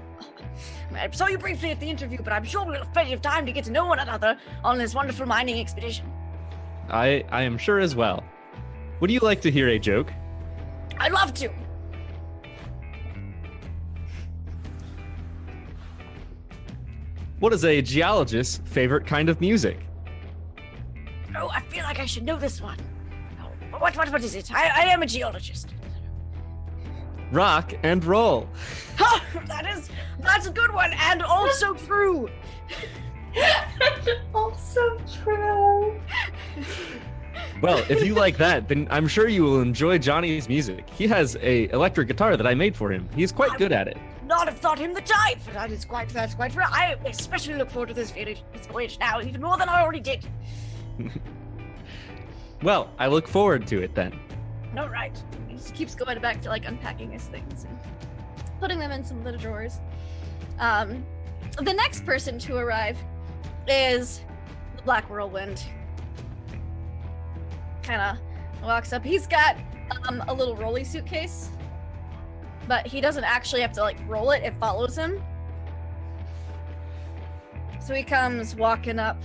I saw you briefly at the interview, but I'm sure we'll have plenty of time to get to know one another on this wonderful mining expedition. I am sure as well. Would you like to hear a joke? I'd love to. What is a geologist's favorite kind of music? Oh, I feel like I should know this one. Oh, what is it? I am a geologist. Rock and roll. Oh, that's a good one and also true. Also true. Well, if you like that, then I'm sure you will enjoy Johnny's music. He has a electric guitar that I made for him. He's quite good at it. Not have thought him the type, but that's quite true. I especially look forward to this voyage now, even more than I already did. Well, I look forward to it then. All right. He just keeps going back to like unpacking his things and putting them in some little drawers. The next person to arrive is the Black Whirlwind. Kind of walks up. He's got a little rolly suitcase, but he doesn't actually have to like roll it. It follows him. So he comes walking up.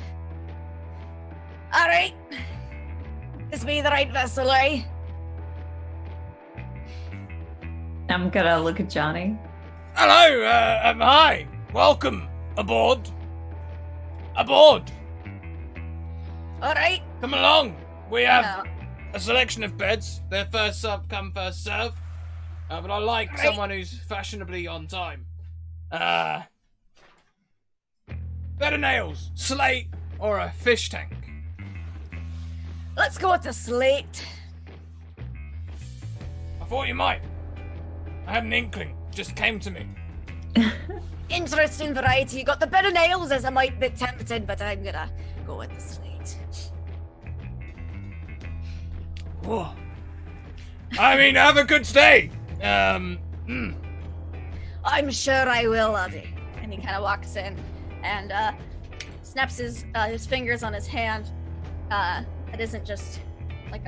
All right. This be the right vessel, eh? I'm gonna look at Johnny. Hello, hi. Welcome aboard. Aboard. All right. Come along. We have Now, a selection of beds. They're first come, first serve. But I like Right. someone who's fashionably on time. Bed of nails, slate, or a fish tank. let's go with the slate. I thought you might. I had an inkling. Just came to me. Interesting variety. You got the bed of nails as I might be tempted, but I'm gonna go with the slate. Whoa. I mean, have a good stay. I'm sure I will, Ozzy. And he kind of walks in and snaps his fingers on his hand. It isn't just like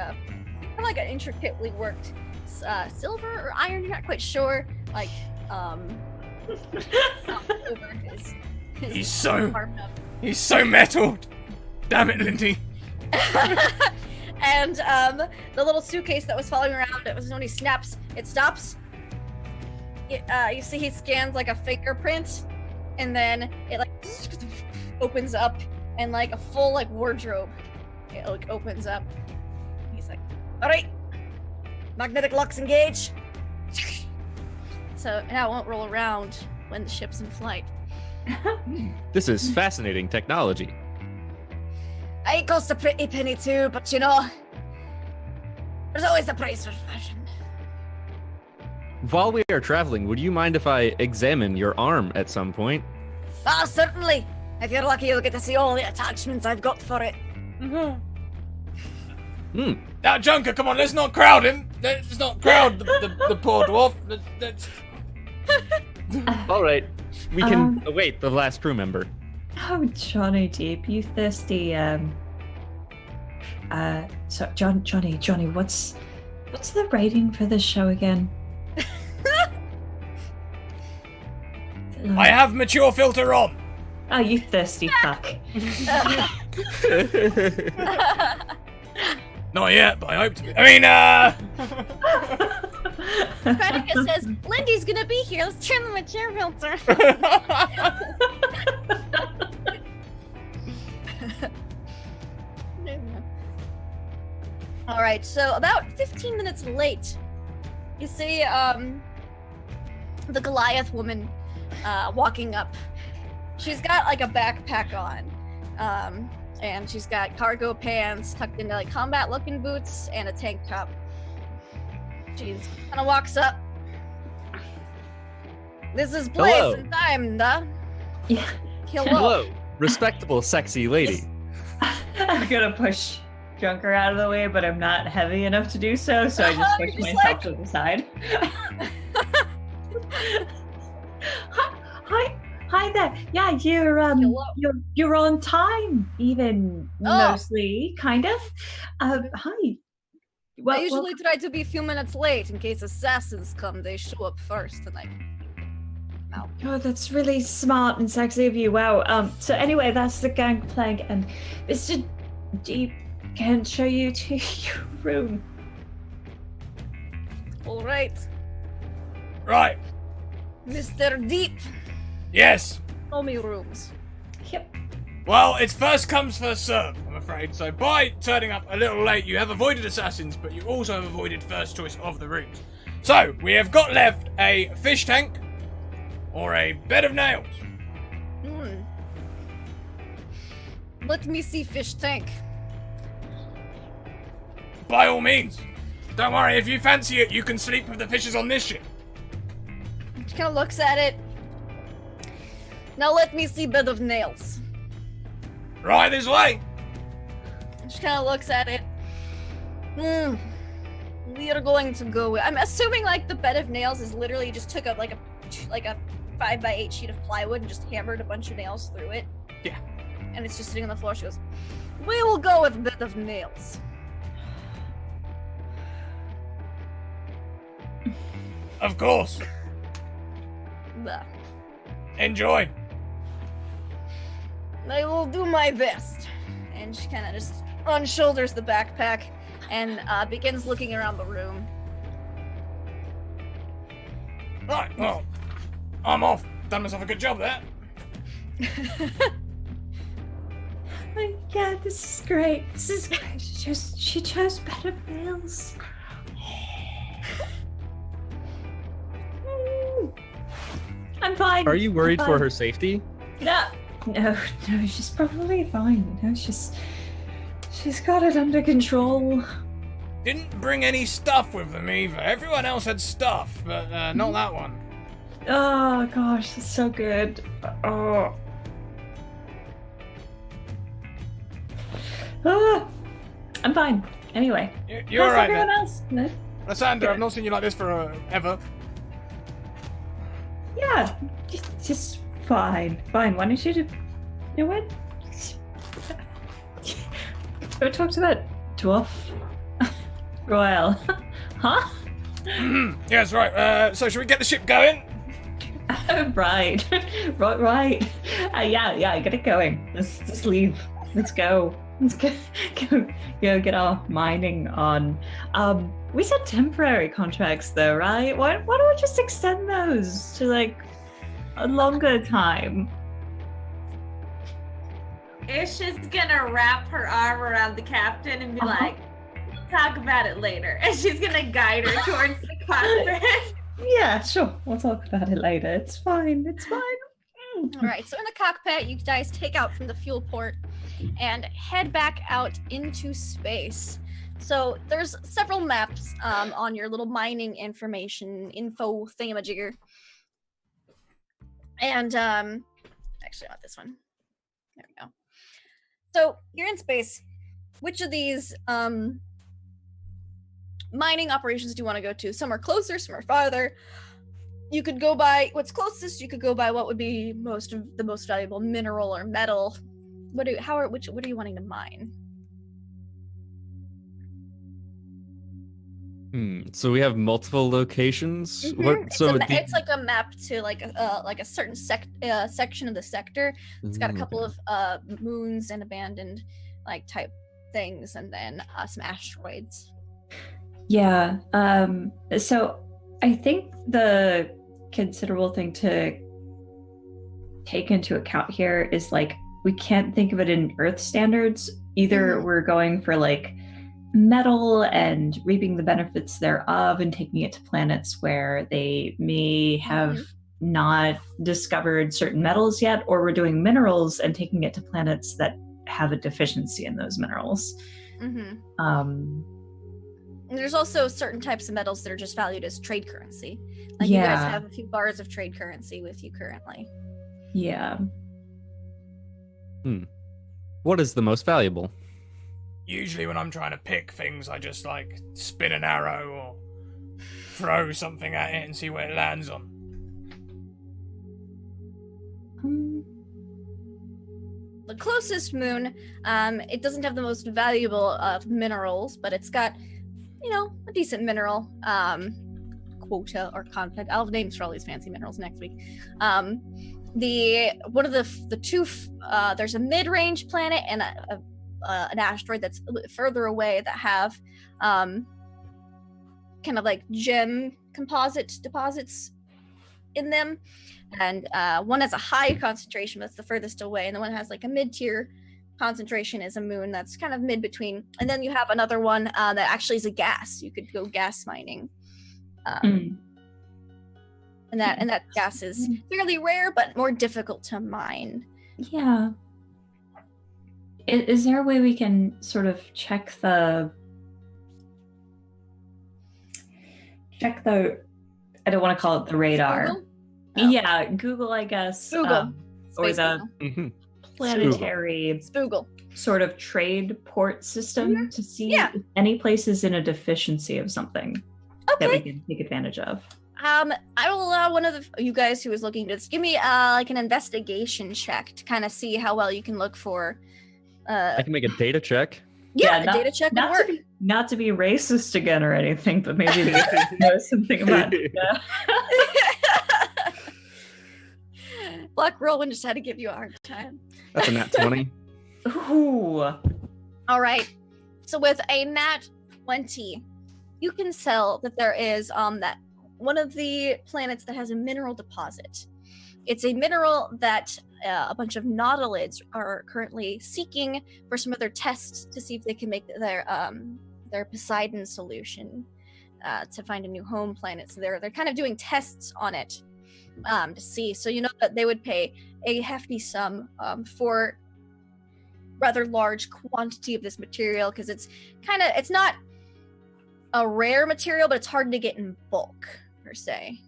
like an intricately worked silver or iron. You're not quite sure. Like over his He's so arm up. He's so metalled. Damn it, Lindy. And the little suitcase that was following around, it was when he snaps, it stops. You see he scans like a fingerprint, and then it like opens up, and like a full like wardrobe, it like opens up. He's like, all right, magnetic locks engage. So now it won't roll around when the ship's in flight. This is fascinating technology. It costs a pretty penny too, but you know, there's always a price for fashion. While we are traveling, would you mind if I examine your arm at some point? Ah, certainly. If you're lucky, you'll get to see all the attachments I've got for it. Now, Junker, come on, let's not crowd him. Let's not crowd the poor dwarf. Let's... All right, we can await the last crew member. Oh, Johnny Deep, you thirsty. So Johnny, what's the rating for this show again? I have mature filter on. Oh, you thirsty fuck. Not yet, but I hope to be. I mean, Predicus says, Lindy's gonna be here. Let's turn on the chair filter. Alright, so about 15 minutes late, you see the Goliath woman walking up. She's got like a backpack on, and she's got cargo pants tucked into like combat looking boots and a tank top. She's kind of walks up. This is place Hello. and time, da. Yeah. Hello, respectable, sexy lady. I'm gonna push Junker out of the way, but I'm not heavy enough to do so, so I just push You're just myself to the side. Hi there. Yeah, Hello. you're on time, even Oh. mostly, kind of. Hi. Well, I usually try to be a few minutes late in case assassins come. They show up first, and like, oh, that's really smart and sexy of you. Wow. So anyway, that's the gangplank, and Mr. Deep can show you to your room. all right, right. Mr. Deep, Yes. show me rooms. Yep. Well, it's first comes, first serve, I'm afraid. So by turning up a little late, you have avoided assassins, but you also have avoided first choice of the rooms. So, we have got left a fish tank or a bed of nails. Hmm. Let me see fish tank. By all means. Don't worry, if you fancy it, you can sleep with the fishes on this ship. She kind of looks at it. Now let me see bed of nails. Right this way. She kind of looks at it. Hmm. We are going to go. I'm assuming like the bed of nails is literally just took up like a 5x8 sheet of plywood and just hammered a bunch of nails through it. Yeah. And it's just sitting on the floor. She goes, "We will go with bed of nails." Of course. Blah. Enjoy. I will do my best. And she kind of just unshoulders the backpack and begins looking around the room. Right, well, I'm off. Done myself a good job there. Yeah, this is great. This is great. She chose better meals. I'm fine. Are you worried I'm for fine. her safety? No, she's probably fine. No, she's got it under control. Didn't bring any stuff with them either. Everyone else had stuff, but not that one. Oh gosh, it's so good. Oh. Ah, I'm fine. Anyway, You're how's alright everyone then. else? No? Lysander, I've not seen you like this for ever. Yeah, just fine. Fine. Why don't you do? You know what? Go talk to that dwarf. Royal. Huh? Yes, right. So should we get the ship going? Right. Right. Yeah, get it going. Let's leave. Let's go. Let's go get our mining on. We said temporary contracts though, right? Why don't we just extend those to like a longer time? Ish is gonna wrap her arm around the captain and be like, "We'll talk about it later." And she's gonna guide her towards the cockpit. Yeah, sure. We'll talk about it later. It's fine. It's fine. All right, so in the cockpit, you guys take out from the fuel port and head back out into space. So there's several maps on your little mining information info thingamajigger. And actually not this one. There we go. So you're in space. Which of these mining operations do you want to go to? Some are closer, some are farther. You could go by what's closest. You could go by what would be the most valuable mineral or metal. What are you wanting to mine? So we have multiple locations. Mhm. What? It's, So it's like a map to like a certain section of the sector. It's got a couple of moons and abandoned like type things, and then some asteroids. Yeah. So I think the considerable thing to take into account here is like we can't think of it in Earth standards. Either we're going for like metal and reaping the benefits thereof and taking it to planets where they may have not discovered certain metals yet, or we're doing minerals and taking it to planets that have a deficiency in those minerals. And there's also certain types of metals that are just valued as trade currency. Like you guys have a few bars of trade currency with you currently. Yeah. What is the most valuable? Usually when I'm trying to pick things, I just like spin an arrow or throw something at it and see where it lands on. The closest moon, it doesn't have the most valuable minerals, but it's got, you know, a decent mineral quota or content. I'll have names for all these fancy minerals next week. One of the two, there's a mid-range planet and an asteroid that's a little further away that have kind of like gem composite deposits in them, and one has a high concentration that's the furthest away, and the one has like a mid-tier concentration is a moon that's kind of mid between, and then you have another one that actually is a gas. You could go gas mining, and that gas is fairly rare but more difficult to mine. Yeah. Is there a way we can sort of check the I don't want to call it the radar. Google? Oh. Yeah, Google, I guess. Google. Or Space the Google. planetary Spoogle. sort of trade port system to see if any places in a deficiency of something that we can take advantage of. I will allow one of you guys who is looking to give me like an investigation check to kind of see how well you can look for. I can make a data check. Yeah, a data check would work. Not to be racist again or anything, but maybe they know something about it. Yeah. Black Whirlwind just had to give you a hard time. That's a nat 20. Ooh. All right. So with a nat 20, you can tell that there is that one of the planets that has a mineral deposit. It's a mineral that a bunch of nautiloids are currently seeking for some of their tests to see if they can make their Poseidon solution to find a new home planet. So they're kind of doing tests on it to see. So you know that they would pay a hefty sum for rather large quantity of this material, because it's not a rare material, but it's hard to get in bulk per se.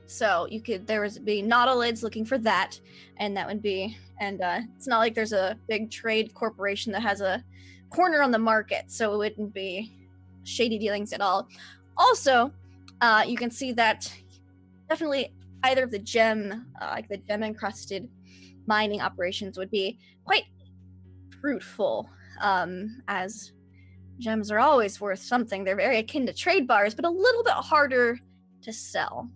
So there would be nautiloids looking for that, and that would be, and it's not like there's a big trade corporation that has a corner on the market, so it wouldn't be shady dealings at all. Also, you can see that definitely either of the gem encrusted mining operations would be quite fruitful, as gems are always worth something. They're very akin to trade bars, but a little bit harder to sell.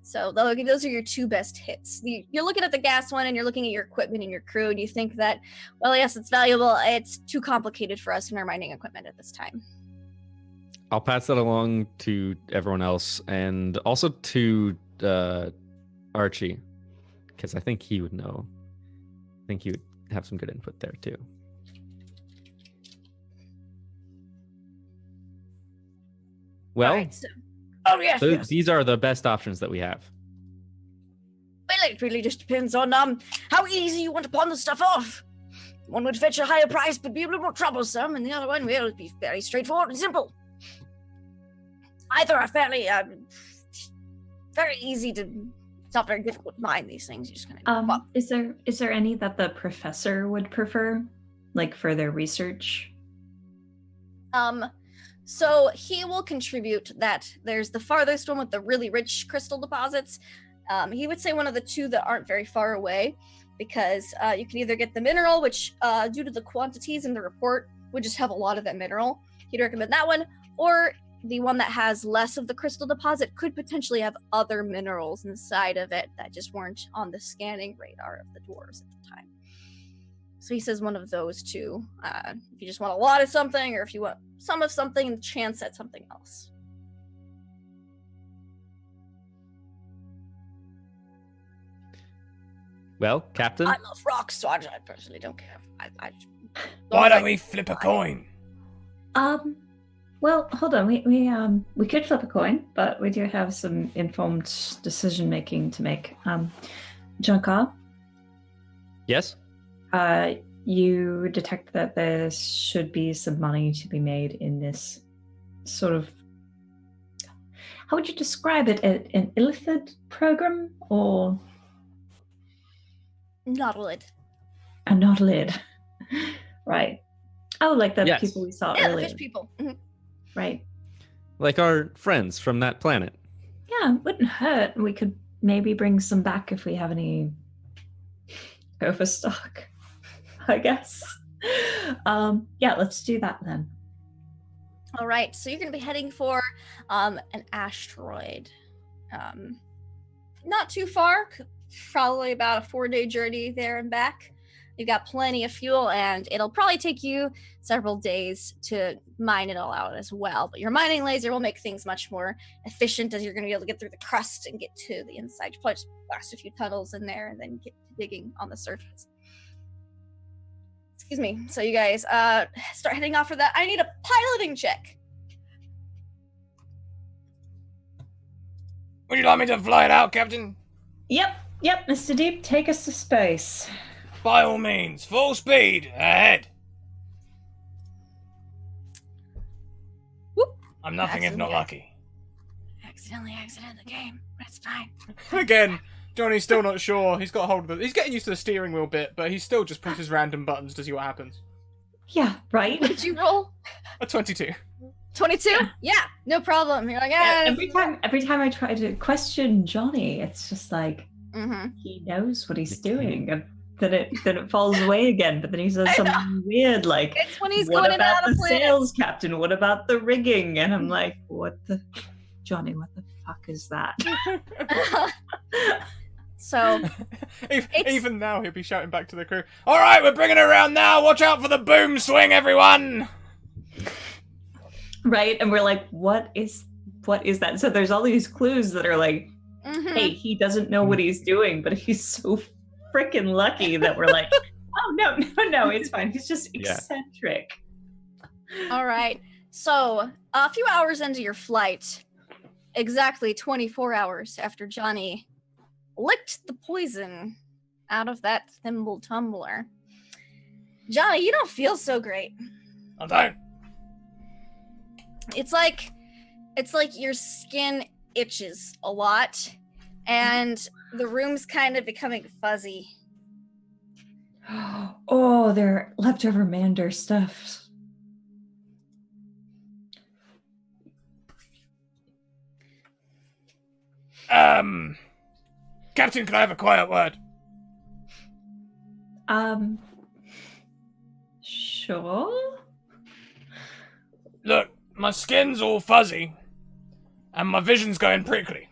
So those are your two best hits. You're looking at the gas one, and you're looking at your equipment and your crew, and you think that, well, yes, it's valuable. It's too complicated for us in our mining equipment at this time. I'll pass that along to everyone else, and also to Archie, because I think he would know. I think he would have some good input there too. Well, All right, so, oh yes, yes. These are the best options that we have. Well, it really just depends on how easy you want to pawn the stuff off. One would fetch a higher price but be a little more troublesome, and the other one will be very straightforward and simple. Either are fairly very easy to. It's not very difficult to mine these things. You just kind of Is there any that the professor would prefer, like for their research? So he will contribute that. There's the farthest one with the really rich crystal deposits. He would say one of the two that aren't very far away, because you can either get the mineral, which due to the quantities in the report would just have a lot of that mineral. He'd recommend that one, or the one that has less of the crystal deposit could potentially have other minerals inside of it that just weren't on the scanning radar of the dwarves at the time. So he says one of those two. If you just want a lot of something, or if you want some of something and chance at something else. Well, Captain. I'm off rocks, so I personally don't care. Why don't we flip a coin? Well, hold on. We could flip a coin, but we do have some informed decision making to make. Junkar, Yes? you detect that there should be some money to be made in this sort of, how would you describe it? An illithid program or Nautilid. a nautilid? Right. Oh, like the Yes. people we saw Yeah, the earlier. fish people. Mhm. Right. Like our friends from that planet. Yeah, it wouldn't hurt. We could maybe bring some back if we have any overstock, I guess. Yeah, let's do that then. All right, so you're going to be heading for an asteroid. Not too far, probably about a 4-day journey there and back. You've got plenty of fuel, and it'll probably take you several days to mine it all out as well. But your mining laser will make things much more efficient, as you're going to be able to get through the crust and get to the inside. You probably just blast a few tunnels in there and then get digging on the surface. Excuse me. So you guys start heading off for that. I need a piloting check. Would you like me to fly it out, Captain? Yep, Mr. Deep, take us to space. By all means, full speed, ahead. Whoop. I'm nothing if not lucky. Accidentally exited the game. That's fine. Again, Johnny's still not sure. He's got hold of it. He's getting used to the steering wheel bit, but he still just pushes random buttons to see what happens. Yeah, right? What did you roll? A 22. 22? Yeah, no problem. You're like, Yeah, every time I try to question Johnny, it's just like Mm-hmm. he knows what he's doing, and then it falls away again. But then he says something weird like, It's when he's "What going in and about out the of planets. sales captain? What about the rigging?" And I'm like, Johnny, what the fuck is that?" So, Even now, he'll be shouting back to the crew, "All right, we're bringing it around now. Watch out for the boom swing, everyone!" Right? And we're like, what is that? So there's all these clues that are like, mhm. hey, he doesn't know what he's doing, but he's so freaking lucky that we're like, oh, no, it's fine. He's just eccentric. All right. So, a few hours into your flight, exactly 24 hours after Johnny licked the poison out of that thimble tumbler, Johnny, you don't feel so great. I don't. It's like your skin itches a lot, and the room's kind of becoming fuzzy. Oh, they're leftover Mander stuff. Captain, can I have a quiet word? Sure. Look, my skin's all fuzzy, and my vision's going prickly.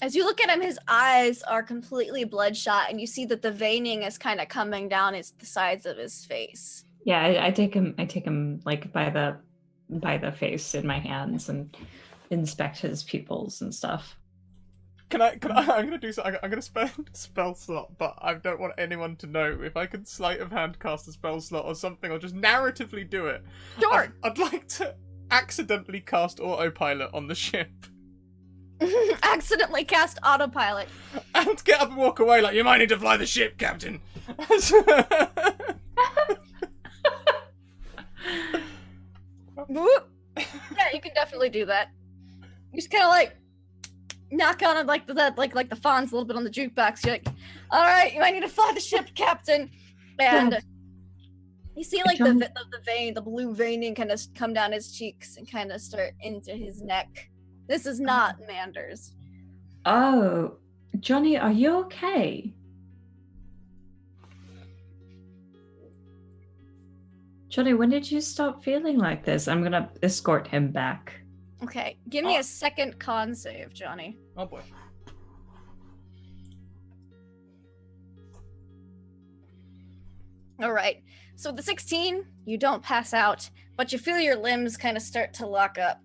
As you look at him, his eyes are completely bloodshot, and you see that the veining is kind of coming down the sides of his face. Yeah, I take him like by the face in my hands and inspect his pupils and stuff. I'm gonna do something. I'm gonna spend a spell slot, but I don't want anyone to know. If I could sleight of hand cast a spell slot or something, or just narratively do it. Sure. I'd like to accidentally cast autopilot on the ship Accidentally cast autopilot. and get up and walk away. Like, You might need to fly the ship, Captain. Whoop. Yeah, you can definitely do that. You just kind of like knock on it like the fawns a little bit on the jukebox. You're like, "All right, you might need to fly the ship, Captain." And you see like the vein, the blue veining, kind of come down his cheeks and kind of start into his neck. This is not Mander's. Oh, Johnny, are you okay? Johnny, when did you stop feeling like this? I'm gonna escort him back. Okay, give me a second con save, Johnny. Oh boy. All right. So with the 16, you don't pass out, but you feel your limbs kind of start to lock up.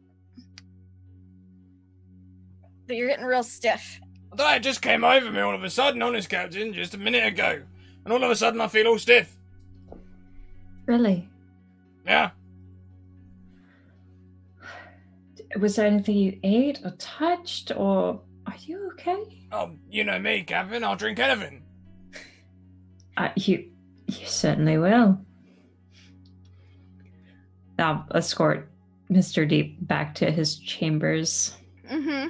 But you're getting real stiff. I thought it just came over me all of a sudden, honest Captain, just a minute ago. And all of a sudden I feel all stiff. Really? Yeah. Was there anything you ate or touched, or are you okay? Oh, you know me, Captain, I'll drink anything. You certainly will. I'll escort Mr. Deep back to his chambers. Mm-hmm.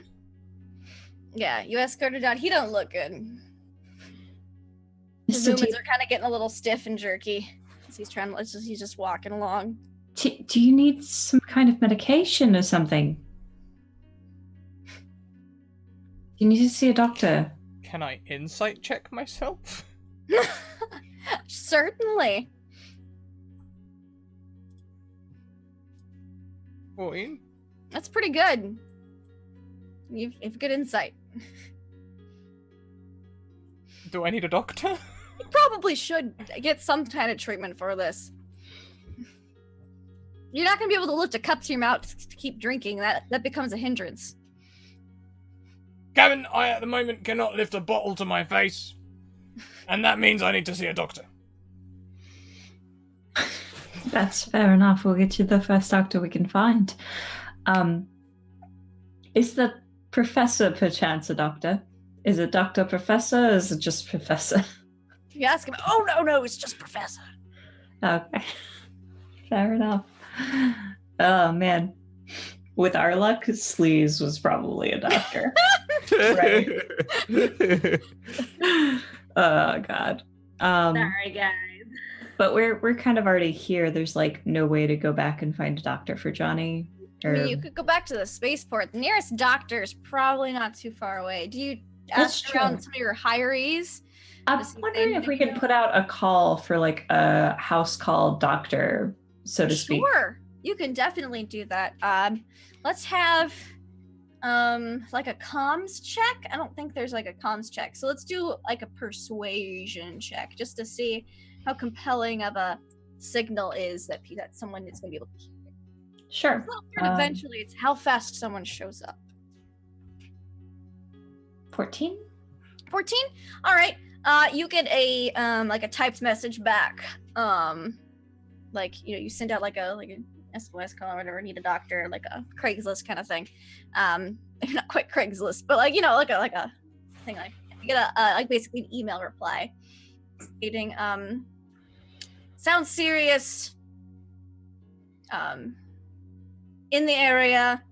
Yeah, you escorted out. He don't look good. His Mr. movements Deep, are kind of getting a little stiff and jerky. He's just walking along. do you need some kind of medication or something? You need to see a doctor. Can I insight check myself? Certainly. 14? That's pretty good. You've good insight. Do I need a doctor? You probably should get some kind of treatment for this. You're not going to be able to lift a cup to your mouth to keep drinking. That becomes a hindrance. Captain, I at the moment cannot lift a bottle to my face. And that means I need to see a doctor. That's fair enough. We'll get you the first doctor we can find. Is the professor perchance a doctor? Is it Dr. Professor or is it just Professor? You ask him, oh, no, it's just Professor. Okay. Fair enough. Oh, man. With our luck, Sleaze was probably a doctor. Right. Oh, God. Sorry, guys. But we're kind of already here. There's like no way to go back and find a doctor for Johnny. I mean, you could go back to the spaceport. The nearest doctor is probably not too far away. Do you That's ask around true. some of your hirees? I'm Does he wondering say if we anything? can put out a call for like a house call doctor, so to speak. Sure, you can definitely do that. Let's have like a comms check. I don't think there's like a comms check, so let's do like a persuasion check just to see how compelling of a signal is that someone is going to be able to hear. Sure. Well, eventually, it's how fast someone shows up. 14? 14. All right. You get a like a typed message back. Like you send out like an SOS call or whatever. Need a doctor, like a Craigslist kind of thing. Not quite Craigslist, but like like a thing like you get a like basically an email reply stating sounds serious. In the area,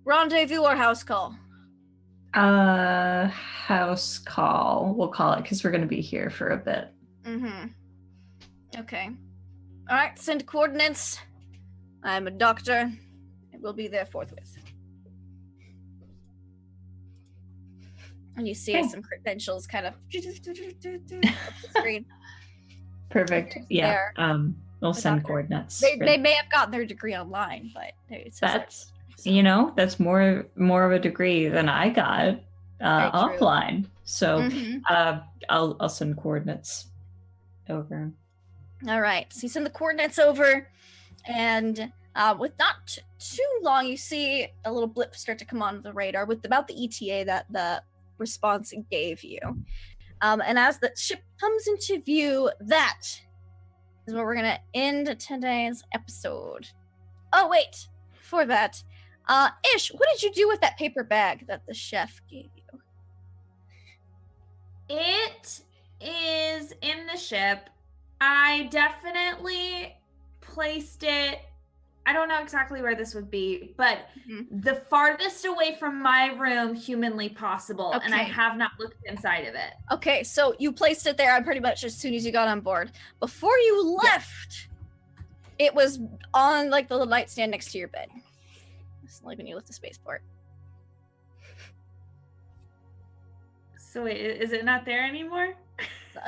rendezvous or house call. House call. We'll call it because we're going to be here for a bit. Mm-hmm. Okay. All right, send coordinates. I'm a doctor. I will be there forthwith. And you see Okay. some credentials kind of up the screen. Perfect. Yeah. There. We'll The send doctor. coordinates. They for- may have gotten their degree online, but it says That's so. that's more of a degree than I got Very true. offline. So Mhm. I'll send coordinates over. All right, so you send the coordinates over, and with not too long, you see a little blip start to come on the radar with about the ETA that the response gave you. And as the ship comes into view, that is where we're gonna end today's episode. Oh wait, before that, Ish, what did you do with that paper bag that the chef gave you? It is in the ship. I definitely placed it. I don't know exactly where this would be, but the farthest away from my room humanly possible. And I Okay. have not looked inside of it. Okay, so you placed it there pretty much as soon as you got on board. Before you left, it was on like the little nightstand next to your bed. It's like when you left the spaceport. So wait, is it not there anymore?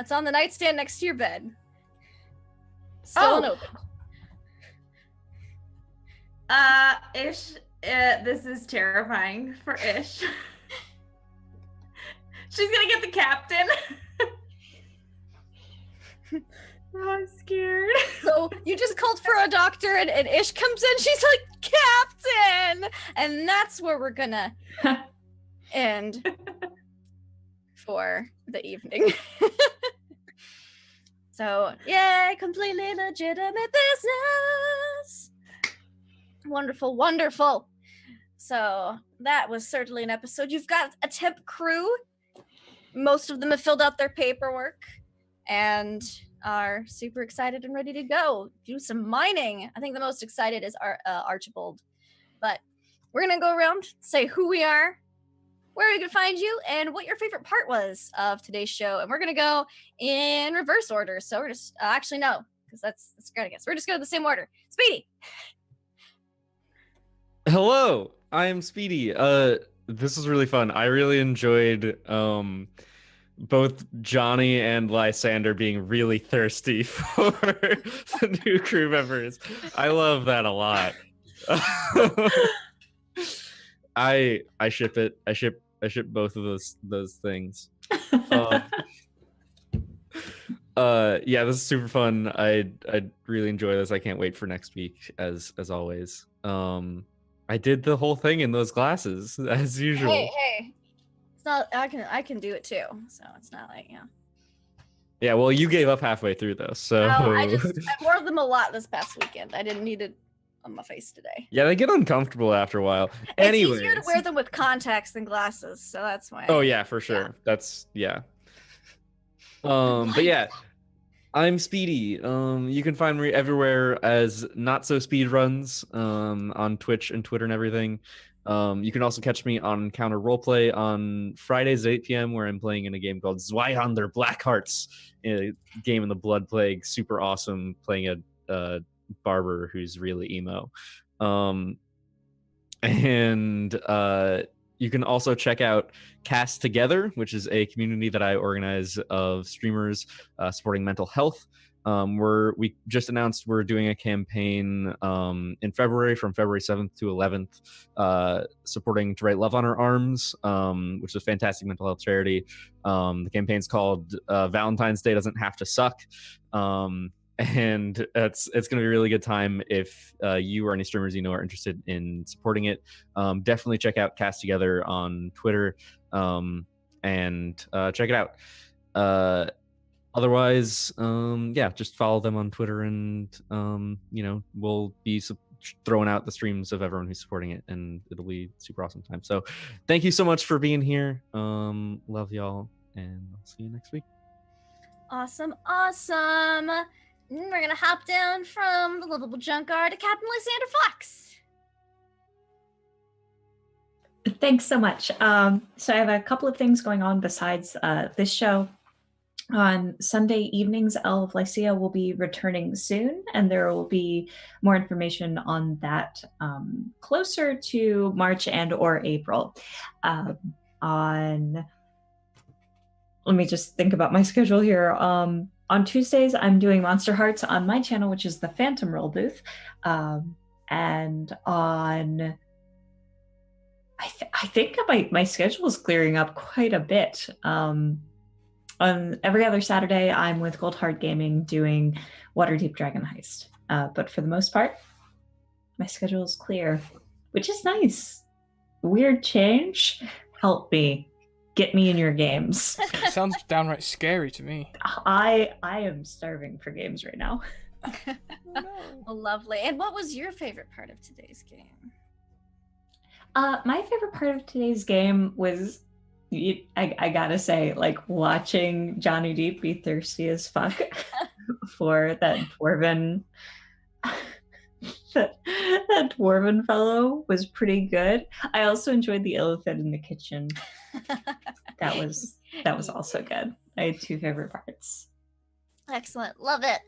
It's on the nightstand next to your bed. Still Oh. unopened. Ish, this is terrifying for Ish. She's gonna get the captain. Oh, I'm scared. So you just called for a doctor, and Ish comes in. She's like, Captain, and that's where we're gonna end for the evening. So, yay, completely legitimate business. Wonderful, wonderful. So that was certainly an episode. You've got a temp crew. Most of them have filled out their paperwork and are super excited and ready to go do some mining. I think the most excited is Archibald. But we're going to go around, say who we are, where we can find you, and what your favorite part was of today's show. And we're going to go in reverse order. So we're just, actually, no, because that's great, I guess. We're just going to the same order. Speedy. Hello, I am Speedy. This was really fun. I really enjoyed both Johnny and Lysander being really thirsty for the new crew members. I love that a lot. I ship it. I ship both of those things. Yeah, this is super fun. I really enjoy this. I can't wait for next week as always. I did the whole thing in those glasses as usual. Hey. It's not, I can do it too. So it's not like, Yeah, well, you gave up halfway through though, so I wore them a lot this past weekend. I didn't need it on my face today. Yeah, they get uncomfortable after a while. It's easier to wear them with contacts than glasses, so that's why. Oh yeah, for sure. Yeah. But yeah, I'm Speedy. You can find me everywhere as Not So Speed Runs on Twitch and Twitter and everything. You can also catch me on Counter Roleplay on Fridays at 8 p.m. where I'm playing in a game called Zweihander Black Hearts, a game in the Blood Plague. Super awesome, playing a barber who's really emo. You can also check out Cast Together, which is a community that I organize of streamers supporting mental health. We just announced we're doing a campaign in February, from February 7th to 11th, supporting To Write Love on Our Arms, which is a fantastic mental health charity. The campaign's called Valentine's Day Doesn't Have to Suck. And it's going to be a really good time if you or any streamers you know are interested in supporting it. Definitely check out Cast Together on Twitter and check it out. Otherwise, just follow them on Twitter, and we'll be throwing out the streams of everyone who's supporting it, and it'll be super awesome time. So thank you so much for being here. Love y'all, and I'll see you next week. Awesome. We're gonna hop down from the lovable Junkard to Captain Lysander Fox. Thanks so much. So I have a couple of things going on besides this show. On Sunday evenings, Elle of Lycia will be returning soon, and there will be more information on that closer to March and or April. Let me just think about my schedule here. On Tuesdays, I'm doing Monster Hearts on my channel, which is the Phantom Roll booth. And on, I think my schedule is clearing up quite a bit. On every other Saturday, I'm with Gold Heart Gaming doing Waterdeep Dragon Heist. But for the most part, my schedule is clear, which is nice. Weird change. Help me. Get me in your games. It sounds downright scary to me. I am starving for games right now. Well, lovely. And what was your favorite part of today's game? My favorite part of today's game was, I gotta say, like watching Johnny Depp be thirsty as fuck for that dwarven. that dwarven fellow was pretty good. I also enjoyed the elephant in the kitchen. That was also good. I had two favorite parts. Excellent. Love it.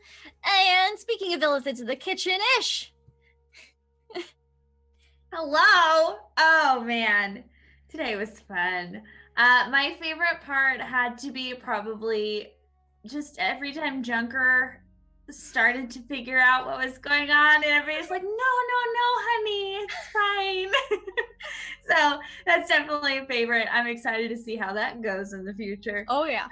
And speaking of elephants in the kitchen, Ish. Hello. Oh man, today was fun. My favorite part had to be probably just every time Junker started to figure out what was going on, and everybody's like, no, honey, it's fine. So that's definitely a favorite. I'm excited to see how that goes in the future. Oh yeah.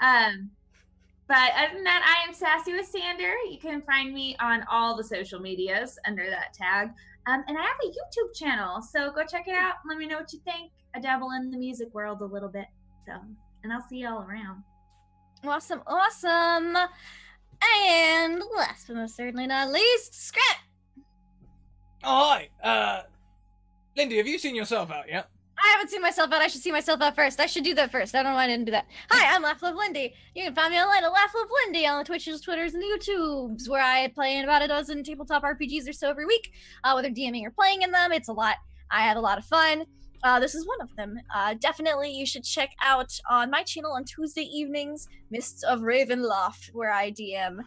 But other than that, I am Sassy with Sander. You can find me on all the social medias under that tag. And I have a YouTube channel, so go check it out. Let me know what you think. I dabble in the music world a little bit. So, and I'll see you all around. Awesome. And last but most certainly not least, Scrap. Oh, hi. Lindy, have you seen yourself out yet? I haven't seen myself out. I should see myself out first. I should do that first. I don't know why I didn't do that. Hi, I'm Laugh Love Lindy. You can find me online at Laugh Love Lindy on the Twitches, Twitters, and the YouTubes, where I play about a dozen tabletop RPGs or so every week. Whether DMing or playing in them, it's a lot. I have a lot of fun. This is one of them. Definitely you should check out on my channel on Tuesday evenings, Mists of Ravenloft, where I DM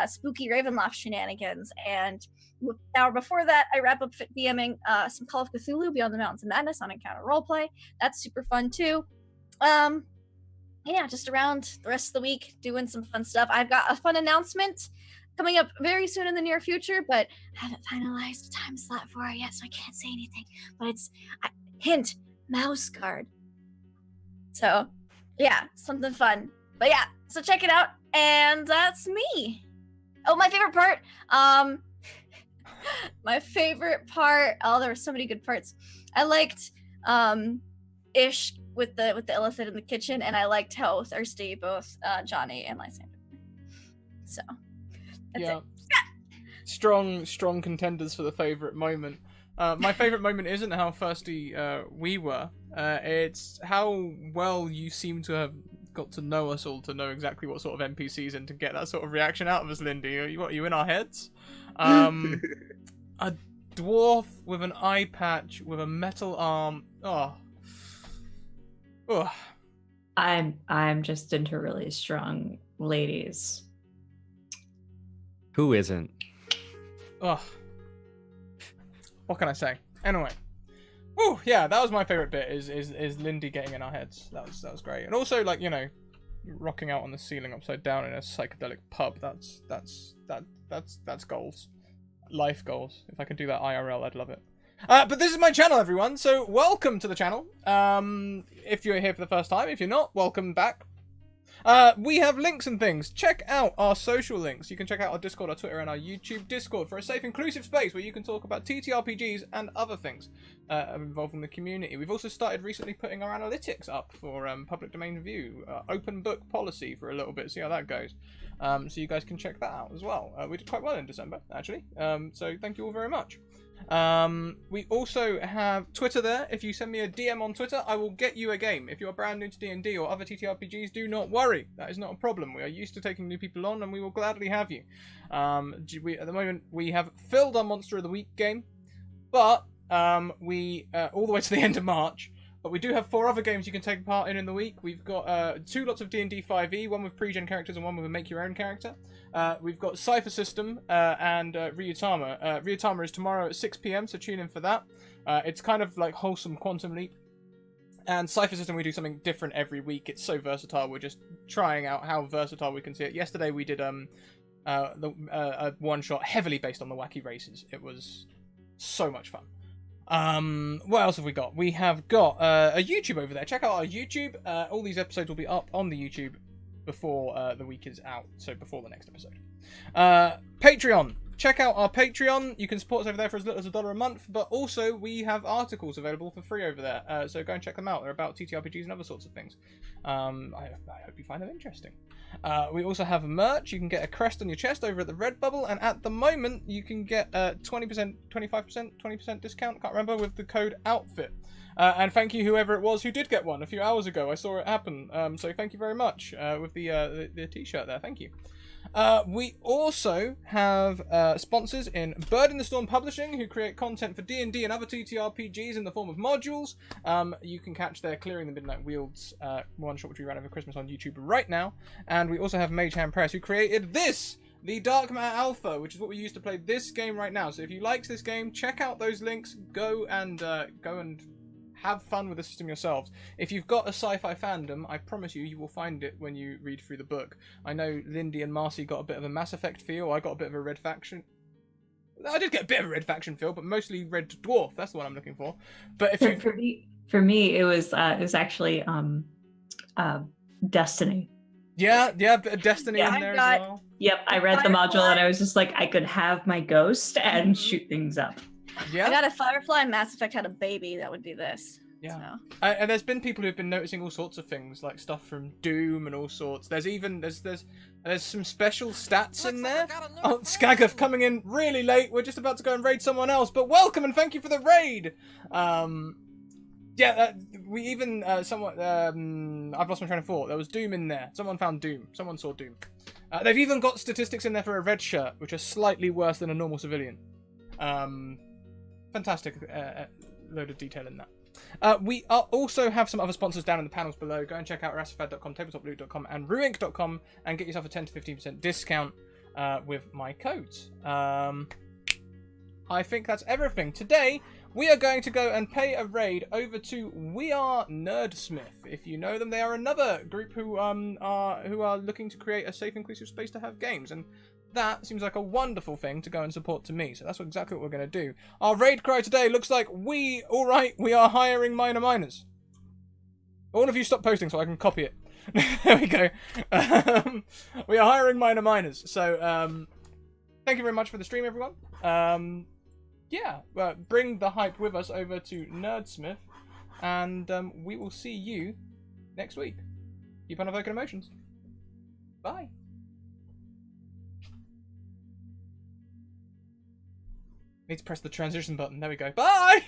spooky Ravenloft shenanigans. And an hour before that, I wrap up DMing some Call of Cthulhu Beyond the Mountains of Madness on Encounter Roleplay. That's super fun too. Yeah, just around the rest of the week doing some fun stuff. I've got a fun announcement coming up very soon in the near future, but I haven't finalized a time slot for it yet, so I can't say anything. But it's hint, mouse guard. So yeah, something fun. But yeah, so check it out, and that's me. Oh, my favorite part. My favorite part. Oh, there were so many good parts. I liked Ish with the illithid in the kitchen, and I liked how thirsty both Johnny and Lysander. So that's it. Strong contenders for the favorite moment. My favorite moment isn't how thirsty we were. It's how well you seem to have got to know us all to know exactly what sort of NPCs and to get that sort of reaction out of us, Lindy. Are you in our heads? A dwarf with an eye patch with a metal arm. Oh. I'm just into really strong ladies. Who isn't? Oh. What can I say? Anyway. Woo, yeah, that was my favorite bit is Lindy getting in our heads. That was great. And also, like, you know, rocking out on the ceiling upside down in a psychedelic pub. That's goals. Life goals. If I could do that IRL, I'd love it. But this is my channel, everyone, so welcome to the channel. If you're here for the first time, if you're not, welcome back. We have links and things. Check out our social links. You can check out our Discord, our Twitter, and our YouTube Discord for a safe, inclusive space where you can talk about TTRPGs and other things involving the community. We've also started recently putting our analytics up for public domain view, open book policy for a little bit, see how that goes. So you guys can check that out as well. We did quite well in December, actually. So thank you all very much. We also have Twitter there. If you send me a DM on Twitter, I will get you a game. If you're brand new to D&D or other TTRPGs, do not worry. That is not a problem. We are used to taking new people on, and we will gladly have you. At the moment, we have filled our Monster of the Week game, but we all the way to the end of March. But we do have 4 other games you can take part in the week. We've got 2 lots of D&D 5e, one with pre-gen characters and one with a make-your-own character. We've got Cypher System and Ryutama. Ryutama is tomorrow at 6 PM, so tune in for that. It's kind of like wholesome Quantum Leap. And Cypher System, we do something different every week. It's so versatile. We're just trying out how versatile we can see it. Yesterday we did a one-shot heavily based on the Wacky Races. It was so much fun. What else have we got? We have got a YouTube over there. Check out our YouTube. All these episodes will be up on the YouTube before the week is out, so before the next episode. Patreon. Check out our Patreon. You can support us over there for as little as $1 a month, but also we have articles available for free over there, so go and check them out. They're about TTRPGs and other sorts of things. I hope you find them interesting. We also have merch. You can get a crest on your chest over at the Redbubble, and at the moment you can get 20%, 25%, 20% discount, can't remember, with the code OUTFIT. And thank you whoever it was who did get one a few hours ago. I saw it happen. So thank you very much with the t-shirt there. Thank you. We also have sponsors in Bird in the Storm Publishing, who create content for D&D and other TTRPGs in the form of modules. You can catch their Clearing the Midnight Wields one shot which we ran over Christmas on YouTube right now. And we also have Mage Hand Press, who created this, the Dark Matter Alpha, which is what we use to play this game right now. So if you liked this game, check out those links. Go and have fun with the system yourselves. If you've got a sci-fi fandom, I promise you, you will find it when you read through the book. I know Lindy and Marcy got a bit of a Mass Effect feel. I got a bit of a Red Faction. I did get a bit of a Red Faction feel, but mostly Red Dwarf. That's the one I'm looking for. But if for me, it was actually Destiny. Yeah, a bit of Destiny Yeah. in there as well. Yep, I read the module and I was just like, I could have my ghost and shoot things up. Yeah. I got a Firefly and Mass Effect had a baby. That would be this. Yeah. So. And there's been people who've been noticing all sorts of things, like stuff from Doom and all sorts. There's some special stats in there. Oh, Skagov coming in really late. We're just about to go and raid someone else, but welcome and thank you for the raid. We even somewhat. I've lost my train of thought. There was Doom in there. Someone found Doom. Someone saw Doom. They've even got statistics in there for a red shirt, which are slightly worse than a normal civilian. Fantastic load of detail in that. We also have some other sponsors down in the panels below. Go and check out rasafad.com, tabletoploot.com, and ruinc.com and get yourself a 10 to 15% discount with my codes. I think that's everything. Today, we are going to go and pay a raid over to We Are Nerdsmith. If you know them, they are another group who are looking to create a safe, inclusive space to have games, and that seems like a wonderful thing to go and support to me. So that's exactly what we're going to do. Our raid cry today looks like we are hiring miners. All of you stop posting so I can copy it. There we go. We are hiring miners. So thank you very much for the stream, everyone. Bring the hype with us over to Nerdsmith, and we will see you next week. Keep on evoking emotions. Bye. Need to press the transition button. There we go. Bye!